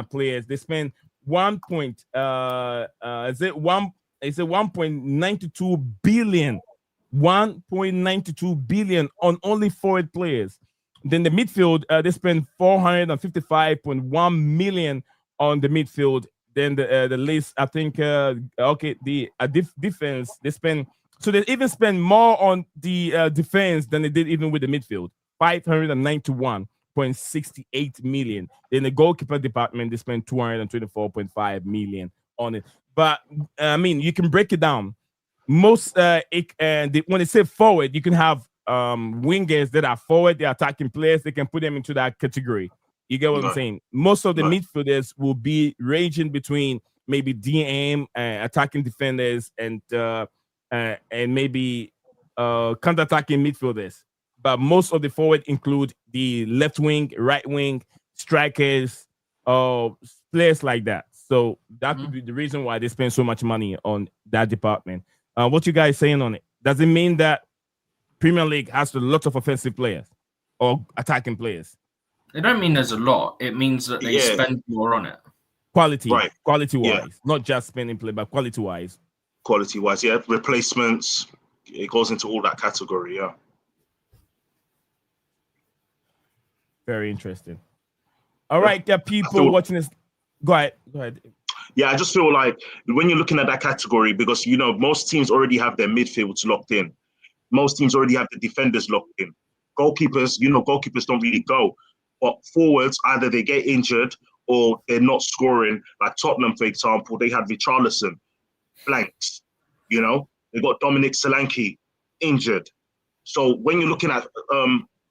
players. They spend 1.92 billion. 1.92 billion on only forward players. Then the midfield, they spend 455.1 million on the midfield. Then the list, I think, the defense, they even spend more on the defense than they did even with the midfield. 591.68 million. Then the goalkeeper department, they spend 224.5 million on it. But I mean, you can break it down. Most when they say forward, you can have wingers that are forward, they're attacking players. They can put them into that category. You get what I'm saying? Most of the midfielders will be ranging between maybe DM, attacking defenders, and maybe counter-attacking midfielders. But most of the forward include the left wing, right wing, strikers, players like that. So that could be the reason why they spend so much money on that department. What you guys saying on it? Does it mean that Premier League has a lot of offensive players or attacking players? It don't mean there's a lot. It means that they spend more on it. Quality-wise, not just spending play, but quality-wise. Quality-wise, yeah. Replacements, it goes into all that category, yeah. Very interesting. All right, people watching this. Go ahead. Yeah, I just feel like when you're looking at that category, because, most teams already have their midfields locked in. Most teams already have the defenders locked in. Goalkeepers, goalkeepers don't really go. But forwards, either they get injured or they're not scoring. Like Tottenham, for example, they had Richarlison, blanks. They got Dominic Solanke, injured. So when you're looking at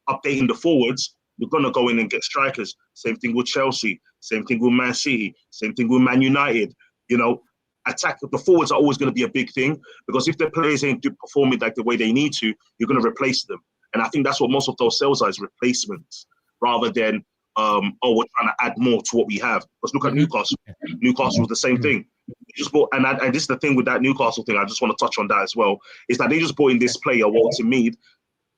updating the forwards, you're going to go in and get strikers. Same thing with Chelsea. Same thing with Man City. Same thing with Man United. Attack. The forwards are always going to be a big thing, because if their players ain't performing like the way they need to, you're going to replace them. And I think that's what most of those sales are, is replacements, rather than, we're trying to add more to what we have. Because look at Newcastle. Newcastle was the same thing. They just bought, and this is the thing with that Newcastle thing, I just want to touch on that as well, is that they just bought in this player, Walter Mead.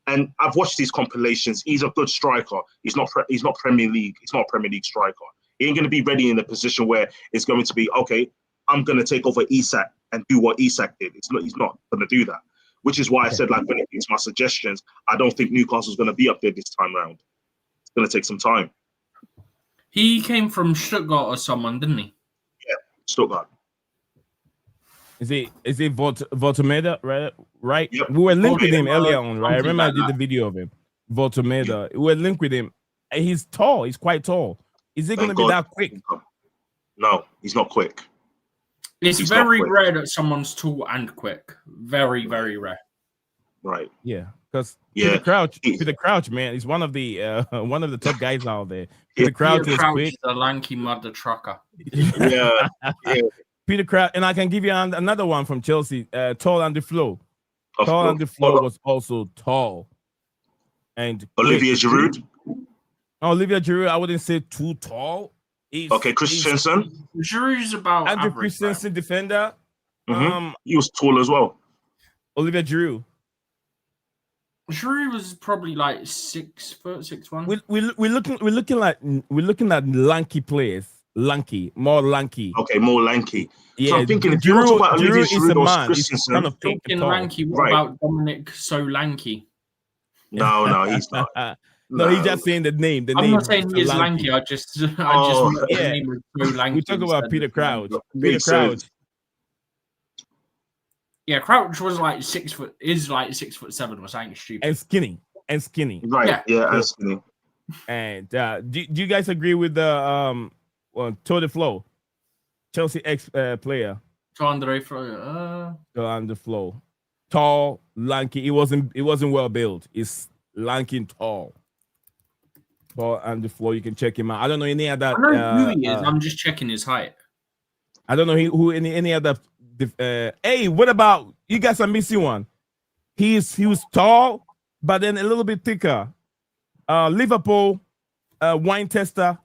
And I've watched these compilations. He's a good striker. He's not Premier League. He's not a Premier League striker. He ain't going to be ready in a position where it's going to be, okay, I'm going to take over Isak and do what Isak did. He's not going to do that. Which is why I said, like, when it comes to my suggestions, I don't think Newcastle's going to be up there this time round. It's going to take some time. He came from Stuttgart or someone, didn't he? Yeah, Stuttgart. Is it Voltomeda, right? Yep. We were linked with him Voltomeda, earlier on, right? I something remember I like did that. the video of him. Voltomeda. We were linked with him. And he's tall. He's quite tall. Is it going to Thank be God. that quick? No, he's not quick. It's He's not very quick. rare that someone's tall and quick. Very, very rare. Right. Yeah, because Yeah. Peter Crouch, man, he's one of the top guys out there. Peter Yeah. Crouch Peter was Crouch quick. is a lanky mother trucker. Yeah. Yeah. Peter Crouch, and I can give you another one from Chelsea. Tall and the flow. Of Tall course. and the flow was also tall. And Olivier Giroud. Olivier Giroud, I wouldn't say too tall. Okay, Christensen. Giroud's about Andrew average. Christensen, defender. He was tall as well. Olivier Giroud. Giroud was probably like 6 foot, 6'1". We're looking at lanky players. More lanky. Okay, more lanky. Yeah, so I'm thinking if you want to talk about Olivier Giroud is a Giroud or man. He's Christensen, kind of Talking tall. lanky, what Right. about Dominic Solanke? No, he's not. No, he's just saying the name. I'm not saying he is lanky. I just met the yeah. name of Solanke. We talk about Peter Crouch. Peter Makes Crouch. sense. Yeah, Crouch was like 6 foot. Is like 6'7" or something stupid. And skinny. Right, yeah, and skinny. And do you guys agree with the Tour de Flow, Chelsea ex player? Andre On the flow, tall, lanky. It wasn't well built. It's lanky and tall. But on the floor, you can check him out. I don't know any other. I know who he is. I'm just checking his height. I don't know who any other. Hey, what about you guys are missing one? He was tall, but then a little bit thicker. Liverpool, wine tester.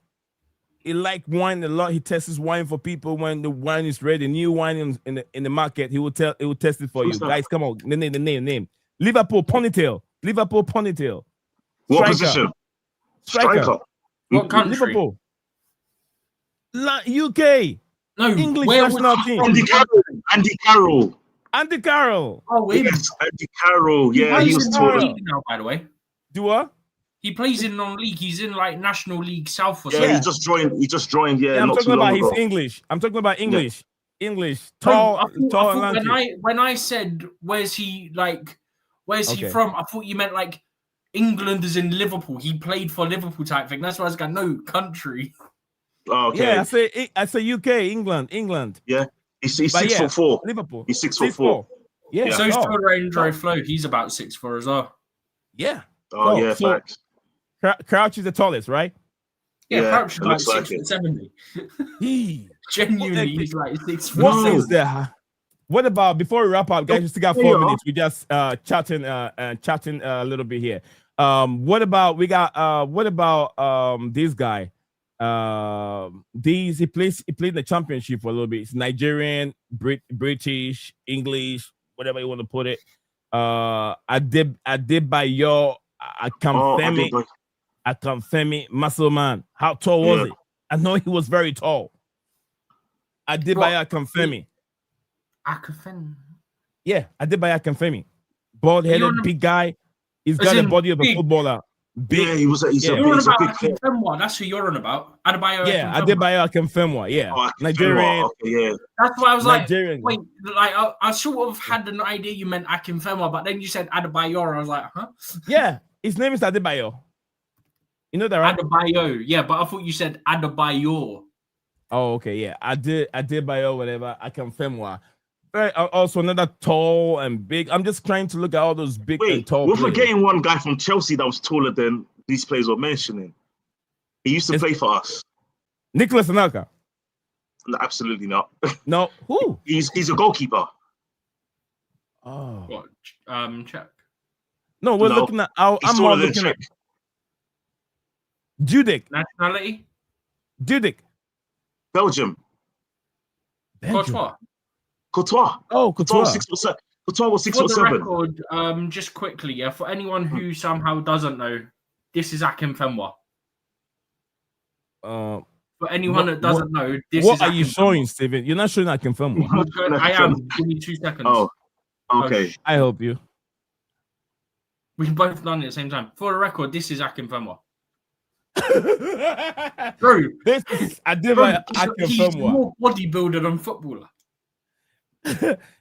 He liked wine a lot. He tests wine for people when the wine is ready. New wine in the market. He will test it for you. Guys, come on. The name. Liverpool ponytail. What position? Striker. What country? Liverpool. UK. No, English where national was he team. from? Andy Carroll. Oh, him. Yes, Andy Carroll. Yeah, He he plays was in tall. non-league now, by the way. Do what? He plays in non-league. He's in like National League South or Yeah, something. he just joined. Yeah, I'm not talking too long about ago. his English. I'm talking about English. English. No, Tall, I tall thought and lanky. when I said where's he Okay. from, I thought you meant like England is in Liverpool. He played for Liverpool type thing. That's why I was going, no, country. Oh, okay. Yeah, I say UK, England. Yeah, he's But 6'4". Liverpool. He's 6'4". Yeah. So is tall. Andrew Flo. He's about 6'4" as well. Yeah. Oh, yeah, so facts. Crouch is the tallest, right? Yeah, Yeah, Crouch is it like looks like it. 6'70". Genuinely, he's like 6'4". What is that? What about before we wrap up, guys? We still got 4 minutes. We just chatting a little bit here. What about this guy? He played in the championship for a little bit. It's Nigerian, British, English, whatever you want to put it. Adebayo Akinfenwa, muscle man. How tall was he? I know he was very tall. Adebayo Akinfenwa. Yeah, Adebayo Akinfenwa. Bald-headed, big guy. He's got the body of a footballer. Big. Yeah, he's a big Akinfenwa, that's who you're on about. Adebayo Akinfenwa. Yeah, Oh, Nigerian. Okay, yeah. That's why I was Nigerian. like, wait, like I sort of had an idea you meant Akinfenwa, but then you said Adebayo. I was like, huh? Yeah, his name is Adebayo. You know that, right? Adebayo. Yeah, but I thought you said Adebayo. Oh, okay, yeah. Adebayo, whatever. Akinfenwa. Also another tall and big. I'm just trying to look at all those big and tall we're players. forgetting one guy from Chelsea that was taller than these players we're mentioning. He used to play for us. Nicholas Anelka. No, absolutely not. No, who? He's a goalkeeper. Oh, What? Check. no, we're looking at. I'm more looking at Dudek. Nationality? Dudek. Belgium. Courtois. Oh, Courtois Couture. was 6'7". Courtois was 6'7". For the record, just quickly, yeah, for anyone who somehow doesn't know, this is Akinfenwa. For anyone that doesn't know, this is What are you Akinfenwa. showing, Steven? You're not showing Akinfenwa. I am. Give me 2 seconds. Oh, okay. I help you. We've both done it at the same time. For the record, this is Akinfenwa. Bro, This is Adebayo he's Akinfenwa. more bodybuilder than footballer.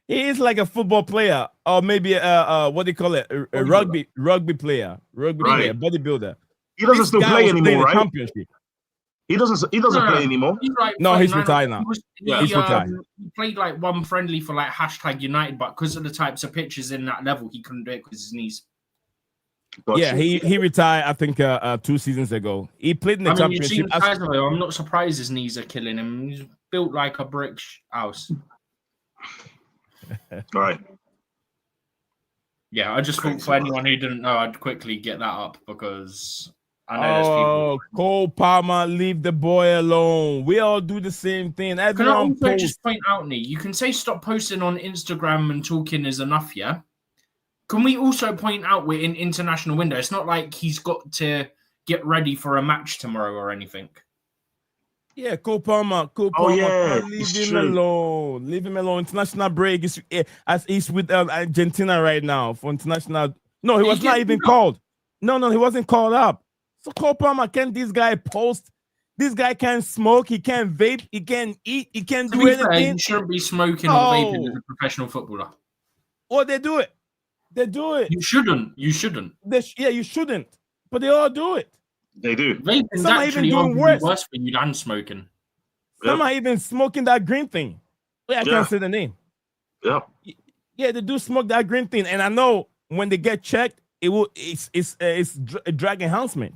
He is like a football player, or maybe what do you call it? A rugby player, bodybuilder. He doesn't This still guy play was playing anymore, the right? championship. He doesn't play anymore. He's like No, he's 39. retired now. He's retired. He played like one friendly for like #United, but because of the types of pitches in that level, he couldn't do it because his knees. Yeah, he retired. I think 2 seasons ago. He played in the championship. You've seen the size of him. I'm not surprised his knees are killing him. He's built like a brick house. Right. Yeah, I just thought for anyone who didn't know, I'd quickly get that up because I know there's people. Cole Palmer, leave the boy alone. We all do the same thing. Can I also just point out, Nee, you can say stop posting on Instagram and talking is enough, yeah? Can we also point out we're in international window? It's not like he's got to get ready for a match tomorrow or anything. Yeah, Cole Palmer. Leave him alone. Leave him alone. International break. He's with Argentina right now for international. No, he was not even called. No, he wasn't called up. So Cole Palmer, can this guy post? This guy can't smoke. He can't vape. He can't eat. He can't do anything. Fair, you shouldn't be smoking or vaping as a professional footballer. Or they do it. They do it. You shouldn't. You shouldn't. You shouldn't. But they all do it. They do. Vaping's actually doing worse for you than smoking. Some are even smoking that green thing. I can't say the name. Yeah. Yeah, they do smoke that green thing, and I know when they get checked, it's drug enhancement.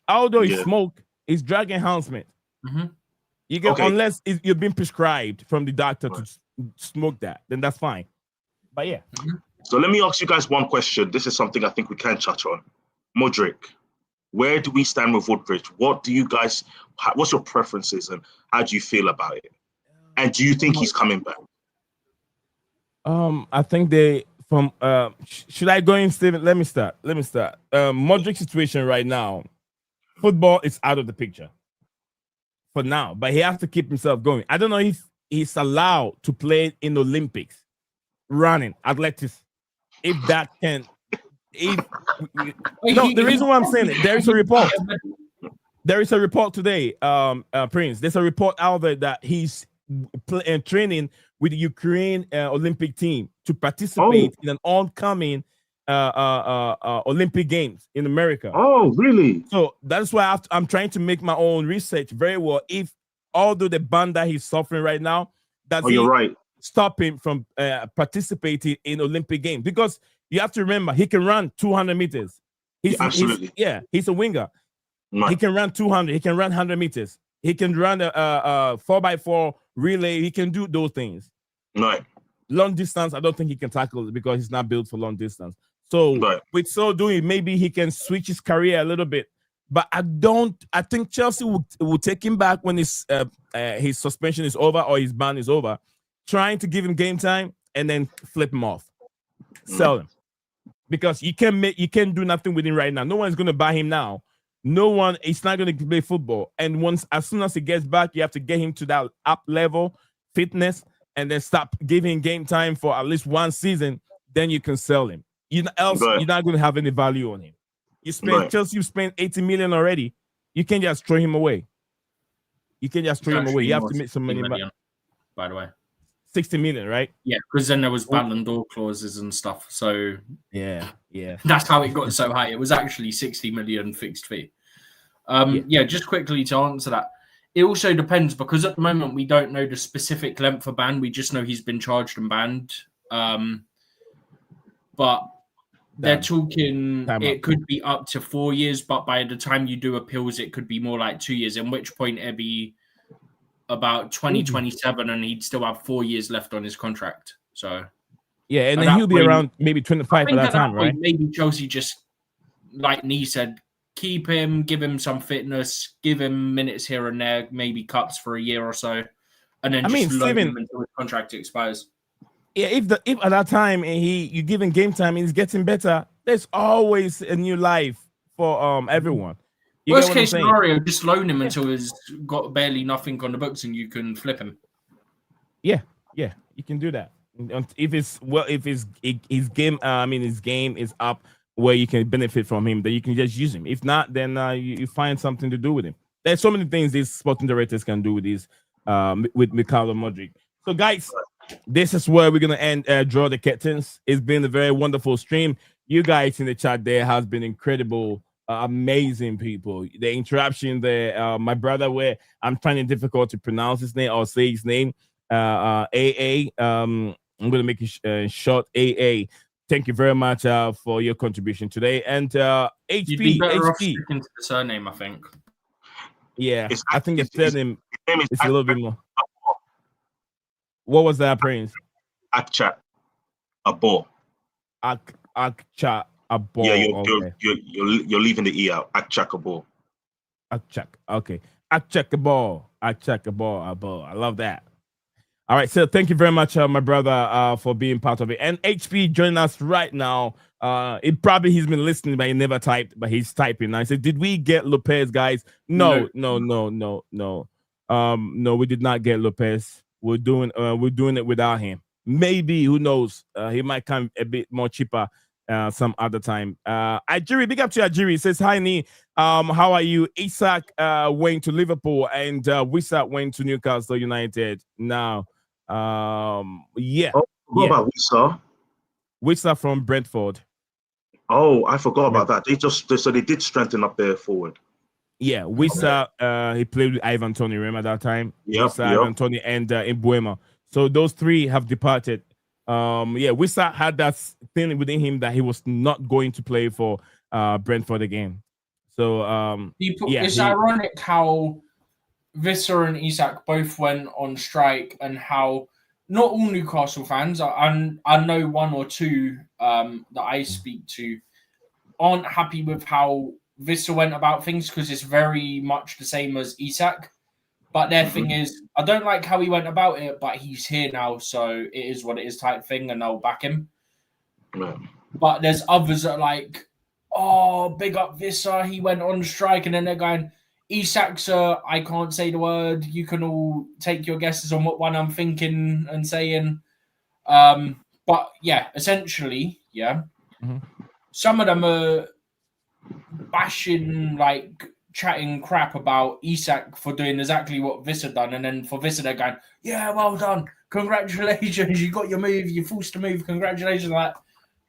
Although you smoke, it's drug enhancement. Mm-hmm. You get unless you've been prescribed from the doctor to smoke that, then that's fine. But yeah. Mm-hmm. So let me ask you guys one question. This is something I think we can touch on. Modric. Where do we stand with Woodbridge? What do you guys? What's your preferences and how do you feel about it? And do you think he's coming back? I think should I go in, Steven? Let me start. Modric situation right now, football is out of the picture for now, but he has to keep himself going. I don't know if he's allowed to play in Olympics, running, athletics. If that can. The reason why I'm saying it, there is a report. There is a report today, Prince. There's a report out there that he's training with the Ukraine Olympic team to participate in an oncoming Olympic Games in America. Oh, really? So that's why I'm trying to make my own research very well. If although the ban that he's suffering right now, you're right. Stop him from participating in Olympic Games, because you have to remember he can run 200 meters. Absolutely. He's a winger. Right. He can run 200. He can run 100 meters. He can run a 4x4 relay. He can do those things. Right. Long distance, I don't think he can tackle it because he's not built for long distance. So with so doing, maybe he can switch his career a little bit. But I think Chelsea will take him back when his suspension is over or his ban is over, trying to give him game time and then flip him off, sell him, because you can't do nothing with him right now. No one's going to buy him now. No one. He's not going to play football. And as soon as he gets back, you have to get him to that up level fitness, and then stop giving him game time for at least one season. Then you can sell him. You're not going to have any value on him. Chelsea, you spent 80 million already. You can't just throw him away. You have to make some money back. By the way, 60 million, right? Yeah, because then there was Ballon d'Or clauses and stuff. So yeah, that's how it got so high. It was actually 60 million fixed fee. Just quickly to answer that, it also depends, because at the moment we don't know the specific length of ban. We just know he's been charged and banned. But they're talking it could be up to 4 years, but by the time you do appeals, it could be more like 2 years, in which point it'd be about 2027 and he'd still have 4 years left on his contract. So yeah, and then he'll be around maybe 25 by that time, right? Maybe Chelsea just, like Nee said, keep him, give him some fitness, give him minutes here and there, maybe cups for a year or so, and then load him until his contract expires. Yeah, if at that time and you give him game time and he's getting better, there's always a new life for everyone. Worst case scenario, just loan him until he's got barely nothing on the books and you can flip him. Yeah, you can do that. If his game is up where you can benefit from him, then you can just use him. If not, then you find something to do with him. There's so many things these sporting directors can do with these with Mikhailo Modric. So guys, this is where we're gonna end. Draw the curtains. It's been a very wonderful stream. You guys in the chat there has been incredible, amazing people. The interaction there. My brother, where I'm finding it difficult to pronounce his name or say his name. AA. I'm gonna make it short. AA. Thank you very much for your contribution today. And HP. You'd be better off HP. sticking to the surname, I think. Yeah, I think his surname is a little bit more. What was that, Prince? Akchat Abo. Akchat Abo. Yeah, you're leaving the E out. Akchat Abo. Akchat. Okay. Akchat Abo. Akchat Abo. I love that. All right, so thank you very much, my brother, for being part of it. And HP joining us right now. He's been listening, but he never typed, but he's typing now. He said, "Did we get Lopez, guys?" No. No, we did not get Lopez. We're doing it without him. Maybe, who knows? He might come a bit more cheaper some other time. Ajiri, big up to Ajiri. He says, "Hi, Nee. How are you?" Isak went to Liverpool and Wissa went to Newcastle United. Now, yeah. What about Wissa? Wissa from Brentford. Oh, I forgot about that. They did strengthen up their forward. Yeah, Wissa, he played with Ivan Toney, remember that time? Yep. Ivan Toney and Mbuema. So those three have departed. Wissa had that thing within him that he was not going to play for Brentford again. So it's ironic how Visser and Isak both went on strike, and how not all Newcastle fans, I know one or two that I speak to, aren't happy with how Visser went about things, because it's very much the same as Isak. But their thing is, I don't like how he went about it, but he's here now, so it is what it is type thing, and I'll back him. Yeah. But there's others that are like, oh, big up Visser, he went on strike, and then they're going, Isak's, I can't say the word. You can all take your guesses on what one I'm thinking and saying. But yeah, essentially, yeah. Mm-hmm. Some of them are bashing, like chatting crap about Isak for doing exactly what Visser done, and then for Visser they're going, yeah, well done, congratulations, you got your move, you forced to move, congratulations. Like,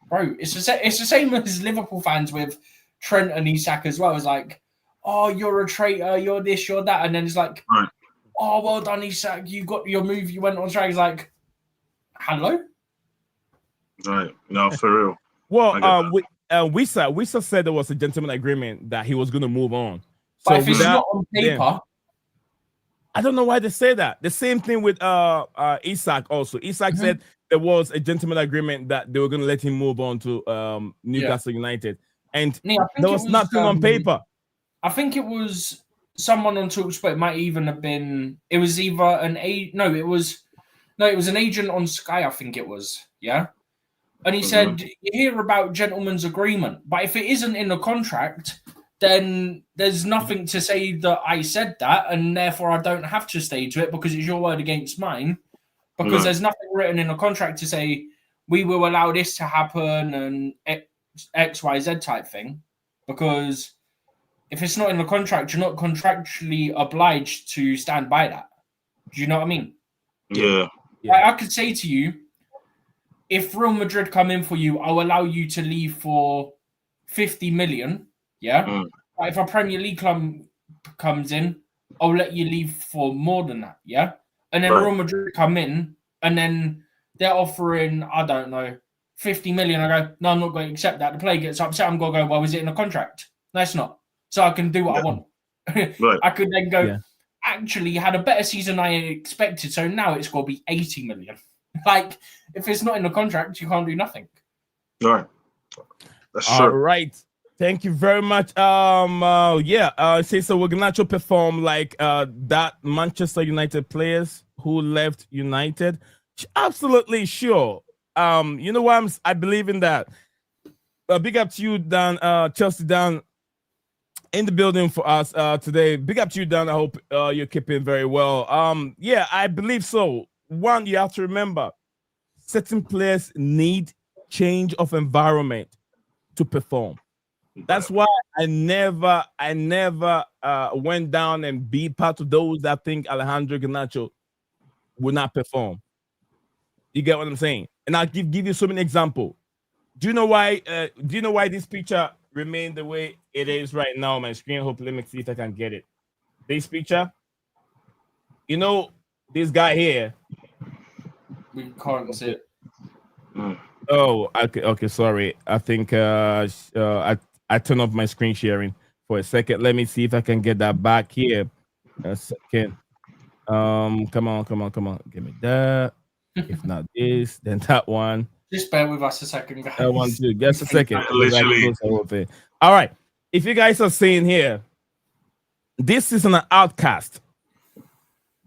bro, it's the same as Liverpool fans with Trent and Isak as well. It's like, oh, you're a traitor, you're this, you're that. And then it's like, right. Oh, well done, Isak, you got your move, you went on strike. It's like, hello? Right. No, for real. Well, Wissa said there was a gentleman agreement that he was going to move on. But so if it's not on paper... I don't know why they say that. The same thing with Isak also. Isak said there was a gentleman agreement that they were going to let him move on to Newcastle United. And there was nothing on paper. I think it was someone on TalkSport. It might even have been. It was either it was an agent on Sky. I think it was. Yeah, and he said you hear about gentleman's agreement, but if it isn't in the contract, then there's nothing to say that I said that, and therefore I don't have to stay to it because it's your word against mine. Because there's nothing written in the contract to say we will allow this to happen and X, Y, Z type thing. Because if it's not in the contract, you're not contractually obliged to stand by that. Do you know what I mean? Yeah. Like, I could say to you, if Real Madrid come in for you, I'll allow you to leave for 50 million. Yeah. But if a Premier League club comes in, I'll let you leave for more than that. Yeah. And then Real Madrid come in and then they're offering, I don't know, 50 million. I go, no, I'm not going to accept that. The player gets upset. I'm going to go, well, is it in a contract? No, it's not. So I can do what I want. I could then go, actually, you had a better season than I expected. So now it's going to be 80 million. Like, if it's not in the contract, you can't do nothing. All right. That's true. All right. Thank you very much. Say so. We're gonna perform like that Manchester United players who left United. Absolutely sure. You know what? I believe in that. Big up to you, Dan. Chelsea Dan in the building for us today. Big up to you, Dan. I hope you're keeping very well. I believe so. One, you have to remember, certain players need change of environment to perform. That's why I never went down and be part of those that think Alejandro Garnacho will not perform. You get what I'm saying? And I'll give you so many examples. Do you know why? This picture remained the way it is right now on my screen? Hope, let me see if I can get it. This picture, you know, this guy here. We can't see it. Oh, okay. Sorry. I think I turned off my screen sharing for a second. Let me see if I can get that back here. A second. Come on. Give me that. If not this, then that one. Just bear with us a second, guys. That one too. Just a second. Literally. All right. If you guys are seeing here, this is an outcast.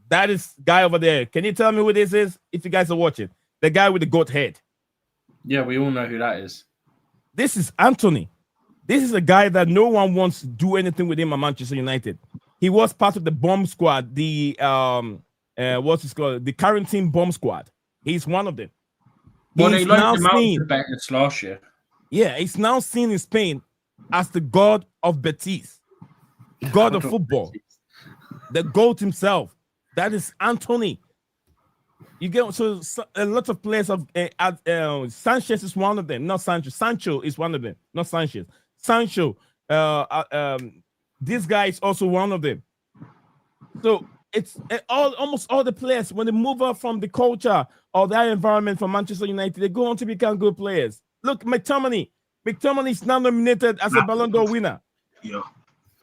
That is guy over there. Can you tell me who this is? If you guys are watching, the guy with the goat head. Yeah, we all know who that is. This is Anthony. This is a guy that no one wants to do anything with him at Manchester United. He was part of the bomb squad, the what's it called? The quarantine bomb squad. He's one of them. Well, they loaned him out to Betis last year. Yeah, he's now seen in Spain as the god of Betis, god of football, the GOAT himself. That is Anthony. You get so a lot of players of Sanchez is one of them. Not Sancho. Sancho is one of them. Not Sanchez. Sancho. This guy is also one of them. So it's almost all the players when they move up from the culture or that environment from Manchester United, they go on to become good players. Look, McTominay. McTominay is now nominated as a Ballon d'Or winner. Yeah,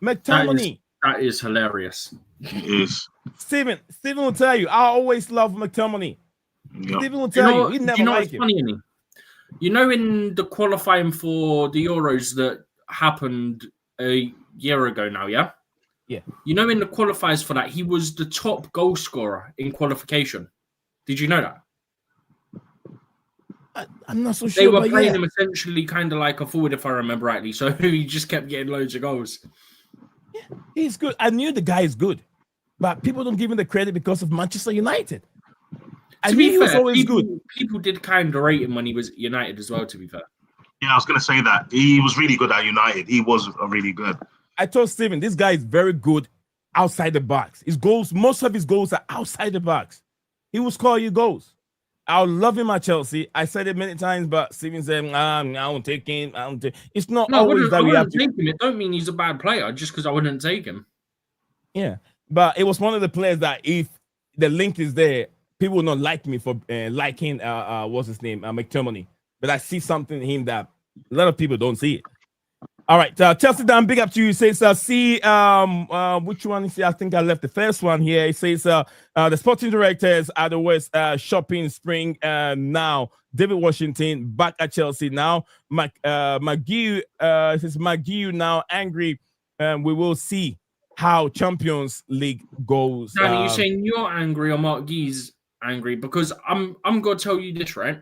McTominay. That is hilarious. It is. Steven will tell you, I always love McTominay. Yeah. Steven will tell you, he never liked him. Funny, you know, in the qualifying for the Euros that happened a year ago now, yeah? Yeah. You know, in the qualifiers for that, he was the top goal scorer in qualification. Did you know that? I'm not so sure. They were playing him essentially kind of like a forward, if I remember rightly. So he just kept getting loads of goals. Yeah, he's good. I knew the guy is good, but people don't give him the credit because of Manchester United. I knew he was always good. People did kind of rate him when he was at United as well, to be fair. Yeah, I was going to say that. He was really good at United. He was really good. I told Steven, this guy is very good outside the box. His goals, most of his goals are outside the box. He will score you goals. I love him at Chelsea. I said it many times, but Steven said, I won't take him. It's not always that we have to take him. It don't mean he's a bad player just because I wouldn't take him. Yeah, but it was one of the players that if the link is there, people will not like me for liking what's his name, McTominay. But I see something in him that a lot of people don't see it. All right, Chelsea Dan, big up to you. It says, which one is it? I think I left the first one here. It says, the sporting directors are the West shopping spring now. David Washington back at Chelsea now. McGee says, McGee now angry. We will see how Champions League goes. Danny, you're saying you're angry or Mark Gee's angry? Because I'm going to tell you this, right?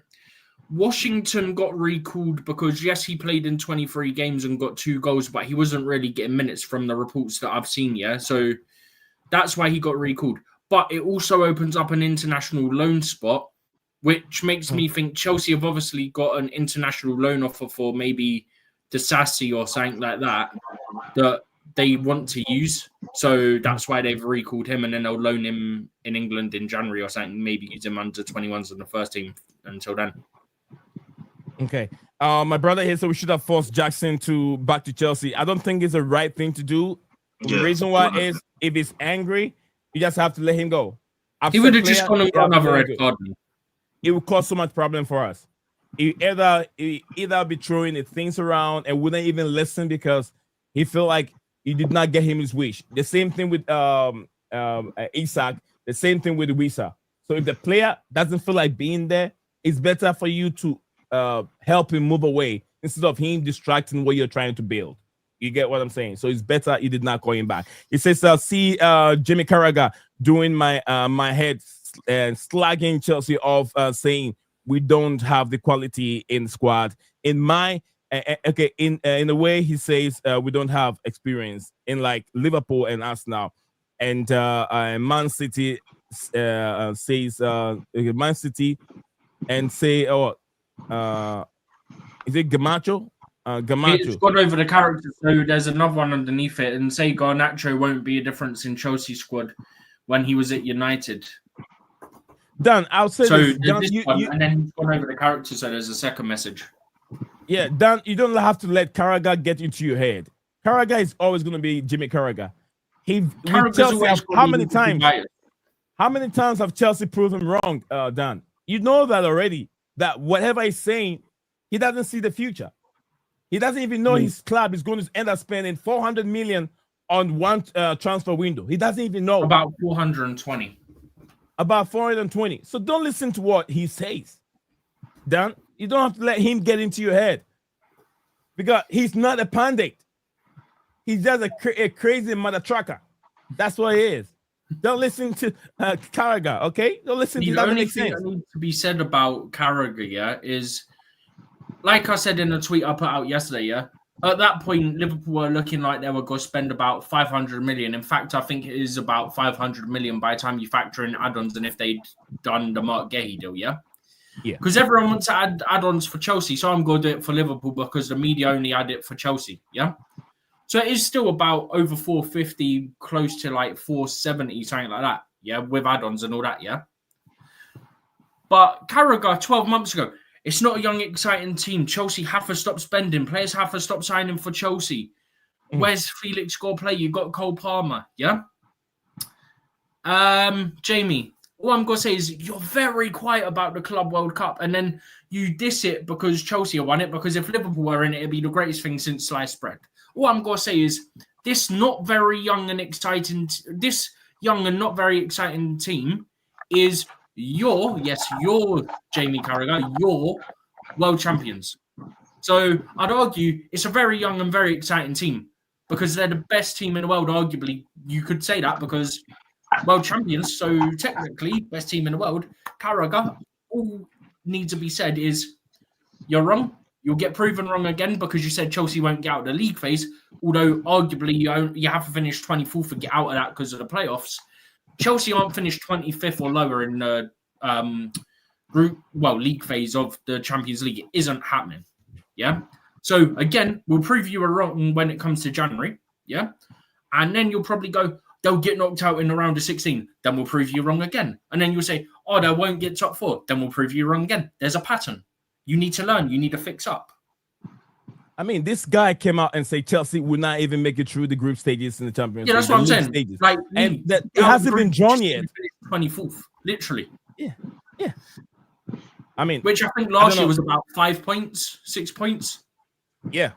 Washington got recalled because, yes, he played in 23 games and got 2 goals, but he wasn't really getting minutes from the reports that I've seen, yeah? So that's why he got recalled. But it also opens up an international loan spot, which makes me think Chelsea have obviously got an international loan offer for maybe Disasi or something like that they want to use. So that's why they've recalled him, and then they'll loan him in England in January or something, maybe use him under 21s in the first team until then. Okay. My brother here said we should have forced Jackson back to Chelsea. I don't think it's the right thing to do. The reason why is if he's angry, you just have to let him go. He would have just gone and got another red card. It would cause so much problem for us. He either be throwing the things around and wouldn't even listen because he felt like he did not get him his wish. The same thing with Isak. The same thing with Wisa. So if the player doesn't feel like being there, it's better for you to help him move away instead of him distracting what you're trying to build. You get what I'm saying? So it's better you did not call him back. It says, see Jimmy Carragher doing my head and slagging Chelsea off, saying we don't have the quality in the squad. In my in a way, he says we don't have experience in like Liverpool and Arsenal, and Man City says Man City and say is it Gamacho? Gamacho. It's gone over the character, so there's another one underneath it, and say Garnacho won't be a difference in Chelsea squad when he was at United. Dan, I'll say So this. Dan, this one, and then you've gone over the character, so there's a second message. Yeah, Dan, you don't have to let Carragher get into your head. Carragher is always going to be Jimmy Carragher. How many times? How many times have Chelsea proven wrong, Dan? You know that already. That whatever he's saying, he doesn't see the future. He doesn't even know his club is going to end up spending 400 million on one transfer window. He doesn't even know. About 420. About 420. So don't listen to what he says. Dan, you don't have to let him get into your head. Because he's not a pundit. He's just a crazy mother trucker. That's what he is. Don't listen to Carragher, okay? Don't listen to that. The only thing that needs to be said about Carragher, yeah, is like I said in a tweet I put out yesterday, yeah. At that point, Liverpool were looking like they were going to spend about 500 million. In fact, I think it is about 500 million by the time you factor in add-ons and if they'd done the Mark Gahey deal, yeah? Yeah. Because everyone wants to add add-ons for Chelsea, so I'm going to do it for Liverpool because the media only add it for Chelsea, yeah? So it is still about over 450, close to like 470, something like that, yeah, with add-ons and all that, yeah? But Carragher, 12 months ago, it's not a young, exciting team. Chelsea have to stop spending. Players have to stop signing for Chelsea. Where's Felix go play? You got Cole Palmer, yeah? Jamie, all I'm going to say is you're very quiet about the Club World Cup and then you diss it because Chelsea won it because if Liverpool were in it, it'd be the greatest thing since sliced bread. All I'm going to say is this not very young and exciting, this young and not very exciting team is your Jamie Carragher, your world champions. So I'd argue it's a very young and very exciting team because they're the best team in the world. Arguably, you could say that because world champions. So technically, best team in the world. Carragher, all needs to be said is you're wrong. You'll get proven wrong again because you said Chelsea won't get out of the league phase. Although arguably you have to finish 24th to get out of that because of the playoffs. Chelsea aren't finished 25th or lower in the league phase of the Champions League. It isn't happening. Yeah. So again, we'll prove you were wrong when it comes to January. Yeah. And then you'll probably go, they'll get knocked out in the round of 16. Then we'll prove you wrong again. And then you'll say, oh, they won't get top 4. Then we'll prove you wrong again. There's a pattern. You need to learn. You need to fix up. I mean, this guy came out and said Chelsea would not even make it through the group stages in the Champions League. Yeah, that's what I'm saying. Stages. Like, and that it hasn't been drawn yet. 24th, literally. Yeah. I mean, which I think last year was about 5 points, 6 points. Yeah.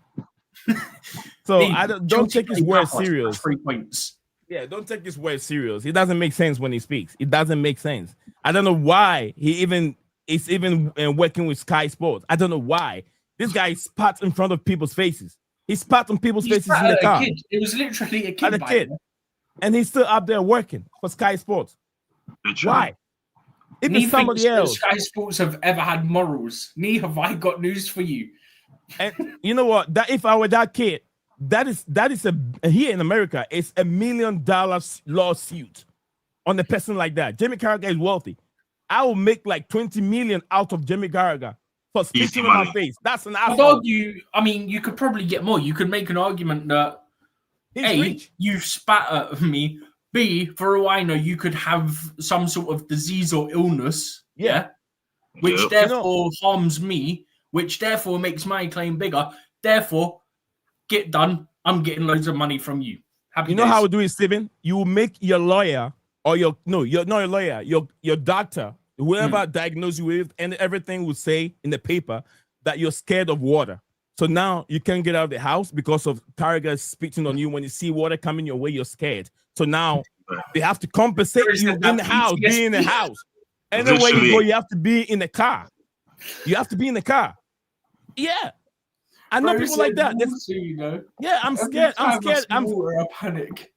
So don't take his word serious. 3 points. Yeah, don't take his word serious. It doesn't make sense when he speaks. It doesn't make sense. I don't know why is even working with Sky Sports. I don't know why. This guy spat in front of people's faces. He spat on people's faces in the car. It was literally a kid. And he's still up there working for Sky Sports. Why? If it's somebody else. Sky Sports have ever had morals. Me, have I got news for you? And you know what? That if I were that kid, that is here in America, it's $1 million lawsuit on a person like that. Jamie Carragher is wealthy. I will make like 20 million out of Jamie Carragher for spitting on my face. That's an asshole. You could probably get more. You could make an argument that you spat at me. B, for all I know, you could have some sort of disease or illness. Yeah. Which therefore harms me, which therefore makes my claim bigger. Therefore, get done. I'm getting loads of money from you. Happy days. How we do it, Steven? You will make your lawyer or you're not your lawyer, your doctor, whoever diagnosed you with, and everything will say in the paper that you're scared of water. So now you can't get out of the house because of Carragher spitting on you. When you see water coming your way, you're scared. So now they have to compensate you in the house, be in the house. Anywhere you go, you have to be in the car. You have to be in the car. Yeah. I know people like that. Yeah, I'm scared. I'm scared. I panic.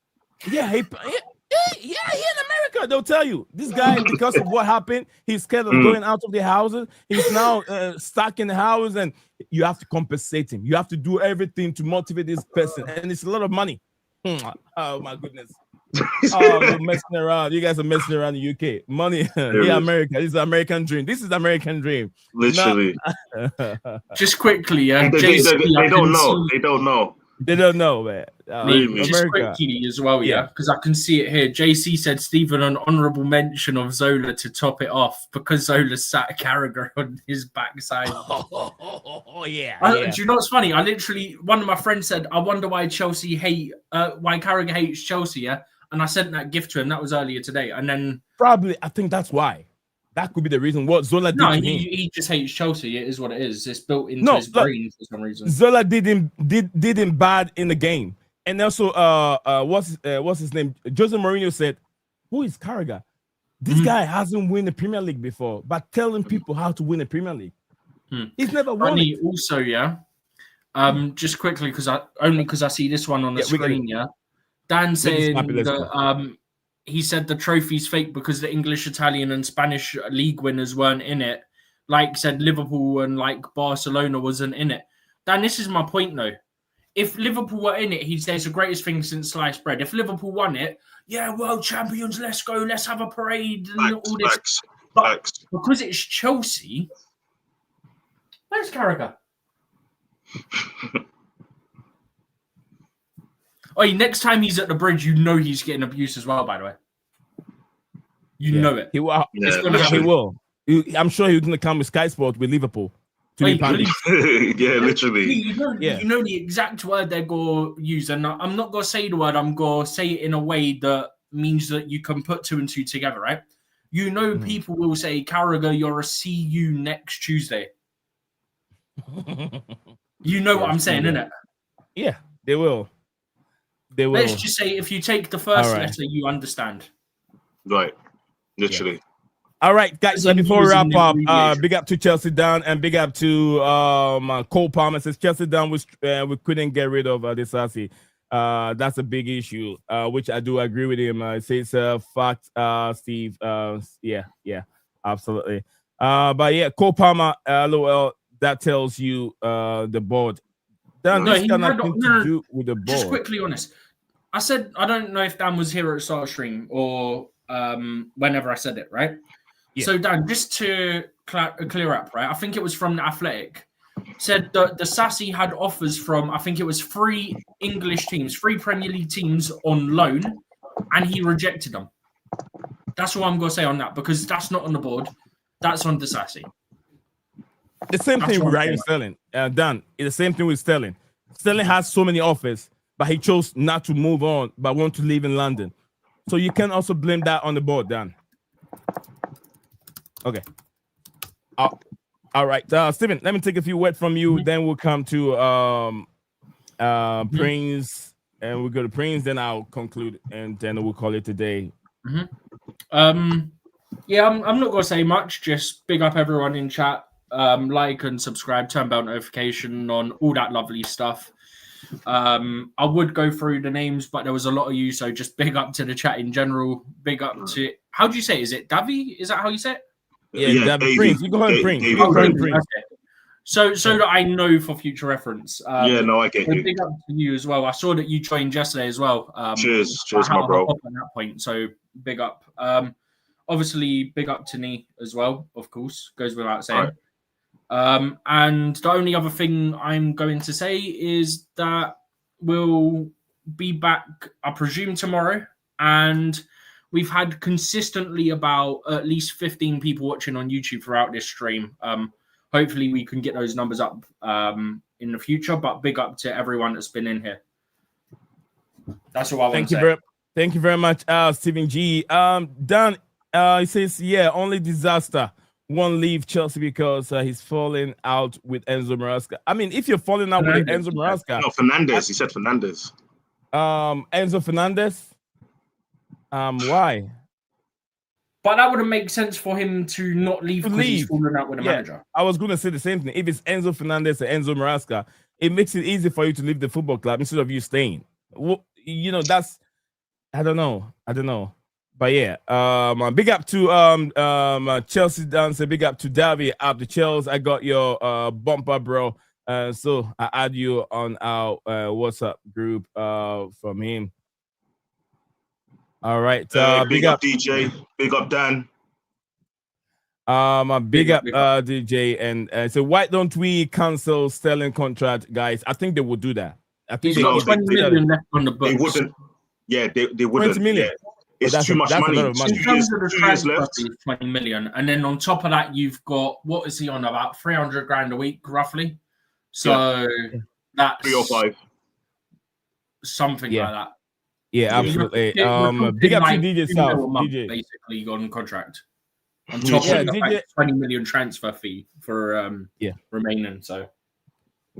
Yeah, here in America, they'll tell you this guy, because of what happened, he's scared of going out of the houses. He's now stuck in the house, and you have to compensate him. You have to do everything to motivate this person, and it's a lot of money. Oh my goodness! Oh, you're messing around. You guys are messing around in the UK. Money, yeah, America. This is the American dream. This is the American dream. Literally. Just quickly, they don't know. They don't know. They don't know, man. Just America. quickly as well, yeah, because I can see it here. JC said Stephen an honourable mention of Zola to top it off because Zola sat Carragher on his backside. Oh yeah, Do you know what's funny? One of my friends said, I wonder why why Carragher hates Chelsea, yeah? And I sent that gift to him. That was earlier today. And then probably, I think that's why. That could be the reason what Zola did to him. He just hates Chelsea. It is what it is. It's built into his brain for some reason. Zola did him bad in the game. And also, what's his name? Jose Mourinho said, who is Carragher? This guy hasn't won the Premier League before, but telling people how to win the Premier League. He's never won it. Also, yeah. Just quickly, because I see this one on the screen, yeah. Dan saying that he said the trophy's fake because the English, Italian, and Spanish league winners weren't in it. Like said, Liverpool and like Barcelona wasn't in it. Dan, this is my point though. If Liverpool were in it, he'd say it's the greatest thing since sliced bread. If Liverpool won it, yeah, world champions, let's go, let's have a parade and all this. But because it's Chelsea, where's Carragher? Next time he's at the bridge, you know he's getting abuse as well, by the way. You know it. He will. He will. I'm sure he's going to come with Sky Sport with Liverpool. Yeah, literally. You know the exact word they're going to use. And I'm not going to say the word. I'm going to say it in a way that means that you can put two and two together, right? You know, people will say, Carragher, you're a see you next Tuesday. You know what I'm saying, innit? Yeah, they will. They will. Let's just say if you take the first letter, you understand. Right. Literally. Yeah. All right, guys. Before we wrap up, big up to Chelsea down and big up to Cole Palmer. Says Chelsea down, we couldn't get rid of Disasi. That's a big issue, which I do agree with him. It says fact, Steve. Yeah, absolutely. But yeah, Cole Palmer, LOL. That tells you the board. Dan, this got nothing to do with the board. Just quickly honest. I said I don't know if Dan was here at the start of stream or whenever I said it, right? Yeah. So Dan, just to clear up, right? I think it was from the Athletic. Said that the Sassy had offers from, I think it was 3 English teams, 3 Premier League teams on loan, and he rejected them. That's all I'm going to say on that, because that's not on the board. That's on Disasi. The same thing with Raheem Sterling. Dan, it's the same thing with Sterling. Sterling has so many offers, but he chose not to move on, but want to live in London. So you can also blame that on the board, Dan. Okay. All right. Stephen, let me take a few words from you. Then we'll come to Prince, and we'll go to Prince. Then I'll conclude, and then we'll call it a day. Yeah, I'm not going to say much. Just big up everyone in chat. Like and subscribe, turn bell notification on, all that lovely stuff. I would go through the names, but there was a lot of you, so just big up to the chat in general. Big up to, how do you say it? Is it Davy? Is that how you say it? Yeah, Prince. You go ahead, Prince. Prince. Okay. So that I know for future reference. I get you. Big up to you as well. I saw that you joined yesterday as well. Cheers, my bro. On that point, so big up. Obviously, big up to Nee as well. Of course, goes without saying. Right. And the only other thing I'm going to say is that we'll be back, I presume, tomorrow. And we've had consistently about at least 15 people watching on YouTube throughout this stream. Hopefully we can get those numbers up in the future, but big up to everyone that's been in here. That's all I want to say. Thank you very much, Stephen G. Dan, he says, only disaster won't leave Chelsea because he's falling out with Enzo Maresca. I mean, if you're falling out with Enzo Maresca. No, Fernandez. He said Fernandez. Enzo Fernandez. Why? But that wouldn't make sense for him to not leave because he's falling out with a manager. I was going to say the same thing. If it's Enzo Fernandez or Enzo Maresca, it makes it easy for you to leave the football club instead of you staying. Well, that's, I don't know. But yeah, big up to Chelsea Dancer, big up to Davy up the Chelsea. I got your bumper, bro. So I add you on our WhatsApp group from him. All right. Big up DJ, big up Dan. Big up DJ, and so why don't we cancel Sterling contract, guys? I think they will do that. I think He's got 20 million left on the books. They wouldn't. Yeah, they wouldn't. 20 million. Yeah. It's too much money. In terms of the 2 years left. 20 million. And then on top of that, you've got, what is he on, about 300 grand a week, roughly? So that's 3 or 5. Something like that. Yeah, absolutely. Big up to DJ South. DJ. Basically on contract. On top of the 20 million transfer fee for remaining. So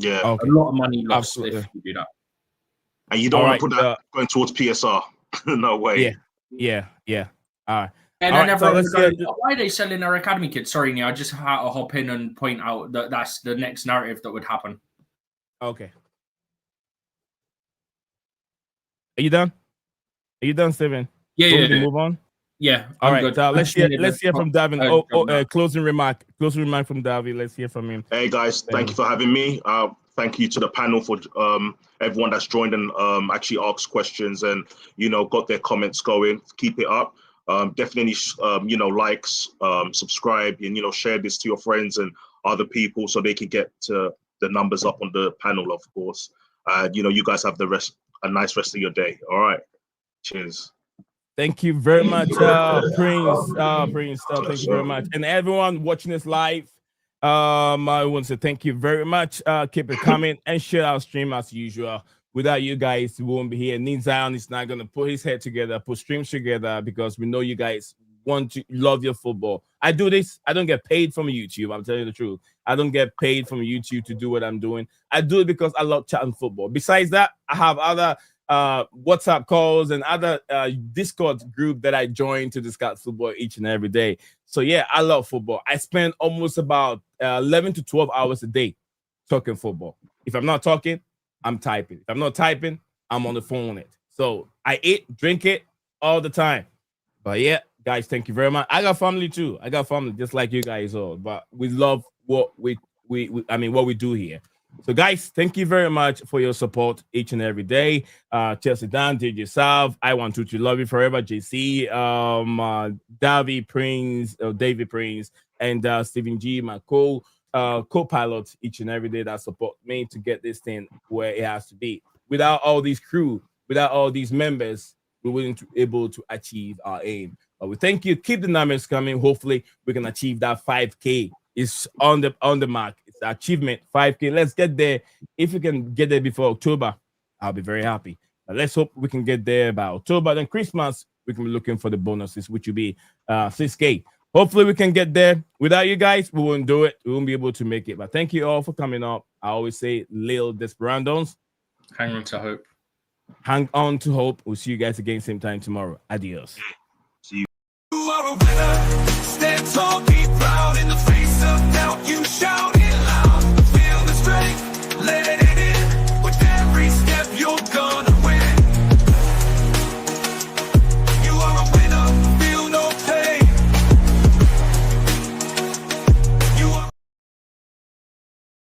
a lot of money lost if you do that. And you don't want to put that going towards PSR. No way. Yeah. All right. And I never why are they selling their academy kids? Sorry, Nia, I just had to hop in and point out that that's the next narrative that would happen. Okay. Are you done? Steven? Yeah. Move on. Yeah. All right. Let's hear from Davin. Closing remark from Davin. Let's hear from him. Hey guys, thank you for having me. Thank you to the panel for everyone that's joined and actually asked questions and got their comments going. Keep it up. Definitely likes, subscribe, and share this to your friends and other people so they can get the numbers up on the panel, of course. You guys have a nice rest of your day. All right. Cheers. Thank you very much, Prince. Thank you very much. And everyone watching this live, I want to say thank you very much. Keep it coming and share our stream as usual. Without you guys, we won't be here. Need Zion is not going to put his head together, put streams together, because we know you guys want to love your football. I do this. I don't get paid from YouTube. I'm telling you the truth. I don't get paid from YouTube to do what I'm doing. I do it because I love chatting football. Besides that, I have other WhatsApp calls and other Discord group that I join to discuss football each and every day. So yeah, I love football. I spend almost about 11 to 12 hours a day talking football. If I'm not talking, I'm typing. If I'm not typing, I'm on the phone on it. So I eat, drink it all the time. But yeah, guys, thank you very much. I got family too. I got family just like you guys all. But we love what we do here. So, guys, thank you very much for your support each and every day. Chelsea Dan, DJ Sav, I want to love you forever, JC, David Prince, and Stephen G, my co-pilot each and every day that support me to get this thing where it has to be. Without all these crew, without all these members, we wouldn't be able to achieve our aim. But we thank you. Keep the numbers coming. Hopefully, we can achieve that 5K. It's on the mark. It's the achievement, 5K. Let's get there. If we can get there before October, I'll be very happy. But let's hope we can get there by October. Then Christmas, we can be looking for the bonuses, which will be 6K. Hopefully, we can get there. Without you guys, we won't do it. We won't be able to make it. But thank you all for coming up. I always say, Lil Desperados. Hang on to hope. Hang on to hope. We'll see you guys again same time tomorrow. Adios.